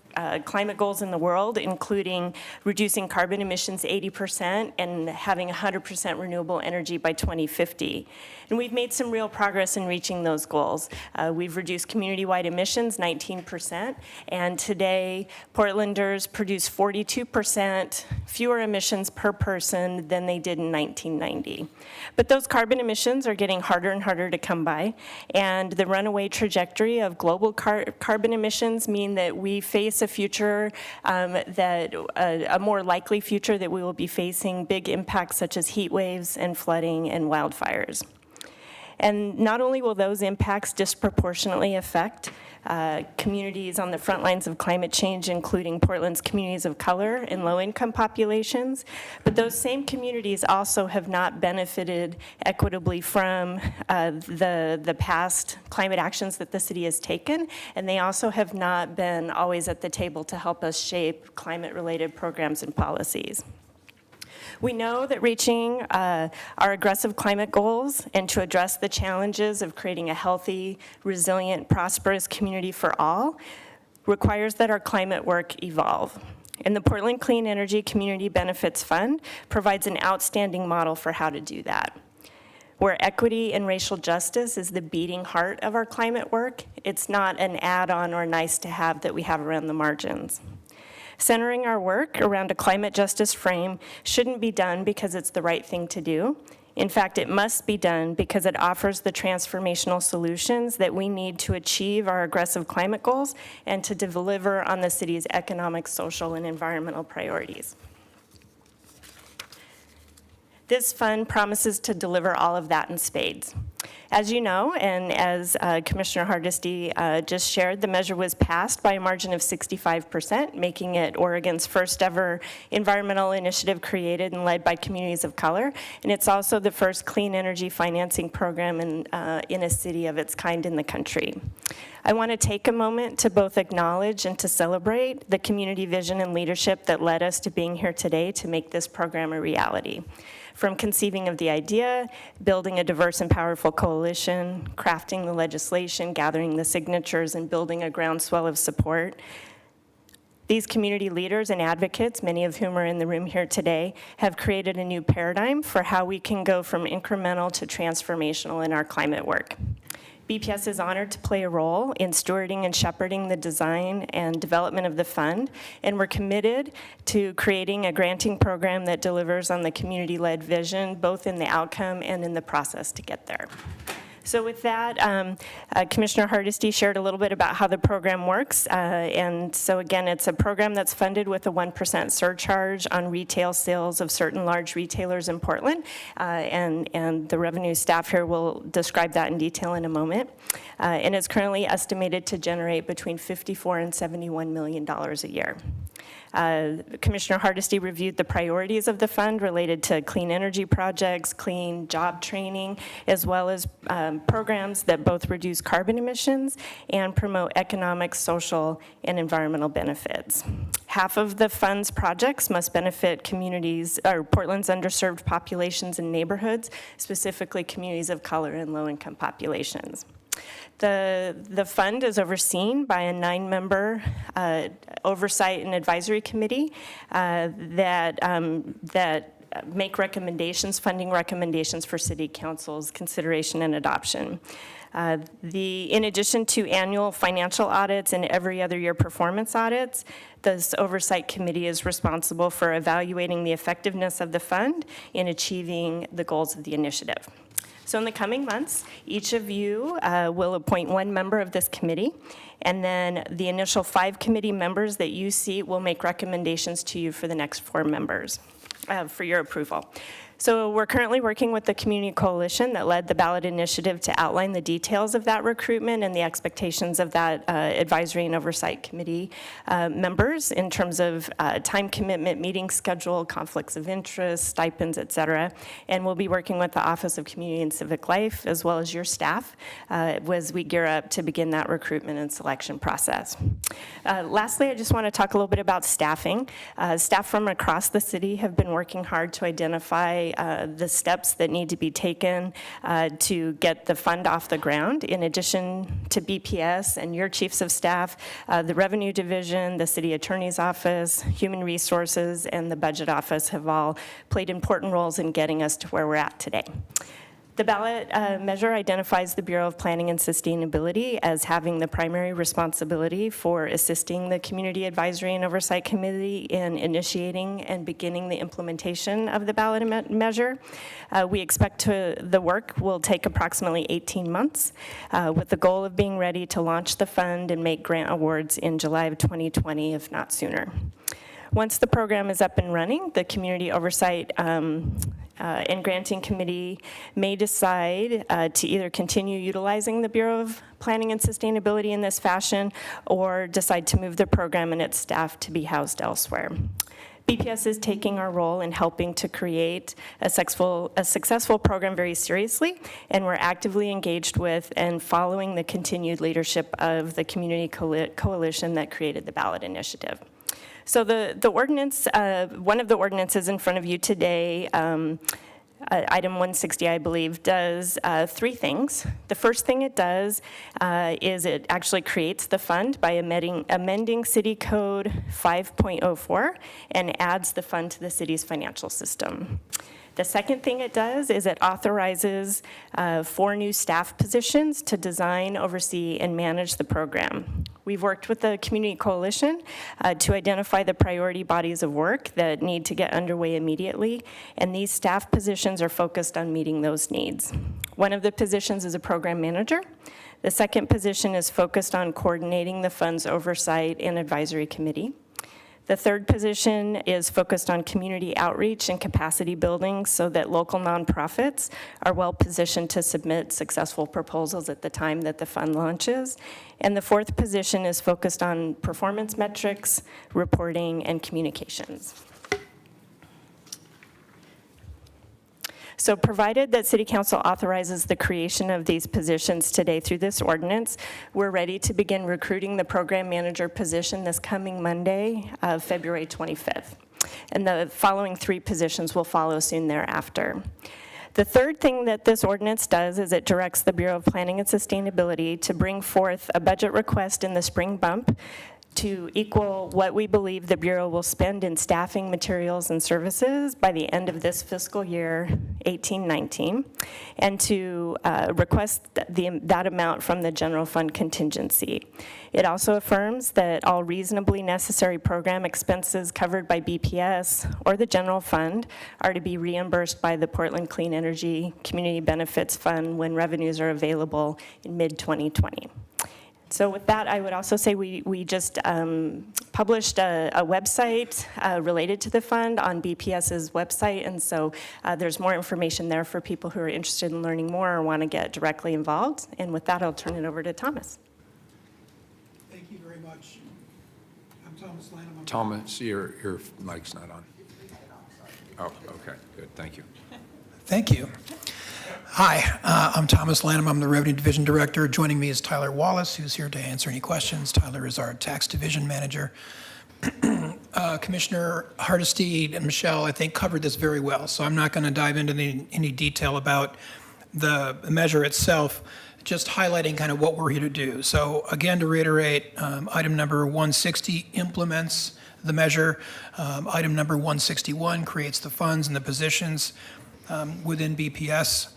climate goals in the world, including reducing carbon emissions 80% and having 100% renewable energy by 2050. And we've made some real progress in reaching those goals. We've reduced community-wide emissions 19%, and today Portlanders produce 42% 10% fewer emissions per person than they did in 1990. But those carbon emissions are getting harder and harder to come by, and the runaway trajectory of global carbon emissions mean that we face a future a more likely future that we will be facing big impacts such as heat waves and flooding and wildfires. And not only will those impacts disproportionately affect communities on the front lines of climate change, including Portland's communities of color and low-income populations, but those same communities also have not benefited equitably from the past climate actions that the city has taken, and they also have not been always at the table to help us shape climate-related programs and policies. We know that reaching our aggressive climate goals and to address the challenges of creating a healthy, resilient, prosperous community for all requires that our climate work evolve. And the Portland Clean Energy Community Benefits Fund provides an outstanding model for how to do that. Where equity and racial justice is the beating heart of our climate work, it's not an add-on or nice to have that we have around the margins. Centering our work around a climate justice frame shouldn't be done because it's the right thing to do. In fact, it must be done because it offers the transformational solutions that we need to achieve our aggressive climate goals and to deliver on the city's economic, social, and environmental priorities. This fund promises to deliver all of that in spades. As you know, and as Commissioner Hardesty just shared, the measure was passed by a margin of 65%, making it Oregon's first ever environmental initiative created and led by communities of color. And it's also the first clean energy financing program in a city of its kind in the country. I want to take a moment to both acknowledge and to celebrate the community vision and leadership that led us to being here today to make this program a reality. From conceiving of the idea, building a diverse and powerful coalition, crafting the legislation, gathering the signatures, and building a groundswell of support, these community leaders and advocates, many of whom are in the room here today, have created a new paradigm for how we can go from incremental to transformational in our climate work. BPS is honored to play a role in stewarding and shepherding the design and development of the fund, and we're committed to creating a granting program that delivers on the community-led vision, both in the outcome and in the process to get there. So with that, Commissioner Hardesty shared a little bit about how the program works. And so again, it's a program that's funded with a 1% surcharge on retail sales of certain large retailers in Portland. And the revenue staff here will describe that in detail in a moment. And it's currently estimated to generate between $54 and $71 million a year. Commissioner Hardesty reviewed the priorities of the fund related to clean energy projects, clean job training, as well as programs that both reduce carbon emissions and promote economic, social, and environmental benefits. Half of the fund's projects must benefit communities, or Portland's underserved populations and neighborhoods, specifically communities of color and low-income populations. The fund is overseen by a 9-member oversight and advisory committee that make recommendations, funding recommendations for city council's consideration and adoption. In addition to annual financial audits and every other year performance audits, this oversight committee is responsible for evaluating the effectiveness of the fund in achieving the goals of the initiative. So in the coming months, each of you will appoint one member of this committee, and then the initial 5 committee members that you see will make recommendations to you for the next 4 members for your approval. So we're currently working with the Community Coalition that led the ballot initiative to outline the details of that recruitment and the expectations of that advisory and oversight committee members in terms of time commitment, meeting schedule, conflicts of interest, stipends, et cetera. And we'll be working with the Office of Community and Civic Life as well as your staff as we gear up to begin that recruitment and selection process. Lastly, I just want to talk a little bit about staffing. Staff from across the city have been working hard to identify the steps that need to be taken to get the fund off the ground. In addition to BPS and your chiefs of staff, the Revenue Division, the City Attorney's Office, Human Resources, and the Budget Office have all played important roles in getting us to where we're at today. The ballot measure identifies the Bureau of Planning and Sustainability as having the primary responsibility for assisting the Community Advisory and Oversight Committee in initiating and beginning the implementation of the ballot measure. We expect the work will take approximately 18 months, with the goal of being ready to launch the fund and make grant awards in July of 2020, if not sooner. Once the program is up and running, the Community Oversight and Granting Committee may decide to either continue utilizing the Bureau of Planning and Sustainability in this fashion or decide to move the program and its staff to be housed elsewhere. BPS is taking our role in helping to create a successful program very seriously, and we're actively engaged with and following the continued leadership of the community coalition that created the ballot initiative. So the ordinance, one of the ordinances in front of you today, item 160, I believe, does three things. The first thing it does is it actually creates the fund by amending City Code 5.04 and adds the fund to the city's financial system. The second thing it does is it authorizes 4 new staff positions to design, oversee, and manage the program. We've worked with the Community Coalition to identify the priority bodies of work that need to get underway immediately, and these staff positions are focused on meeting those needs. One of the positions is a program manager. The second position is focused on coordinating the fund's oversight and advisory committee. The third position is focused on community outreach and capacity building so that local nonprofits are well positioned to submit successful proposals at the time that the fund launches. And the fourth position is focused on performance metrics, reporting, and communications. So provided that City Council authorizes the creation of these positions today through this ordinance, we're ready to begin recruiting the program manager position this coming Monday, February 25th. And the following 3 positions will follow soon thereafter. The third thing that this ordinance does is it directs the Bureau of Planning and Sustainability to bring forth a budget request in the spring bump to equal what we believe the Bureau will spend in staffing, materials, and services by the end of this fiscal year, 18-19, and to request that amount from the general fund contingency. It also affirms that all reasonably necessary program expenses covered by BPS or the general fund are to be reimbursed by the Portland Clean Energy Community Benefits Fund when revenues are available in mid-2020. So with that, I would also say we just published a website related to the fund on BPS's website, and so there's more information there for people who are interested in learning more or want to get directly involved. And with that, I'll turn it over to Thomas. Thank you very much. I'm Thomas Lanham. Thomas, your mic's not on. Oh, okay, good, thank you. Thank you. Hi, I'm Thomas Lanham. I'm the Revenue Division Director. Joining me is Tyler Wallace, who's here to answer any questions. Tyler is our Tax Division Manager. Commissioner Hardesty and Michelle, I think, covered this very well, so I'm not going to dive into any detail about the measure itself, just highlighting kind of what we're here to do. So again, to reiterate, item number 160 implements the measure. Item number 161 creates the funds and the positions within BPS.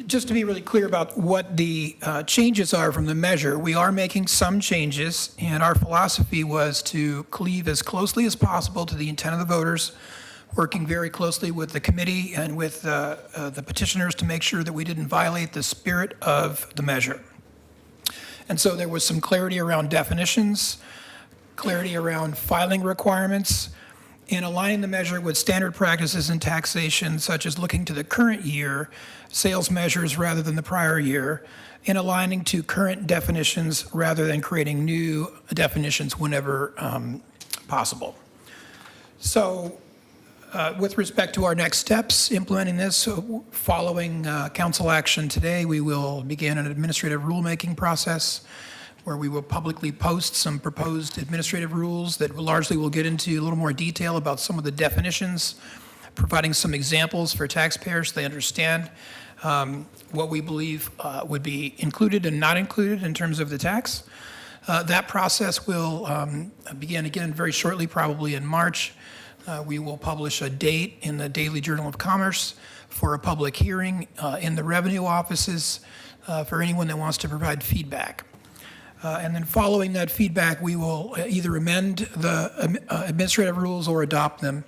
Just to be really clear about what the changes are from the measure, we are making some changes, and our philosophy was to cleave as closely as possible to the intent of the voters, working very closely with the committee and with the petitioners to make sure that we didn't violate the spirit of the measure. And so there was some clarity around definitions, clarity around filing requirements, in aligning the measure with standard practices in taxation, such as looking to the current year sales measures rather than the prior year, in aligning to current definitions rather than creating new definitions whenever possible. So with respect to our next steps, implementing this, following council action today, we will begin an administrative rulemaking process where we will publicly post some proposed administrative rules that largely will get into a little more detail about some of the definitions, providing some examples for taxpayers so they understand what we believe would be included and not included in terms of the tax. That process will begin again very shortly, probably in March. We will publish a date in the Daily Journal of Commerce for a public hearing in the revenue offices for anyone that wants to provide feedback. And then following that feedback, we will either amend the administrative rules or adopt them.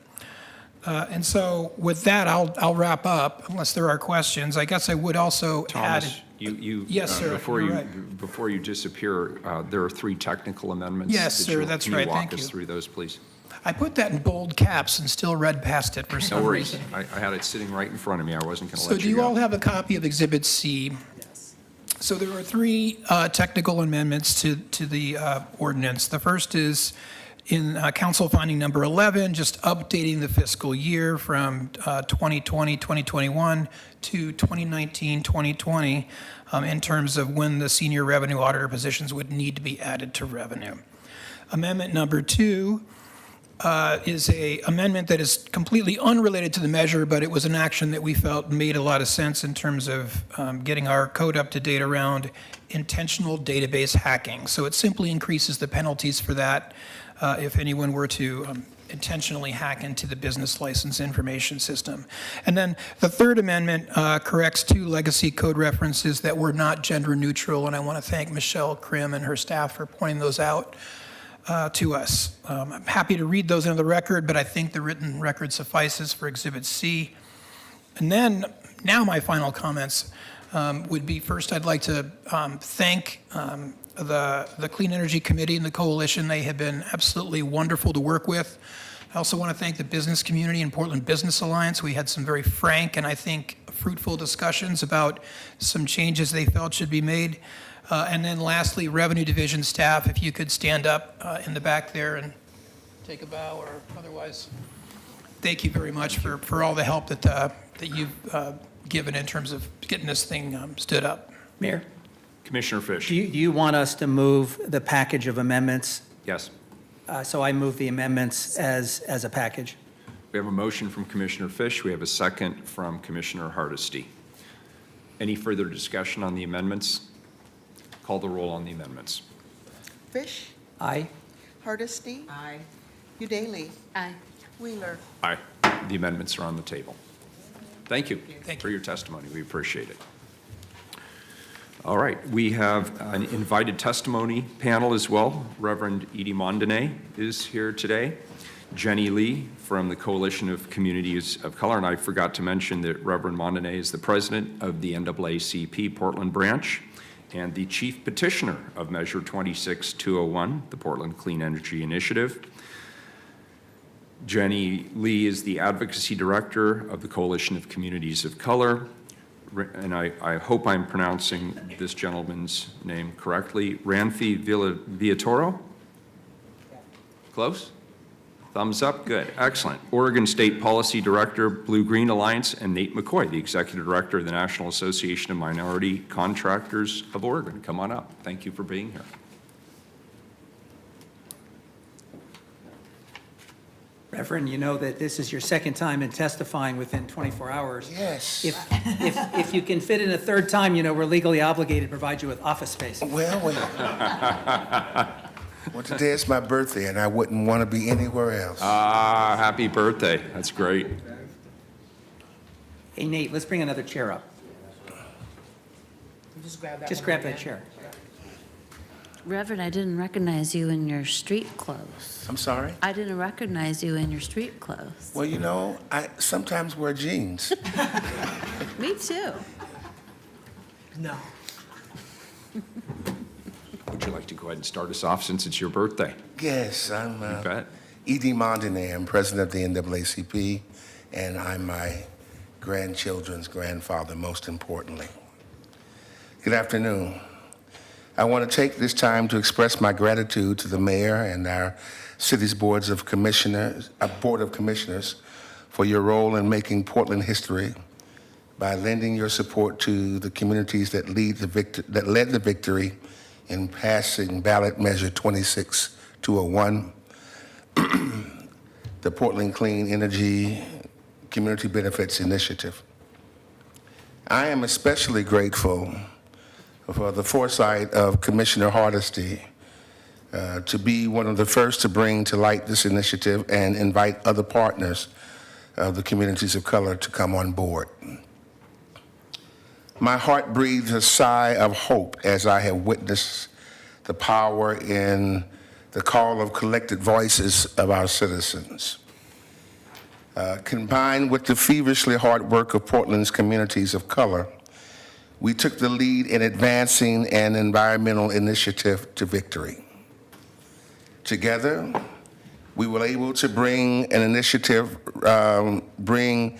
And so with that, I'll wrap up unless there are questions. I guess I would also add. Thomas, you. Yes, sir, Before you're you, right. before you disappear, there are 3 technical amendments. Yes, sir, that's right. Thank Can you walk us you. through those, please? I put that in bold caps and still read past it for No some worries. reason. I had it sitting right in front of me. I wasn't going to So let do you you go. all have a copy of Exhibit C? Yes. So there are 3 technical amendments to the ordinance. The first is in Council Finding Number 11, just updating the fiscal year from 2020, 2021 to 2019, 2020 in terms of when the senior revenue auditor positions would need to be added to revenue. Amendment number 2 is a amendment that is completely unrelated to the measure, but it was an action that we felt made a lot of sense in terms of getting our code up to date around intentional database hacking. So it simply increases the penalties for that if anyone were to intentionally hack into the business license information system. And then the third amendment corrects 2 legacy code references that were not gender neutral, and I want to thank Michelle Krim and her staff for pointing those out to us. I'm happy to read those into the record, but I think the written record suffices for Exhibit C. And then, now my final comments would be, first I'd like to thank the Clean Energy Committee and the Coalition. They have been absolutely wonderful to work with. I also want to thank the business community and Portland Business Alliance. We had some very frank and I think fruitful discussions about some changes they felt should be made. And then lastly, Revenue Division staff, if you could stand up in the back there and take a bow or otherwise. Thank you very much for all the help that you've given in terms of getting this thing stood up. Mayor, Commissioner Fish. do you want us to move the package of amendments? Yes. So I move the amendments as a package. We have a motion from Commissioner Fish. We have a second from Commissioner Hardesty. Any further discussion on the amendments? Call the roll on the amendments. Fish? Aye. Hardesty? Aye. Udaley? Aye. Wheeler? Aye. The amendments are on the table. Thank you for your testimony. We appreciate it. All right, we have an invited testimony panel as well. Reverend Edie Mondene is here today. Jenny Lee from the Coalition of Communities of Color, and I forgot to mention that Reverend Mondene is the president of the NAACP Portland branch and the chief petitioner of Measure 26201, the Portland Clean Energy Initiative. Jenny Lee is the advocacy director of the Coalition of Communities of Color. And I hope I'm pronouncing this gentleman's name correctly, Ranfi Villatoro? Close? Thumbs up, good, excellent. Oregon State Policy Director, Blue Green Alliance, and Nate Mccoy, the Executive Director of the National Association of Minority Contractors of Oregon. Come on up, thank you for being here. Reverend, you know that this is your second time in testifying within 24 hours. Yes. If you can fit in a third time, you know, we're legally obligated to provide you with office space. Well, today is my birthday, and I wouldn't want to be anywhere else. Ah, happy birthday. That's great. Hey, Nate, let's bring another chair up. Just grab that Just one grab again. that chair. Reverend, I didn't recognize you in your street clothes. I'm sorry? I didn't recognize you in your street clothes. Well, you know, I sometimes wear jeans. Me too. No. Would you like to go ahead and start us off since it's your birthday? Yes, I'm You bet. Edie Mondene. I'm president of the NAACP, and I'm my grandchildren's grandfather, most importantly. Good afternoon. I want to take this time to express my gratitude to the mayor and our city's board of commissioners for your role in making Portland history by lending your support to the communities that led the victory in passing ballot measure 26201, the Portland Clean Energy Community Benefits Initiative. I am especially grateful for the foresight of Commissioner Hardesty to be one of the first to bring to light this initiative and invite other partners of the communities of color to come on board. My heart breathes a sigh of hope as I have witnessed the power in the call of collected voices of our citizens. Combined with the feverishly hard work of Portland's communities of color, we took the lead in advancing an environmental initiative to victory. Together, we were able to bring an initiative, bring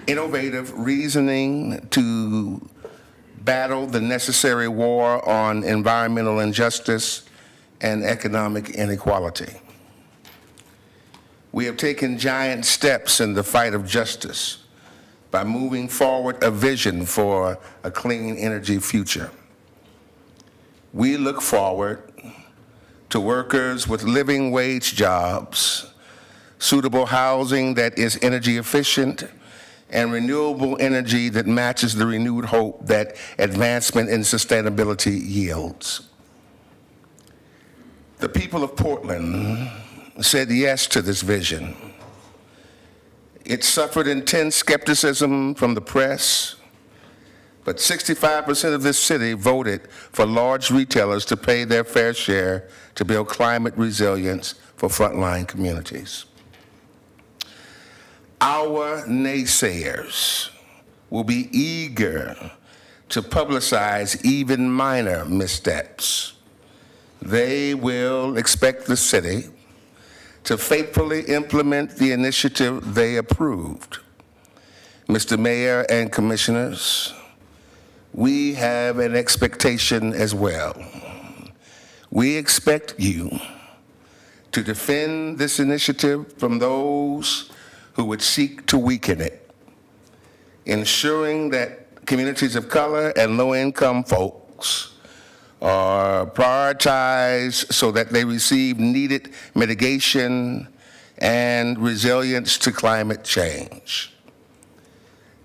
innovative reasoning to battle the necessary war on environmental injustice and economic inequality. We have taken giant steps in the fight of justice by moving forward a vision for a clean energy future. We look forward to workers with living wage jobs, suitable housing that is energy efficient, and renewable energy that matches the renewed hope that advancement in sustainability yields. The people of Portland said yes to this vision. It suffered intense skepticism from the press, but 65% of this city voted for large retailers to pay their fair share to build climate resilience for frontline communities. Our naysayers will be eager to publicize even minor missteps. They will expect the city to faithfully implement the initiative they approved. Mr. Mayor and Commissioners, we have an expectation as well. We expect you to defend this initiative from those who would seek to weaken it, ensuring that communities of color and low-income folks are prioritized so that they receive needed mitigation and resilience to climate change.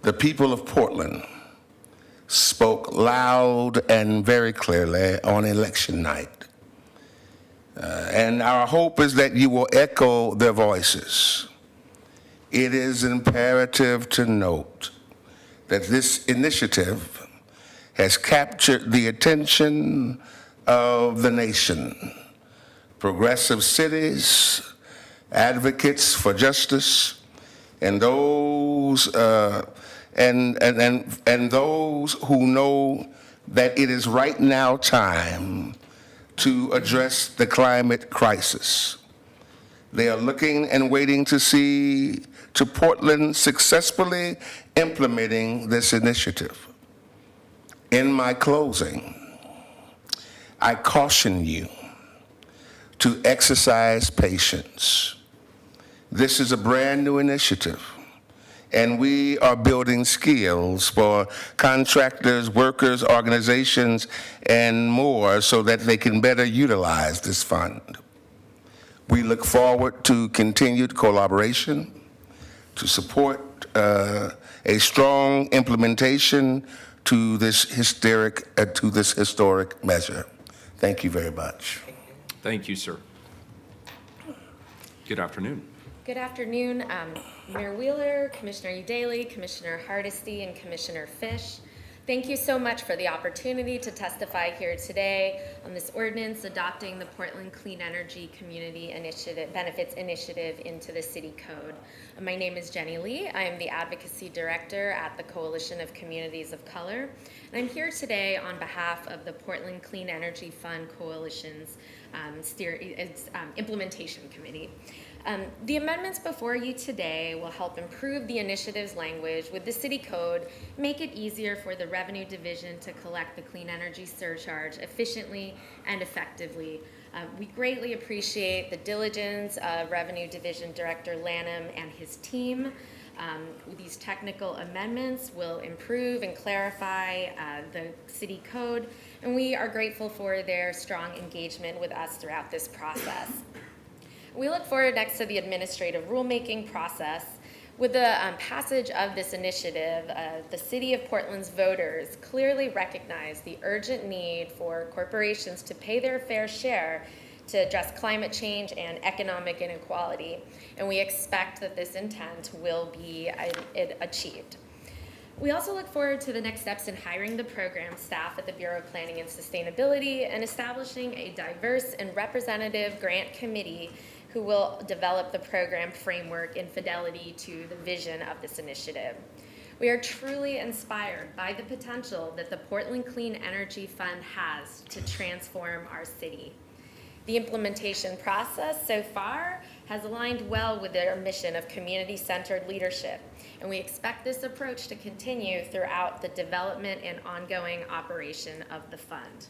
The people of Portland spoke loud and very clearly on election night. And our hope is that you will echo their voices. It is imperative to note that this initiative has captured the attention of the nation. Progressive cities, advocates for justice, and those and those who know that it is right now time to address the climate crisis. They are looking and waiting to see to Portland successfully implementing this initiative. In my closing, I caution you to exercise patience. This is a brand new initiative, and we are building skills for contractors, workers, organizations, and more so that they can better utilize this fund. We look forward to continued collaboration to support a strong implementation to this historic measure. Thank you very much. Thank you, sir. Good afternoon. Good afternoon, Mayor Wheeler, Commissioner Udaley, Commissioner Hardesty, and Commissioner Fish. Thank you so much for the opportunity to testify here today on this ordinance adopting the Portland Clean Energy Community Initiative Benefits Initiative into the City Code. My name is Jenny Lee. I am the Advocacy Director at the Coalition of Communities of Color, and I'm here today on behalf of the Portland Clean Energy Fund Coalition's Implementation Committee. The amendments before you today will help improve the initiative's language with the city code, make it easier for the Revenue Division to collect the clean energy surcharge efficiently and effectively. We greatly appreciate the diligence of Revenue Division Director Lanham and his team. These technical amendments will improve and clarify the city code, and we are grateful for their strong engagement with us throughout this process. We look forward next to the administrative rulemaking process. With the passage of this initiative, the City of Portland's voters clearly recognize the urgent need for corporations to pay their fair share to address climate change and economic inequality, and we expect that this intent will be achieved. We also look forward to the next steps in hiring the program staff at the Bureau of Planning and Sustainability and establishing a diverse and representative grant committee who will develop the program framework in fidelity to the vision of this initiative. We are truly inspired by the potential that the Portland Clean Energy Fund has to transform our city. The implementation process so far has aligned well with our mission of community-centered leadership, and we expect this approach to continue throughout the development and ongoing operation of the fund.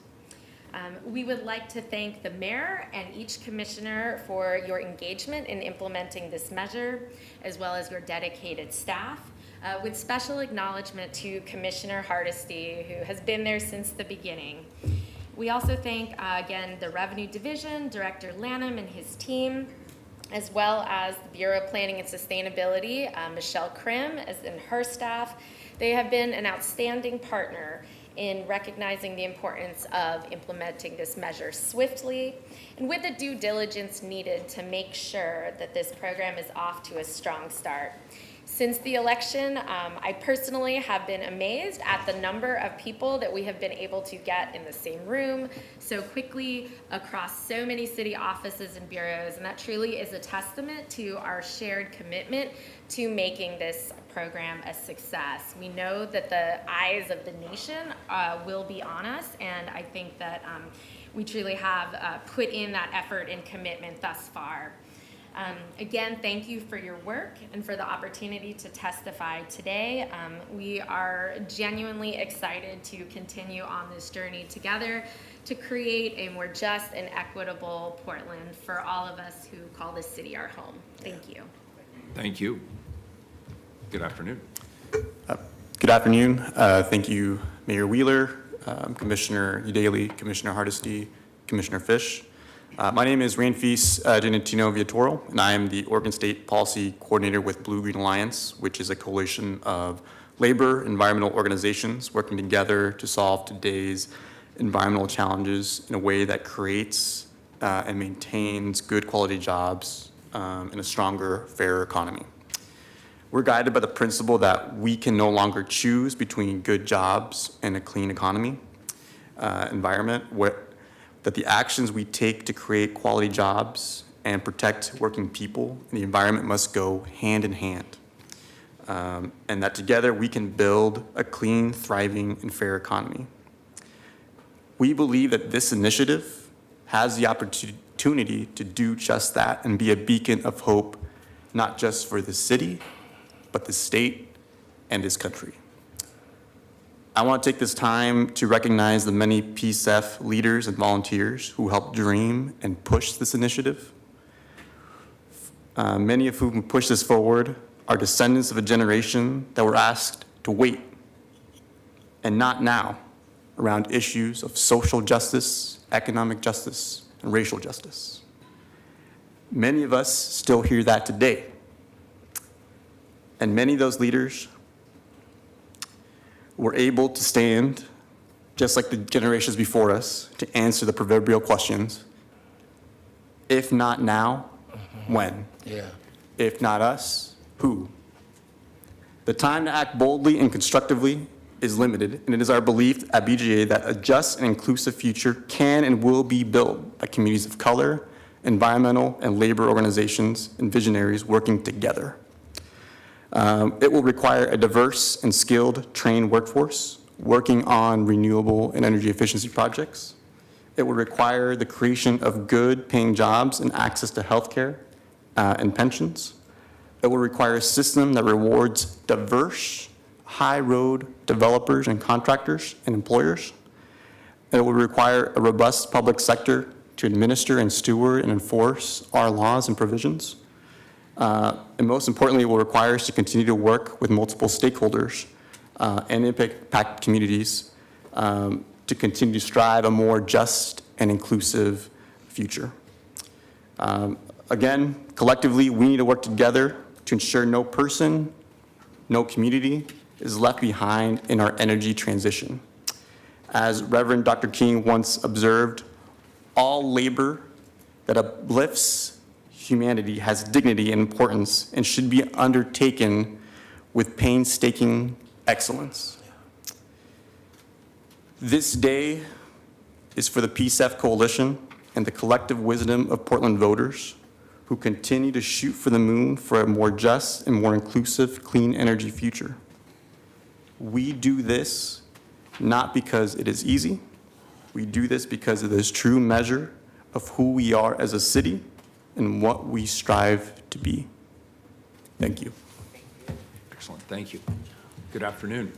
We would like to thank the mayor and each commissioner for your engagement in implementing this measure, as well as your dedicated staff, with special acknowledgement to Commissioner Hardesty, who has been there since the beginning. We also thank, again, the Revenue Division, Director Lanham and his team, as well as the Bureau of Planning and Sustainability, Michelle Krim and her staff. They have been an outstanding partner in recognizing the importance of implementing this measure swiftly and with the due diligence needed to make sure that this program is off to a strong start. Since the election, I personally have been amazed at the number of people that we have been able to get in the same room so quickly across so many city offices and bureaus, and that truly is a testament to our shared commitment to making this program a success. We know that the eyes of the nation will be on us, and I think that we truly have put in that effort and commitment thus far. Again, thank you for your work and for the opportunity to testify today. We are genuinely excited to continue on this journey together to create a more just and equitable Portland for all of us who call this city our home. Thank you. Thank you. Good afternoon. Good afternoon. Thank you, Mayor Wheeler, Commissioner Udaley, Commissioner Hardesty, Commissioner Fish. My name is Ranfis Genetino Viatoro, and I am the Oregon State Policy Coordinator with Blue Green Alliance, which is a coalition of labor environmental organizations working together to solve today's environmental challenges in a way that creates and maintains good quality jobs in a stronger, fairer economy. We're guided by the principle that we can no longer choose between good jobs and a clean economy environment, that the actions we take to create quality jobs and protect working people in the environment must go hand in hand. And that together we can build a clean, thriving, and fair economy. We believe that this initiative has the opportunity to do just that and be a beacon of hope, not just for the city, but the state and this country. I want to take this time to recognize the many PSEF leaders and volunteers who helped dream and push this initiative. Many of whom pushed this forward are descendants of a generation that were asked to wait and not now around issues of social justice, economic justice, and racial justice. Many of us still hear that today. And many of those leaders were able to stand, just like the generations before us, to answer the proverbial questions. If not now, when? Yeah. If not us, who? The time to act boldly and constructively is limited, and it is our belief at BGA that a just and inclusive future can and will be built by communities of color, environmental and labor organizations, and visionaries working together. It will require a diverse and skilled, trained workforce working on renewable and energy efficiency projects. It will require the creation of good paying jobs and access to healthcare and pensions. It will require a system that rewards diverse, high road developers and contractors and employers. It will require a robust public sector to administer and steward and enforce our laws and provisions. And most importantly, it will require us to continue to work with multiple stakeholders and impact communities to continue to strive a more just and inclusive future. Again, collectively, we need to work together to ensure no person, no community is left behind in our energy transition. As Reverend Dr. King once observed, all labor that uplifts humanity, has dignity and importance, and should be undertaken with painstaking excellence. This day is for the PSEF Coalition and the collective wisdom of Portland voters who continue to shoot for the moon for a more just and more inclusive clean energy future. We do this not because it is easy. We do this because it is true measure of who we are as a city and what we strive to be. Thank you. Excellent, thank you. Good afternoon.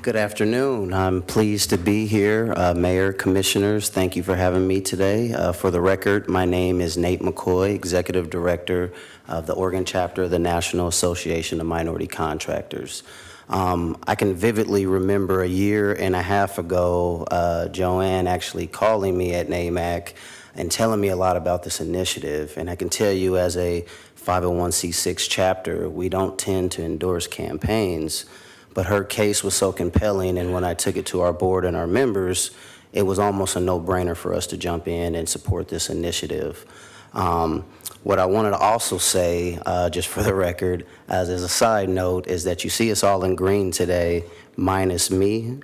Good afternoon. I'm pleased to be here. Mayor, Commissioners, thank you for having me today. For the record, my name is Nate Mccoy, Executive Director of the Oregon Chapter of the National Association of Minority Contractors. I can vividly remember a year and a half ago, Joanne actually calling me at NAMAC and telling me a lot about this initiative. And I can tell you, as a 501c6 chapter, we don't tend to endorse campaigns, but her case was so compelling, and when I took it to our board and our members, it was almost a no-brainer for us to jump in and support this initiative. What I wanted to also say, just for the record, as a side note, is that you see us all in green today, minus me.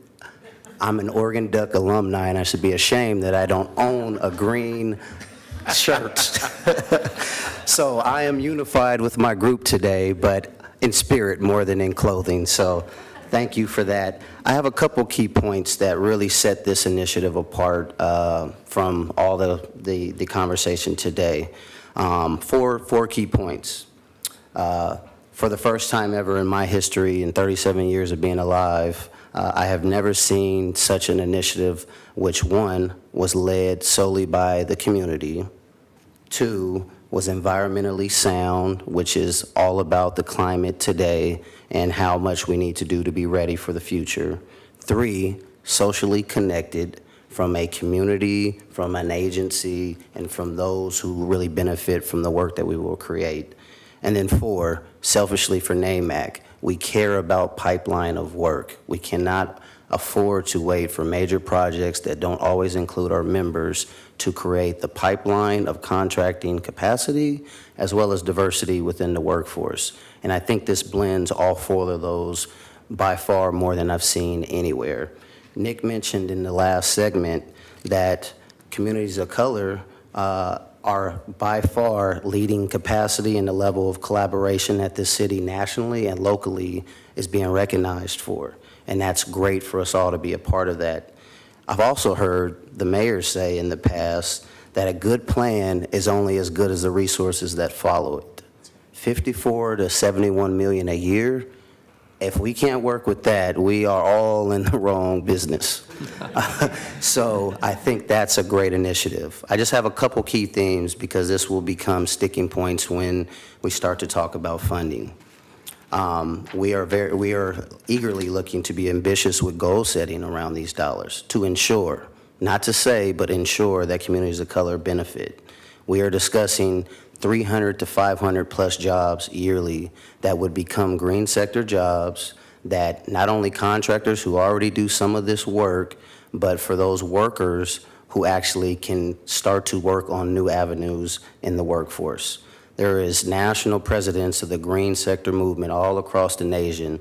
I'm an Oregon Duck alumni, and I should be ashamed that I don't own a green shirt. So I am unified with my group today, but in spirit more than in clothing. So thank you for that. I have a couple key points that really set this initiative apart from all the conversation today. Four key points. For the first time ever in my history, in 37 years of being alive, I have never seen such an initiative which, one, was led solely by the community, two, was environmentally sound, which is all about the climate today and how much we need to do to be ready for the future. three, socially connected from a community, from an agency, and from those who really benefit from the work that we will create. And then four, selfishly for NAMAC, we care about pipeline of work. We cannot afford to wait for major projects that don't always include our members to create the pipeline of contracting capacity as well as diversity within the workforce. And I think this blends all four of those by far more than I've seen anywhere. Nick mentioned in the last segment that communities of color are by far leading capacity, and the level of collaboration that this city nationally and locally is being recognized for. And that's great for us all to be a part of that. I've also heard the mayor say in the past that a good plan is only as good as the resources that follow it. 54 to 71 million a year. If we can't work with that, we are all in the wrong business. So I think that's a great initiative. I just have a couple key themes because this will become sticking points when we start to talk about funding. We are eagerly looking to be ambitious with goal setting around these dollars to ensure, not to say, but ensure that communities of color benefit. We are discussing 300 to 500 plus jobs yearly that would become green sector jobs that not only contractors who already do some of this work, but for those workers who actually can start to work on new avenues in the workforce. There is national presidents of the green sector movement all across the nation,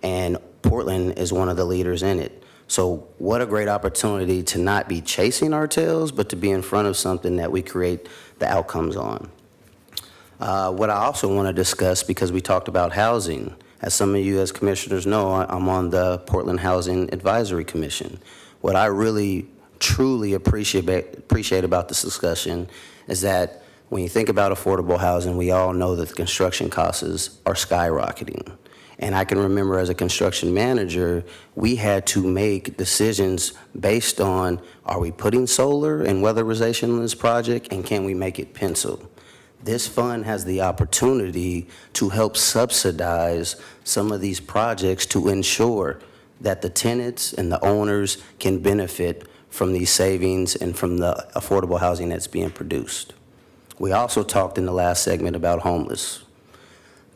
and Portland is one of the leaders in it. So what a great opportunity to not be chasing our tails, but to be in front of something that we create the outcomes on. What I also want to discuss, because we talked about housing, as some of you as commissioners know, I'm on the Portland Housing Advisory Commission. What I really, truly appreciate about this discussion is that when you think about affordable housing, we all know that the construction costs are skyrocketing. And I can remember as a construction manager, we had to make decisions based on, are we putting solar and weatherization in this project, and can we make it pencil? This fund has the opportunity to help subsidize some of these projects to ensure that the tenants and the owners can benefit from these savings and from the affordable housing that's being produced. We also talked in the last segment about homeless.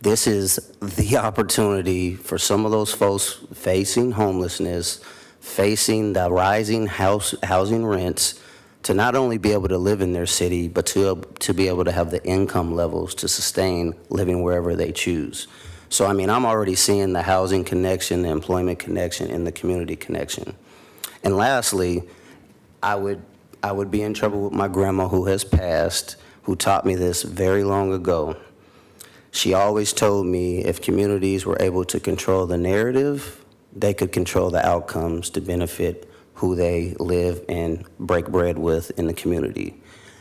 This is the opportunity for some of those folks facing homelessness, facing the rising housing rents, to not only be able to live in their city, but to be able to have the income levels to sustain living wherever they choose. So, I mean, I'm already seeing the housing connection, the employment connection, and the community connection. And lastly, I would be in trouble with my grandma who has passed, who taught me this very long ago. She always told me if communities were able to control the narrative, they could control the outcomes to benefit who they live and break bread with in the community.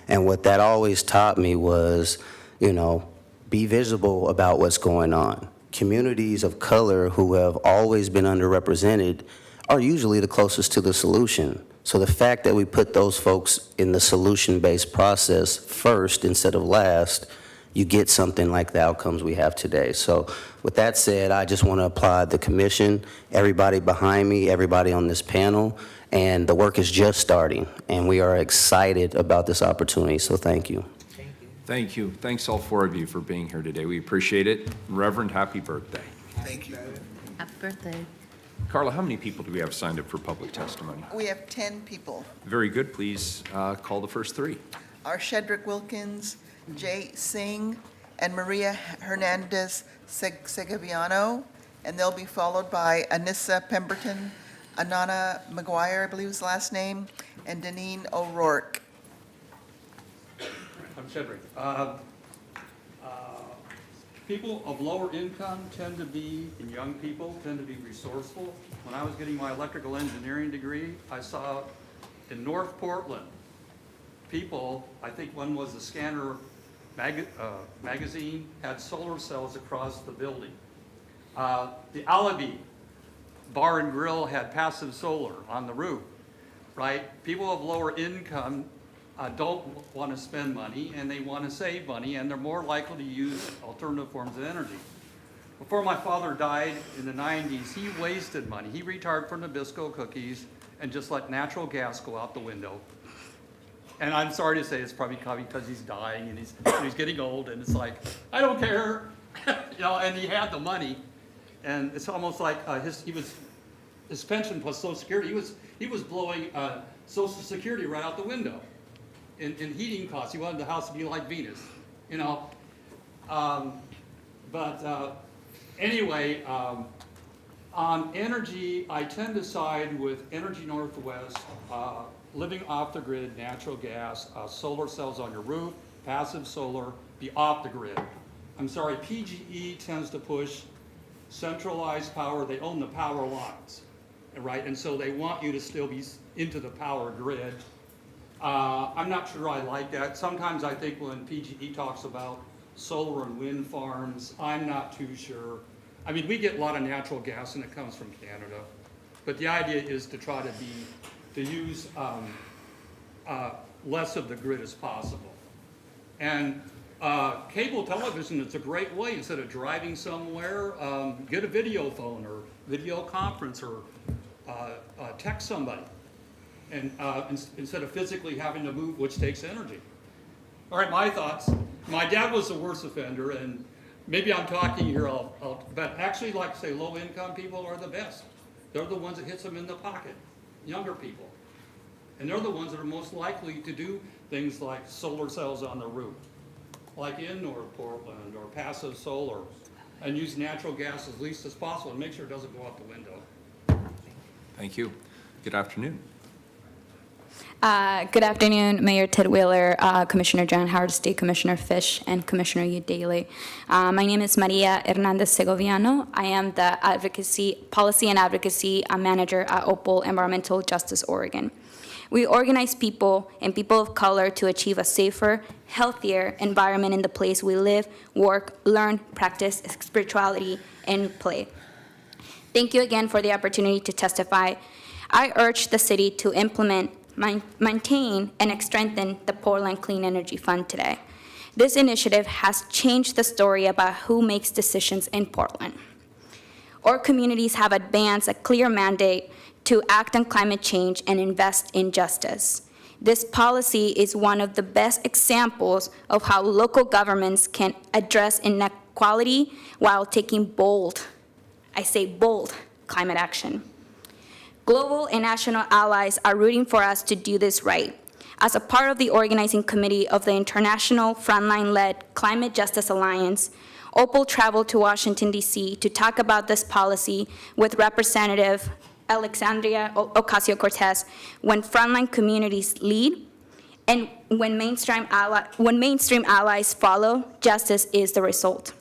And what that always taught me was, be visible about what's going on. Communities of color who have always been underrepresented are usually the closest to the solution. So the fact that we put those folks in the solution-based process first instead of last, you get something like the outcomes we have today. So with that said, I just want to applaud the commission, everybody behind me, everybody on this panel, and the work is just starting, and we are excited about this opportunity, so thank you. Thank you. Thanks all four of you for being here today. We appreciate it. Reverend, happy birthday. Thank you. Happy birthday. Carla, how many people do we have signed up for public testimony? We have 10 people. Very good. Please call the first three. Are Cedric Wilkins, Jay Singh, and Maria Hernandez Segoviano, and they'll be followed by Anissa Pemberton, Anana McGuire, I believe is the last name, and Deneen O'Rourke. I'm Cedric. People of lower income tend to be, and young people tend to be resourceful. When I was getting my electrical engineering degree, I saw in North Portland, people, I think one was the Scanner magazine, had solar cells across the building. The Alibi Bar and Grill had passive solar on the roof, right? People of lower income don't want to spend money, and they want to save money, and they're more likely to use alternative forms of energy. Before my father died in the 90s, he wasted money. He retired from Nabisco cookies and just let natural gas go out the window. And I'm sorry to say it's probably because he's dying and he's getting old, and it's like, I don't care, and he had the money. And it's almost like his pension plus Social Security, he was blowing Social Security right out the window. In heating costs, he wanted the house to be like Venus, Anyway, on energy, I tend to side with Energy Northwest, living off the grid, natural gas, solar cells on your roof, passive solar, be off the grid. I'm sorry, PGE tends to push centralized power. They own the power lines, right? And so they want you to still be into the power grid. I'm not sure I like that. Sometimes I think when PGE talks about solar and wind farms, I'm not too sure. I mean, we get a lot of natural gas and it comes from Canada, but the idea is to try to use less of the grid as possible. And cable television, it's a great way. Instead of driving somewhere, get a video phone or video conference or text somebody. And instead of physically having to move, which takes energy. All right, my thoughts. My dad was the worst offender, and maybe I'm talking here, but actually, like to say, low-income people are the best. They're the ones that hits them in the pocket, younger people. And they're the ones that are most likely to do things like solar cells on the roof, like in North Portland, or passive solar, and use natural gas as least as possible and make sure it doesn't go out the window. Thank you. Good afternoon. Good afternoon, Mayor Ted Wheeler, Commissioner John Hardesty, Commissioner Fish, and Commissioner Yu Daly. My name is Maria Hernandez Segoviano. I am the Policy and Advocacy Manager at Opal Environmental Justice Oregon. We organize people and people of color to achieve a safer, healthier environment in the place we live, work, learn, practice spirituality, and play. Thank you again for the opportunity to testify. I urge the city to implement, maintain, and strengthen the Portland Clean Energy Fund today. This initiative has changed the story about who makes decisions in Portland. Our communities have advanced a clear mandate to act on climate change and invest in justice. This policy is one of the best examples of how local governments can address inequality while taking bold, I say bold, climate action. Global and national allies are rooting for us to do this right. As a part of the organizing committee of the International Frontline-led Climate Justice Alliance, Opal traveled to Washington, D.C. to talk about this policy with Representative Alexandria Ocasio-Cortez. When frontline communities lead and when mainstream allies follow, justice is the result.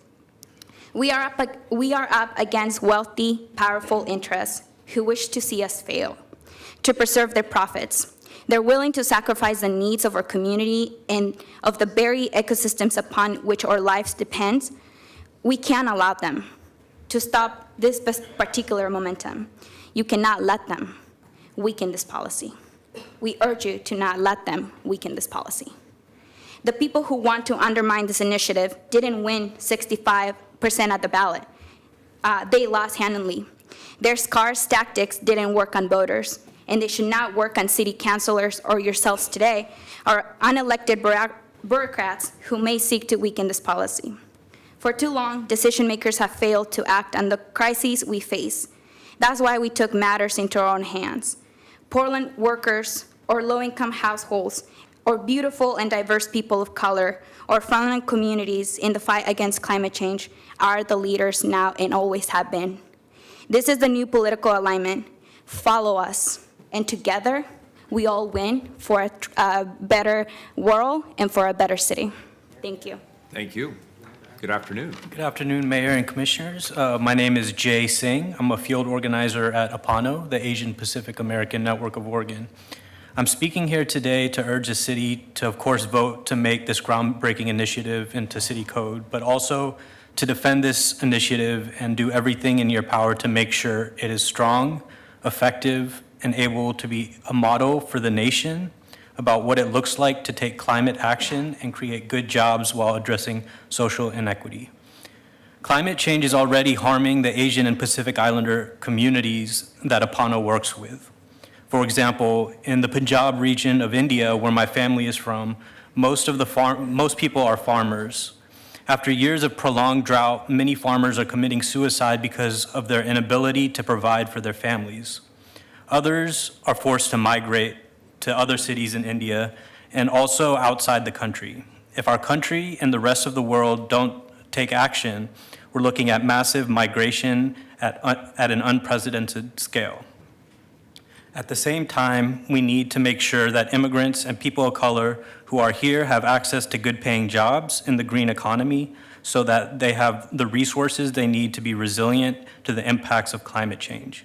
We are up against wealthy, powerful interests who wish to see us fail, to preserve their profits. They're willing to sacrifice the needs of our community and of the very ecosystems upon which our lives depend. We can't allow them to stop this particular momentum. You cannot let them weaken this policy. We urge you to not let them weaken this policy. The people who want to undermine this initiative didn't win 65% at the ballot. They lost handily. Their scarce tactics didn't work on voters, and they should not work on city councilors or yourselves today, or unelected bureaucrats who may seek to weaken this policy. For too long, decision makers have failed to act on the crises we face. That's why we took matters into our own hands. Portland workers or low-income households or beautiful and diverse people of color or frontline communities in the fight against climate change are the leaders now and always have been. This is the new political alignment. Follow us, and together we all win for a better world and for a better city. Thank you. Thank you. Good afternoon. Good afternoon, Mayor and Commissioners. My name is Jay Singh. I'm a field organizer at Hispano, the Asian Pacific American Network of Oregon. I'm speaking here today to urge the city to, of course, vote to make this groundbreaking initiative into city code, but also to defend this initiative and do everything in your power to make sure it is strong, effective, and able to be a model for the nation about what it looks like to take climate action and create good jobs while addressing social inequity. Climate change is already harming the Asian and Pacific Islander communities that Hispano works with. For example, in the Punjab region of India, where my family is from, most people are farmers. After years of prolonged drought, many farmers are committing suicide because of their inability to provide for their families. Others are forced to migrate to other cities in India and also outside the country. If our country and the rest of the world don't take action, we're looking at massive migration at an unprecedented scale. At the same time, we need to make sure that immigrants and people of color who are here have access to good-paying jobs in the green economy so that they have the resources they need to be resilient to the impacts of climate change.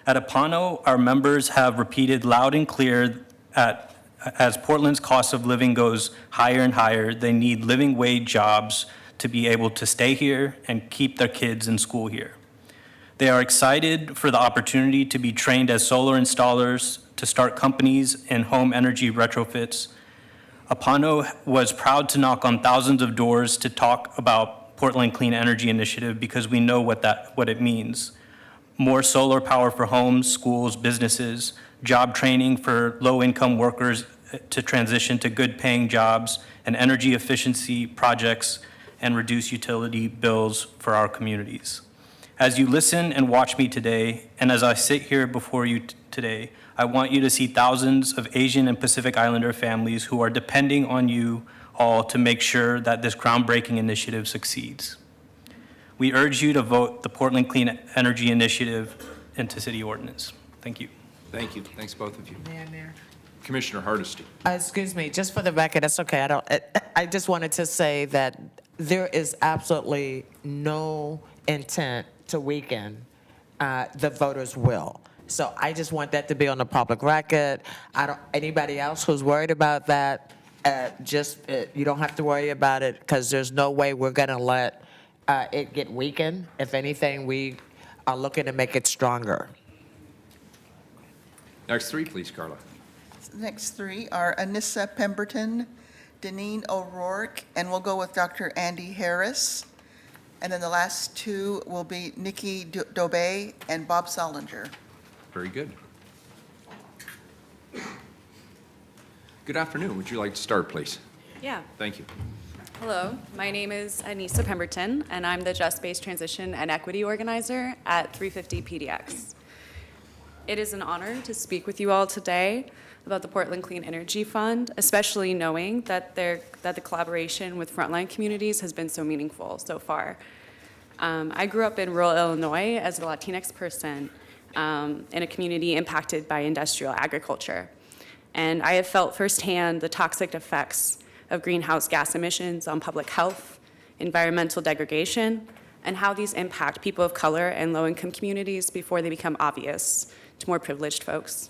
At Hispano, our members have repeated loud and clear as Portland's cost of living goes higher and higher, they need living wage jobs to be able to stay here and keep their kids in school here. They are excited for the opportunity to be trained as solar installers, to start companies in home energy retrofits. Hispano was proud to knock on thousands of doors to talk about Portland Clean Energy Initiative because we know what it means. More solar power for homes, schools, businesses, job training for low-income workers to transition to good-paying jobs, and energy efficiency projects and reduce utility bills for our communities. As you listen and watch me today, and as I sit here before you today, I want you to see thousands of Asian and Pacific Islander families who are depending on you all to make sure that this groundbreaking initiative succeeds. We urge you to vote the Portland Clean Energy Initiative into city ordinance. Thank you. Thank you. Thanks, both of you. Commissioner Hardesty. Excuse me, just for the record, that's okay. I just wanted to say that there is absolutely no intent to weaken the voters' will. So I just want that to be on the public record. Anybody else who's worried about that, you don't have to worry about it because there's no way we're going to let it get weakened. If anything, we are looking to make it stronger. Next three, please, Carla. Next three are Anissa Pemberton, Deneen O'Rourke, and we'll go with Dr. Andy Harris. And then the last two will be Nikki Dobey and Bob Solinger. Very good. Good afternoon. Would you like to start, please? Yeah. Thank you. Hello, my name is Anissa Pemberton, and I'm the Just Based Transition and Equity Organizer at 350 PDX. It is an honor to speak with you all today about the Portland Clean Energy Fund, especially knowing that the collaboration with frontline communities has been so meaningful so far. I grew up in rural Illinois as a Latinx person in a community impacted by industrial agriculture. And I have felt firsthand the toxic effects of greenhouse gas emissions on public health, environmental degradation, and how these impact people of color and low-income communities before they become obvious to more privileged folks.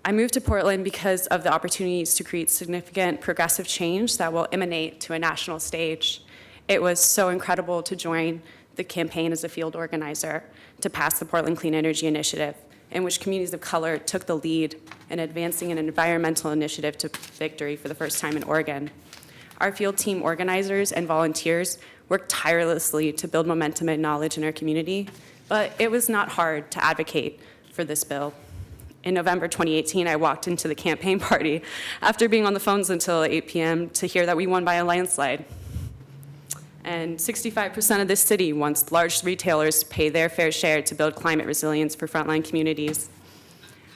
I moved to Portland because of the opportunities to create significant progressive change that will emanate to a national stage. It was so incredible to join the campaign as a field organizer to pass the Portland Clean Energy Initiative, in which communities of color took the lead in advancing an environmental initiative to victory for the first time in Oregon. Our field team organizers and volunteers worked tirelessly to build momentum and knowledge in our community, but it was not hard to advocate for this bill. In November 2018, I walked into the campaign party after being on the phones until 8 p.m. to hear that we won by a landslide. And 65% of this city wants large retailers pay their fair share to build climate resilience for frontline communities.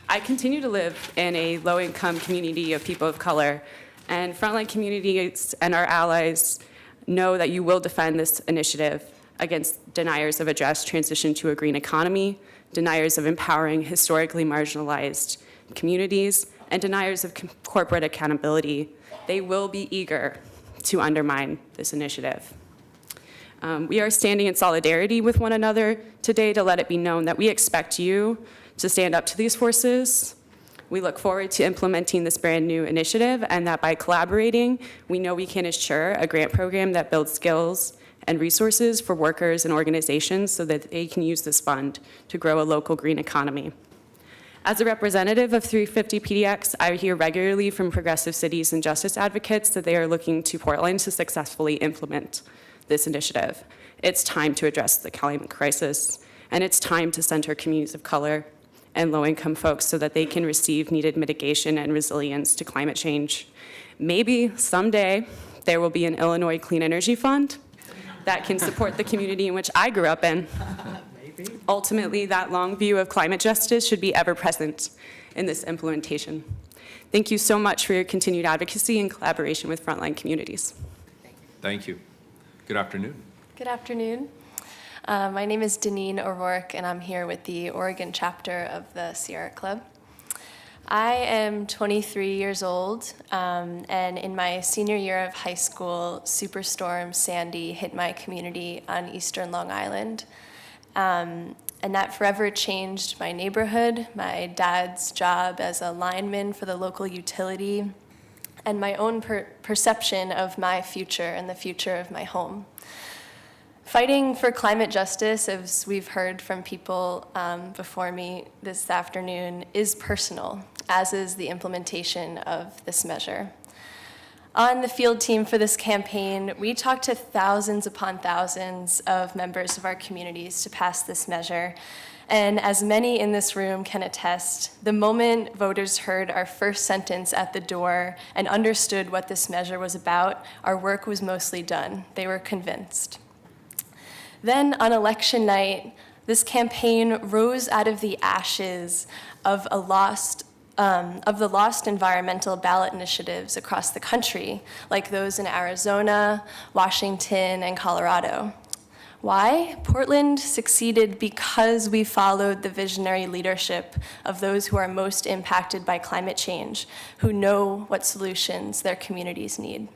I continue to live in a low-income community of people of color, and frontline communities and our allies know that you will defend this initiative against deniers of a just transition to a green economy, deniers of empowering historically marginalized communities, and deniers of corporate accountability. They will be eager to undermine this initiative. We are standing in solidarity with one another today to let it be known that we expect you to stand up to these forces. We look forward to implementing this brand new initiative, and that by collaborating, we know we can ensure a grant program that builds skills and resources for workers and organizations so that they can use this fund to grow a local green economy. As a representative of 350 PDX, I hear regularly from progressive cities and justice advocates that they are looking to Portland to successfully implement this initiative. It's time to address the climate crisis, and it's time to center communities of color and low-income folks so that they can receive needed mitigation and resilience to climate change. Maybe someday there will be an Illinois Clean Energy Fund that can support the community in which I grew up in. Ultimately, that long view of climate justice should be ever present in this implementation. Thank you so much for your continued advocacy and collaboration with frontline communities. Thank you. Good afternoon. Good afternoon. My name is Deneen O'Rourke, and I'm here with the Oregon chapter of the Sierra Club. I am 23 years old, and in my senior year of high school, Superstorm Sandy hit my community on eastern Long Island. And that forever changed my neighborhood, my dad's job as a lineman for the local utility, and my own perception of my future and the future of my home. Fighting for climate justice, as we've heard from people before me this afternoon, is personal, as is the implementation of this measure. On the field team for this campaign, we talked to thousands upon thousands of members of our communities to pass this measure. And as many in this room can attest, the moment voters heard our first sentence at the door and understood what this measure was about, our work was mostly done. They were convinced. Then on election night, this campaign rose out of the ashes of the lost environmental ballot initiatives across the country, like those in Arizona, Washington, and Colorado. Why? Portland succeeded because we followed the visionary leadership of those who are most impacted by climate change, who know what solutions their communities need.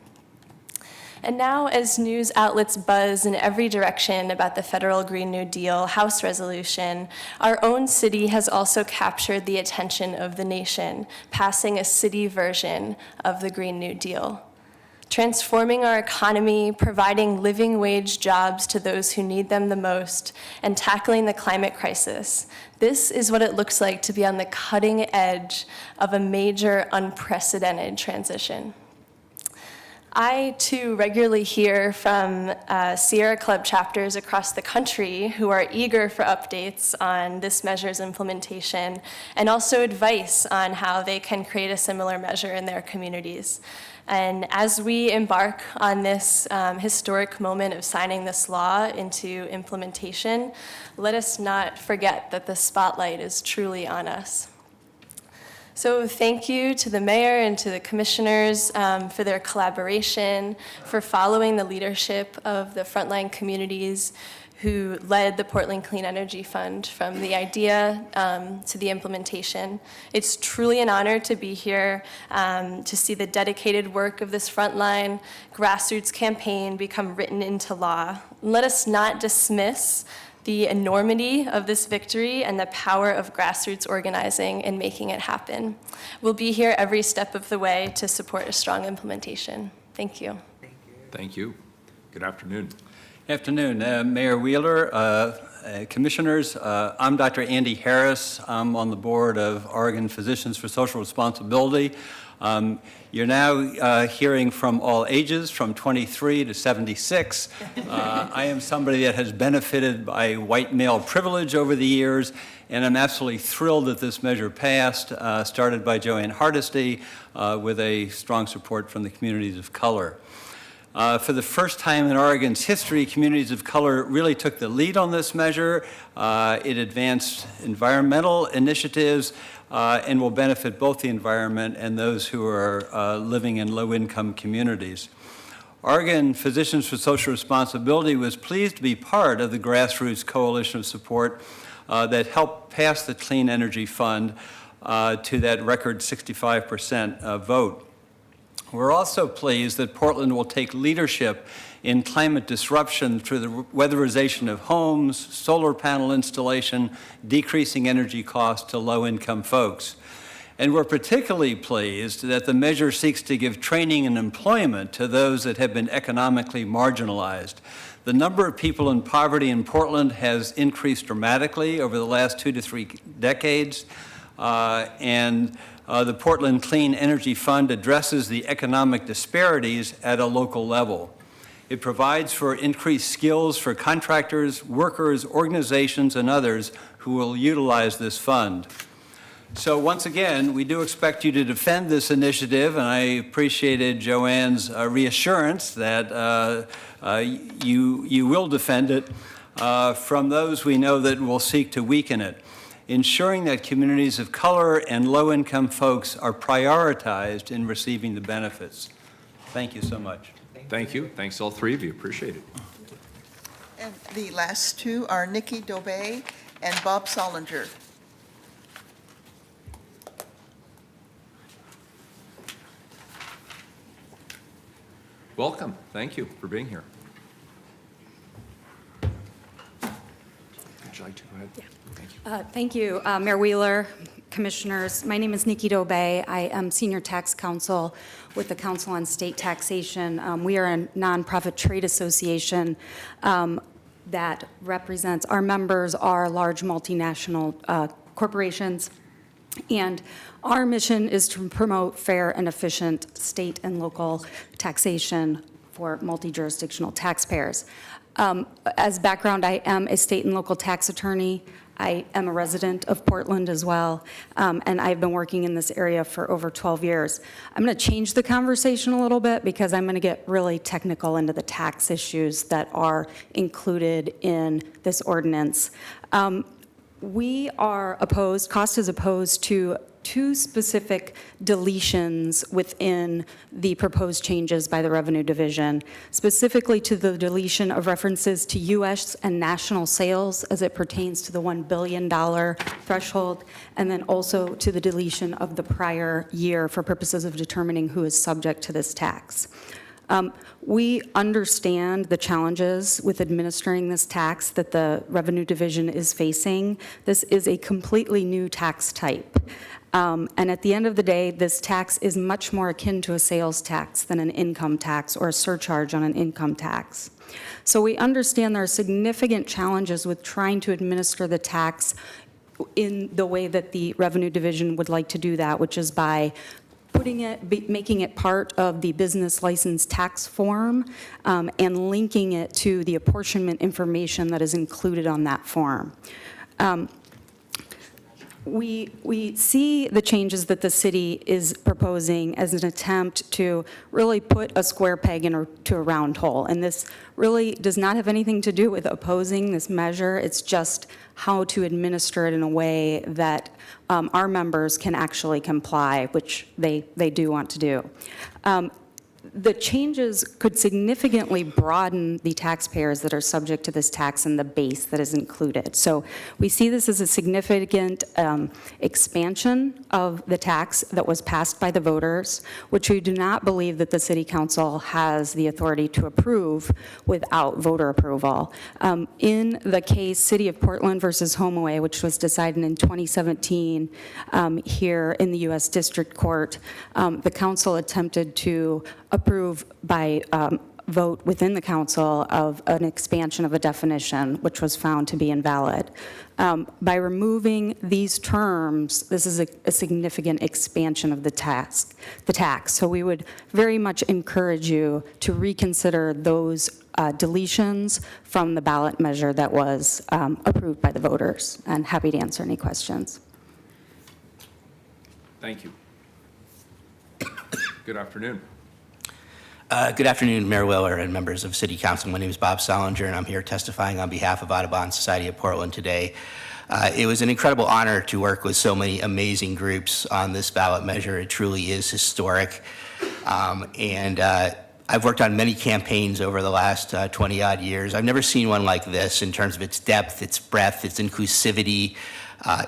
And now, as news outlets buzz in every direction about the federal Green New Deal House resolution, our own city has also captured the attention of the nation, passing a city version of the Green New Deal. Transforming our economy, providing living wage jobs to those who need them the most, and tackling the climate crisis. This is what it looks like to be on the cutting edge of a major, unprecedented transition. I, too, regularly hear from Sierra Club chapters across the country who are eager for updates on this measure's implementation and also advice on how they can create a similar measure in their communities. And as we embark on this historic moment of signing this law into implementation, let us not forget that the spotlight is truly on us. So thank you to the mayor and to the commissioners for their collaboration, for following the leadership of the frontline communities who led the Portland Clean Energy Fund from the idea to the implementation. It's truly an honor to be here to see the dedicated work of this frontline grassroots campaign become written into law. Let us not dismiss the enormity of this victory and the power of grassroots organizing in making it happen. We'll be here every step of the way to support a strong implementation. Thank you. Thank you. Good afternoon. Afternoon, Mayor Wheeler, Commissioners. I'm Dr. Andy Harris. I'm on the board of Oregon Physicians for Social Responsibility. You're now hearing from all ages, from 23 to 76. I am somebody that has benefited by white male privilege over the years, and I'm absolutely thrilled that this measure passed, started by Joanne Hardesty, with a strong support from the communities of color. For the first time in Oregon's history, communities of color really took the lead on this measure. It advanced environmental initiatives and will benefit both the environment and those who are living in low-income communities. Oregon Physicians for Social Responsibility was pleased to be part of the grassroots coalition of support that helped pass the Clean Energy Fund to that record 65% vote. We're also pleased that Portland will take leadership in climate disruption through the weatherization of homes, solar panel installation, decreasing energy costs to low-income folks. And we're particularly pleased that the measure seeks to give training and employment to those that have been economically marginalized. The number of people in poverty in Portland has increased dramatically over the last 2 to 3 decades, the Portland Clean Energy Fund addresses the economic disparities at a local level. It provides for increased skills for contractors, workers, organizations, and others who will utilize this fund. So once again, we do expect you to defend this initiative, and I appreciated Joanne's reassurance that you will defend it from those we know that will seek to weaken it, ensuring that communities of color and low-income folks are prioritized in receiving the benefits. Thank you so much. Thank you. Thanks all three of you. Appreciate it. And the last two are Nikki Dobey and Bob Solinger. Welcome. Thank you for being here. Would you like to go ahead? Yeah. Thank you. Thank you, Mayor Wheeler, Commissioners. My name is Nikki Dobey. I am Senior Tax Counsel with the Council on State Taxation. We are a nonprofit trade association that represents, our members are large multinational corporations, and our mission is to promote fair and efficient state and local taxation for multi-jurisdictional taxpayers. As background, I am a state and local tax attorney. I am a resident of Portland as well, and I've been working in this area for over 12 years. I'm going to change the conversation a little bit because I'm going to get really technical into the tax issues that are included in this ordinance. We are opposed, COST is opposed to two specific deletions within the proposed changes by the Revenue Division, specifically to the deletion of references to U.S. and national sales as it pertains to the $1 billion threshold, and then also to the deletion of the prior year for purposes of determining who is subject to this tax. We understand the challenges with administering this tax that the Revenue Division is facing. This is a completely new tax type. And at the end of the day, this tax is much more akin to a sales tax than an income tax or a surcharge on an income tax. So we understand there are significant challenges with trying to administer the tax in the way that the Revenue Division would like to do that, which is by making it part of the business license tax form and linking it to the apportionment information that is included on that form. We see the changes that the city is proposing as an attempt to really put a square peg into a round hole. And this really does not have anything to do with opposing this measure. It's just how to administer it in a way that our members can actually comply, which they do want to do. The changes could significantly broaden the taxpayers that are subject to this tax and the base that is included. So we see this as a significant expansion of the tax that was passed by the voters, which we do not believe that the City Council has the authority to approve without voter approval. In the case City of Portland versus HomeAway, which was decided in 2017 here in the U.S. District Court, the council attempted to approve by vote within the council of an expansion of a definition, which was found to be invalid. By removing these terms, this is a significant expansion of the tax. So we would very much encourage you to reconsider those deletions from the ballot measure that was approved by the voters. And happy to answer any questions. Thank you. Good afternoon. Good afternoon, Mayor Wheeler and members of City Council. My name is Bob Solinger, and I'm here testifying on behalf of Audubon Society of Portland today. It was an incredible honor to work with so many amazing groups on this ballot measure. It truly is historic. I've worked on many campaigns over the last 20-odd years. I've never seen one like this in terms of its depth, its breadth, its inclusivity,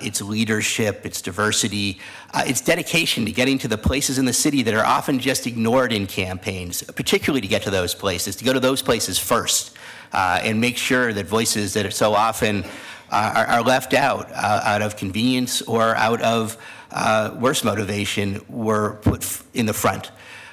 its leadership, its diversity, its dedication to getting to the places in the city that are often just ignored in campaigns, particularly to get to those places, to go to those places first and make sure that voices that are so often are left out of convenience or out of worse motivation were put in the front.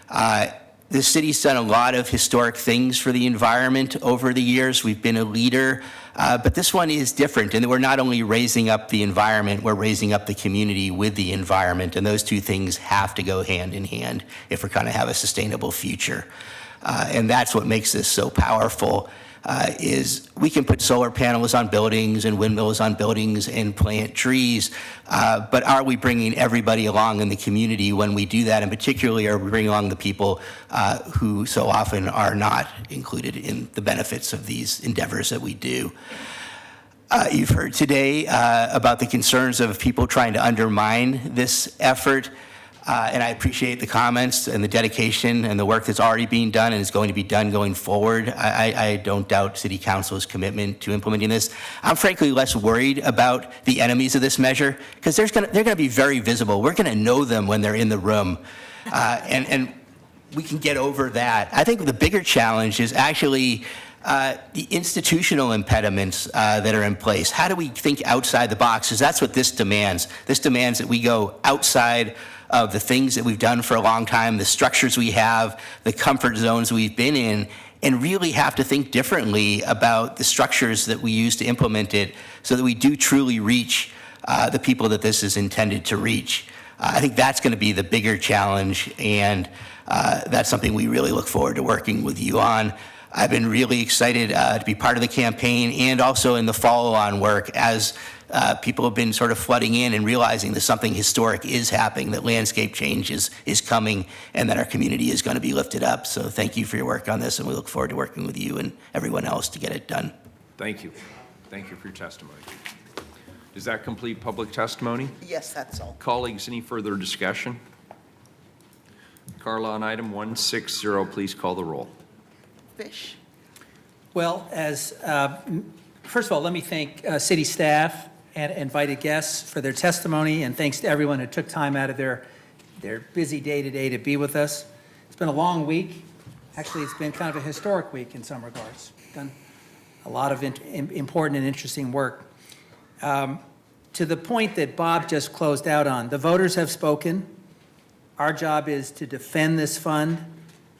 The city's done a lot of historic things for the environment over the years. We've been a leader, but this one is different, and we're not only raising up the environment, we're raising up the community with the environment, and those two things have to go hand in hand if we're going to have a sustainable future. And that's what makes this so powerful, is we can put solar panels on buildings and windmills on buildings and plant trees, but are we bringing everybody along in the community when we do that? And particularly, are we bringing along the people who so often are not included in the benefits of these endeavors that we do? You've heard today about the concerns of people trying to undermine this effort. And I appreciate the comments and the dedication and the work that's already being done and is going to be done going forward. I don't doubt City Council's commitment to implementing this. I'm frankly less worried about the enemies of this measure because they're going to be very visible. We're going to know them when they're in the room. And we can get over that. I think the bigger challenge is actually the institutional impediments that are in place. How do we think outside the box? Because that's what this demands. This demands that we go outside of the things that we've done for a long time, the structures we have, the comfort zones we've been in, and really have to think differently about the structures that we use to implement it so that we do truly reach the people that this is intended to reach. I think that's going to be the bigger challenge, and that's something we really look forward to working with you on. I've been really excited to be part of the campaign and also in the follow-on work as people have been sort of flooding in and realizing that something historic is happening, that landscape change is coming, and that our community is going to be lifted up. So thank you for your work on this, and we look forward to working with you and everyone else to get it done. Thank you. Thank you for your testimony. Does that complete public testimony? Yes, that's all. Colleagues, any further discussion? Carla, on item 160, please call the roll. Fish. Well, first of all, let me thank city staff and invited guests for their testimony, and thanks to everyone who took time out of their busy day today to be with us. It's been a long week. Actually, it's been kind of a historic week in some regards. Done a lot of important and interesting work. To the point that Bob just closed out on, the voters have spoken. Our job is to defend this fund,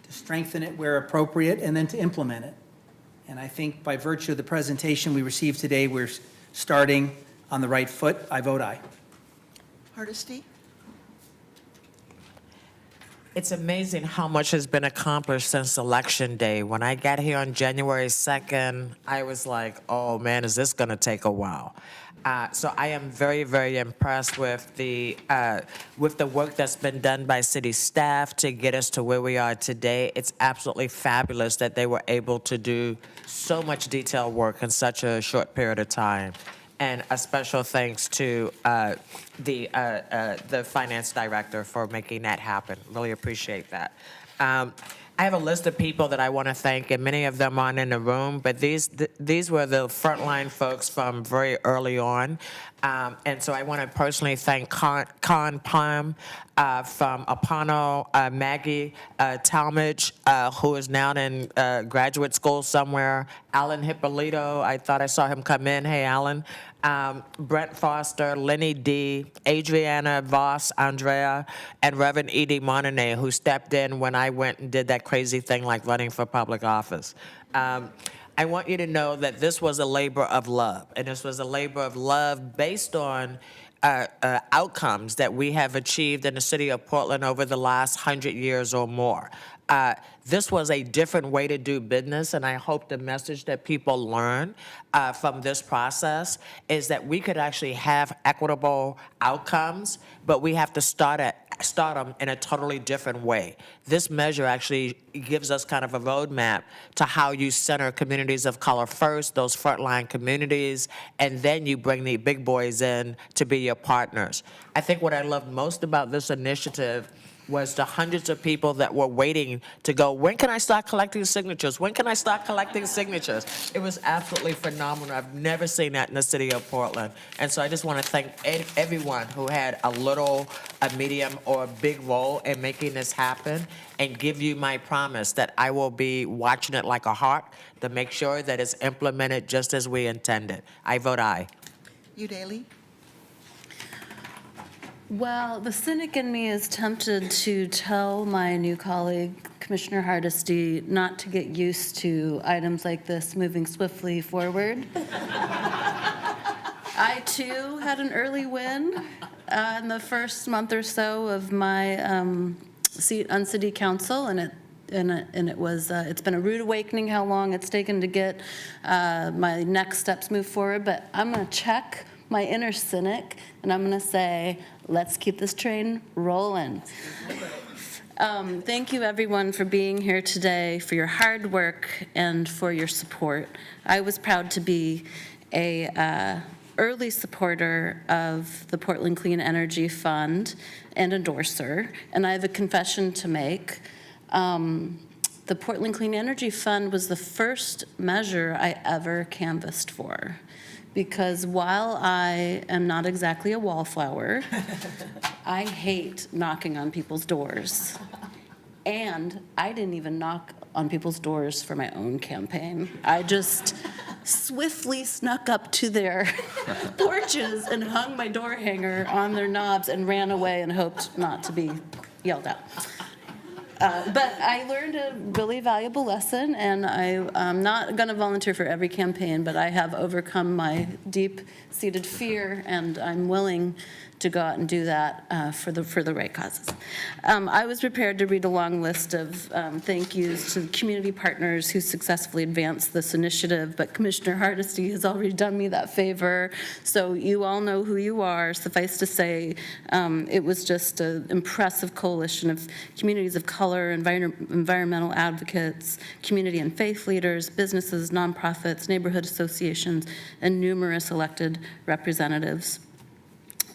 to strengthen it where appropriate, and then to implement it. And I think by virtue of the presentation we received today, we're starting on the right foot. I vote aye. Hardesty? It's amazing how much has been accomplished since Election Day. When I got here on January 2nd, I was like, oh man, is this gonna take a while? So I am very, very impressed with the work that's been done by city staff to get us to where we are today. It's absolutely fabulous that they were able to do so much detailed work in such a short period of time. And a special thanks to the finance director for making that happen. Really appreciate that. I have a list of people that I want to thank, and many of them aren't in the room, but these were the frontline folks from very early on. And so I want to personally thank Con Palm from Hispano, Maggie Talmadge, who is now in graduate school somewhere, Alan Hippolito, I thought I saw him come in. Hey, Alan. Brent Foster, Lenny D, Adriana Voss, Andrea, and Reverend Edie Montanet, who stepped in when I went and did that crazy thing like running for public office. I want you to know that this was a labor of love, and this was a labor of love based on outcomes that we have achieved in the city of Portland over the last 100 years or more. This was a different way to do business, and I hope the message that people learn from this process is that we could actually have equitable outcomes, but we have to start them in a totally different way. This measure actually gives us kind of a roadmap to how you center communities of color first, those frontline communities, and then you bring the big boys in to be your partners. I think what I loved most about this initiative was the hundreds of people that were waiting to go, when can I start collecting signatures? When can I start collecting signatures? It was absolutely phenomenal. I've never seen that in the city of Portland. And so I just want to thank everyone who had a little, a medium, or a big role in making this happen, and give you my promise that I will be watching it like a hawk to make sure that it's implemented just as we intended. I vote aye. Udaley? Well, the cynic in me is tempted to tell my new colleague, Commissioner Hardesty, not to get used to items like this moving swiftly forward. I, too, had an early win in the first month or so of my seat on City Council, and it's been a rude awakening how long it's taken to get my next steps moved forward, but I'm going to check my inner cynic, and I'm going to say, let's keep this train rolling. Thank you, everyone, for being here today, for your hard work, and for your support. I was proud to be a early supporter of the Portland Clean Energy Fund and endorser, and I have a confession to make. The Portland Clean Energy Fund was the first measure I ever canvassed for. Because while I am not exactly a wallflower, I hate knocking on people's doors. And I didn't even knock on people's doors for my own campaign. I just swiftly snuck up to their porches and hung my door hanger on their knobs and ran away and hoped not to be yelled at. But I learned a really valuable lesson, and I'm not going to volunteer for every campaign, but I have overcome my deep-seated fear, and I'm willing to go out and do that for the right causes. I was prepared to read a long list of thank yous to community partners who successfully advanced this initiative, but Commissioner Hardesty has already done me that favor, so you all know who you are. Suffice to say, it was just an impressive coalition of communities of color, environmental advocates, community and faith leaders, businesses, nonprofits, neighborhood associations, and numerous elected representatives.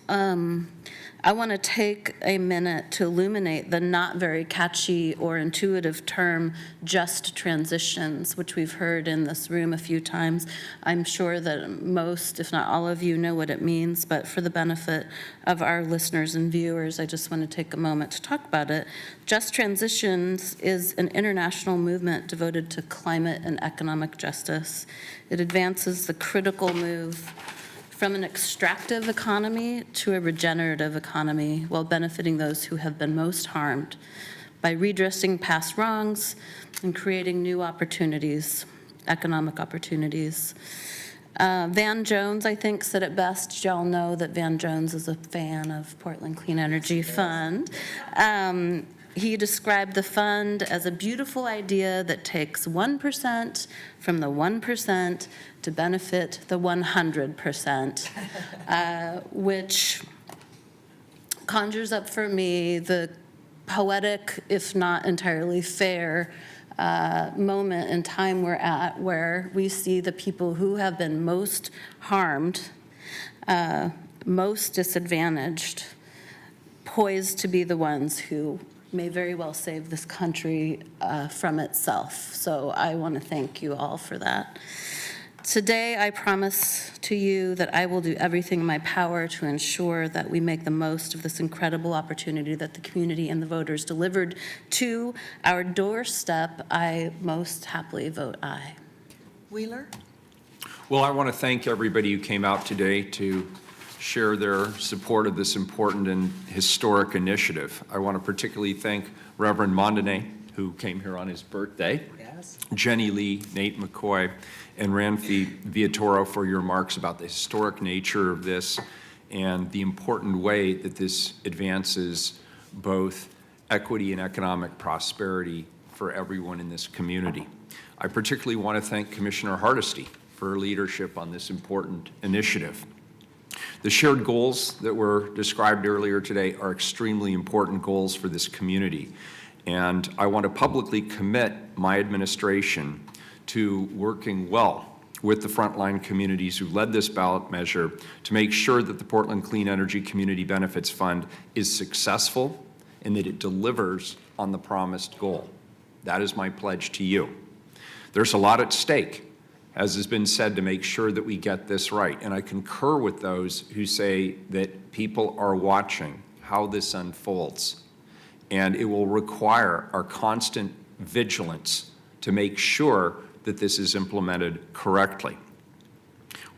I want to take a minute to illuminate the not very catchy or intuitive term, just transitions, which we've heard in this room a few times. I'm sure that most, if not all of you, know what it means, but for the benefit of our listeners and viewers, I just want to take a moment to talk about it. Just Transitions is an international movement devoted to climate and economic justice. It advances the critical move from an extractive economy to a regenerative economy while benefiting those who have been most harmed by redressing past wrongs and creating new opportunities, economic opportunities. Van Jones, I think, said it best. Y'all know that Van Jones is a fan of Portland Clean Energy Fund. He described the fund as a beautiful idea that takes 1% from the 1% to benefit the 100%, which conjures up for me the poetic, if not entirely fair, moment in time we're at where we see the people who have been most harmed, most disadvantaged, poised to be the ones who may very well save this country from itself. So I want to thank you all for that. Today, I promise to you that I will do everything in my power to ensure that we make the most of this incredible opportunity that the community and the voters delivered to our doorstep. I most happily vote aye. Wheeler? Well, I want to thank everybody who came out today to share their support of this important and historic initiative. I want to particularly thank Reverend Mondane, who came here on his birthday, Jenny Lee, Nate Mccoy, and Ranfi Viatoro for your remarks about the historic nature of this and the important way that this advances both equity and economic prosperity for everyone in this community. I particularly want to thank Commissioner Hardesty for her leadership on this important initiative. The shared goals that were described earlier today are extremely important goals for this community. And I want to publicly commit my administration to working well with the frontline communities who led this ballot measure to make sure that the Portland Clean Energy Community Benefits Fund is successful and that it delivers on the promised goal. That is my pledge to you. There's a lot at stake, as has been said, to make sure that we get this right. And I concur with those who say that people are watching how this unfolds. And it will require our constant vigilance to make sure that this is implemented correctly.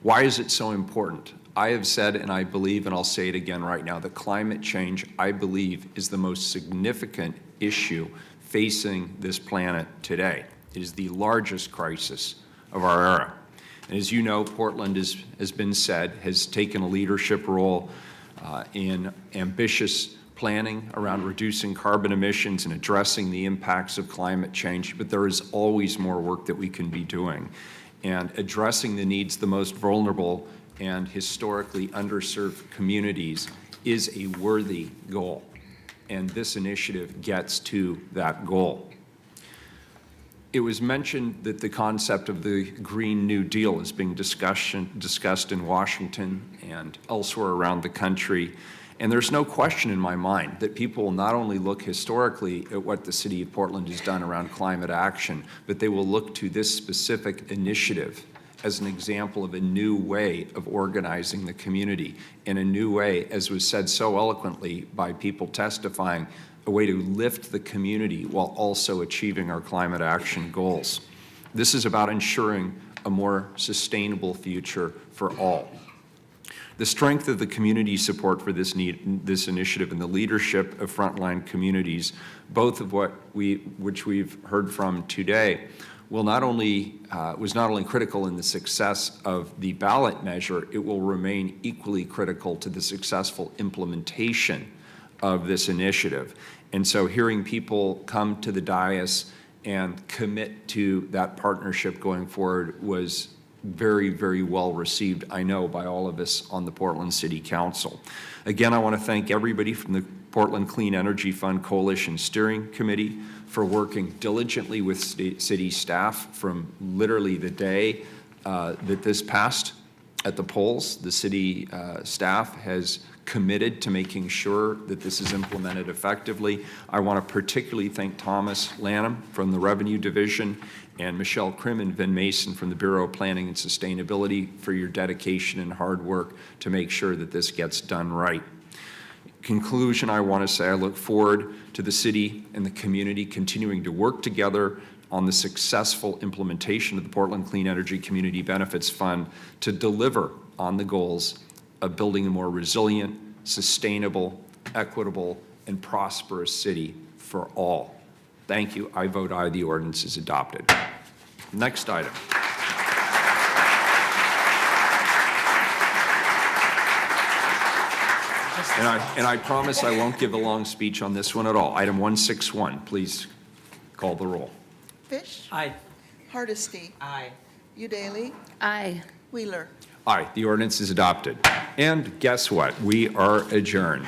Why is it so important? I have said, and I believe, and I'll say it again right now, that climate change, I believe, is the most significant issue facing this planet today. It is the largest crisis of our era. And as you know, Portland, has been said, has taken a leadership role in ambitious planning around reducing carbon emissions and addressing the impacts of climate change, but there is always more work that we can be doing. And addressing the needs of the most vulnerable and historically underserved communities is a worthy goal. And this initiative gets to that goal. It was mentioned that the concept of the Green New Deal is being discussed in Washington and elsewhere around the country. And there's no question in my mind that people will not only look historically at what the city of Portland has done around climate action, but they will look to this specific initiative as an example of a new way of organizing the community, in a new way, as was said so eloquently by people testifying, a way to lift the community while also achieving our climate action goals. This is about ensuring a more sustainable future for all. The strength of the community support for this initiative and the leadership of frontline communities, both of which we've heard from today, was not only critical in the success of the ballot measure, it will remain equally critical to the successful implementation of this initiative. And so hearing people come to the dais and commit to that partnership going forward was very, very well received, I know, by all of us on the Portland City Council. Again, I want to thank everybody from the Portland Clean Energy Fund Coalition Steering Committee for working diligently with city staff from literally the day that this passed at the polls. The city staff has committed to making sure that this is implemented effectively. I want to particularly thank Thomas Lanham from the Revenue Division and Michelle Krim and Vin Mason from the Bureau of Planning and Sustainability for your dedication and hard work to make sure that this gets done right. Conclusion, I want to say I look forward to the city and the community continuing to work together on the successful implementation of the Portland Clean Energy Community Benefits Fund to deliver on the goals of building a more resilient, sustainable, equitable, and prosperous city for all. Thank you. I vote aye. The ordinance is adopted. Next item. And I promise I won't give a long speech on this one at all. Item 161, please call the roll. Fish. Aye. Hardesty. Aye. Udaly. Aye. Wheeler. Aye, the ordinance is adopted. And guess what? We are adjourned.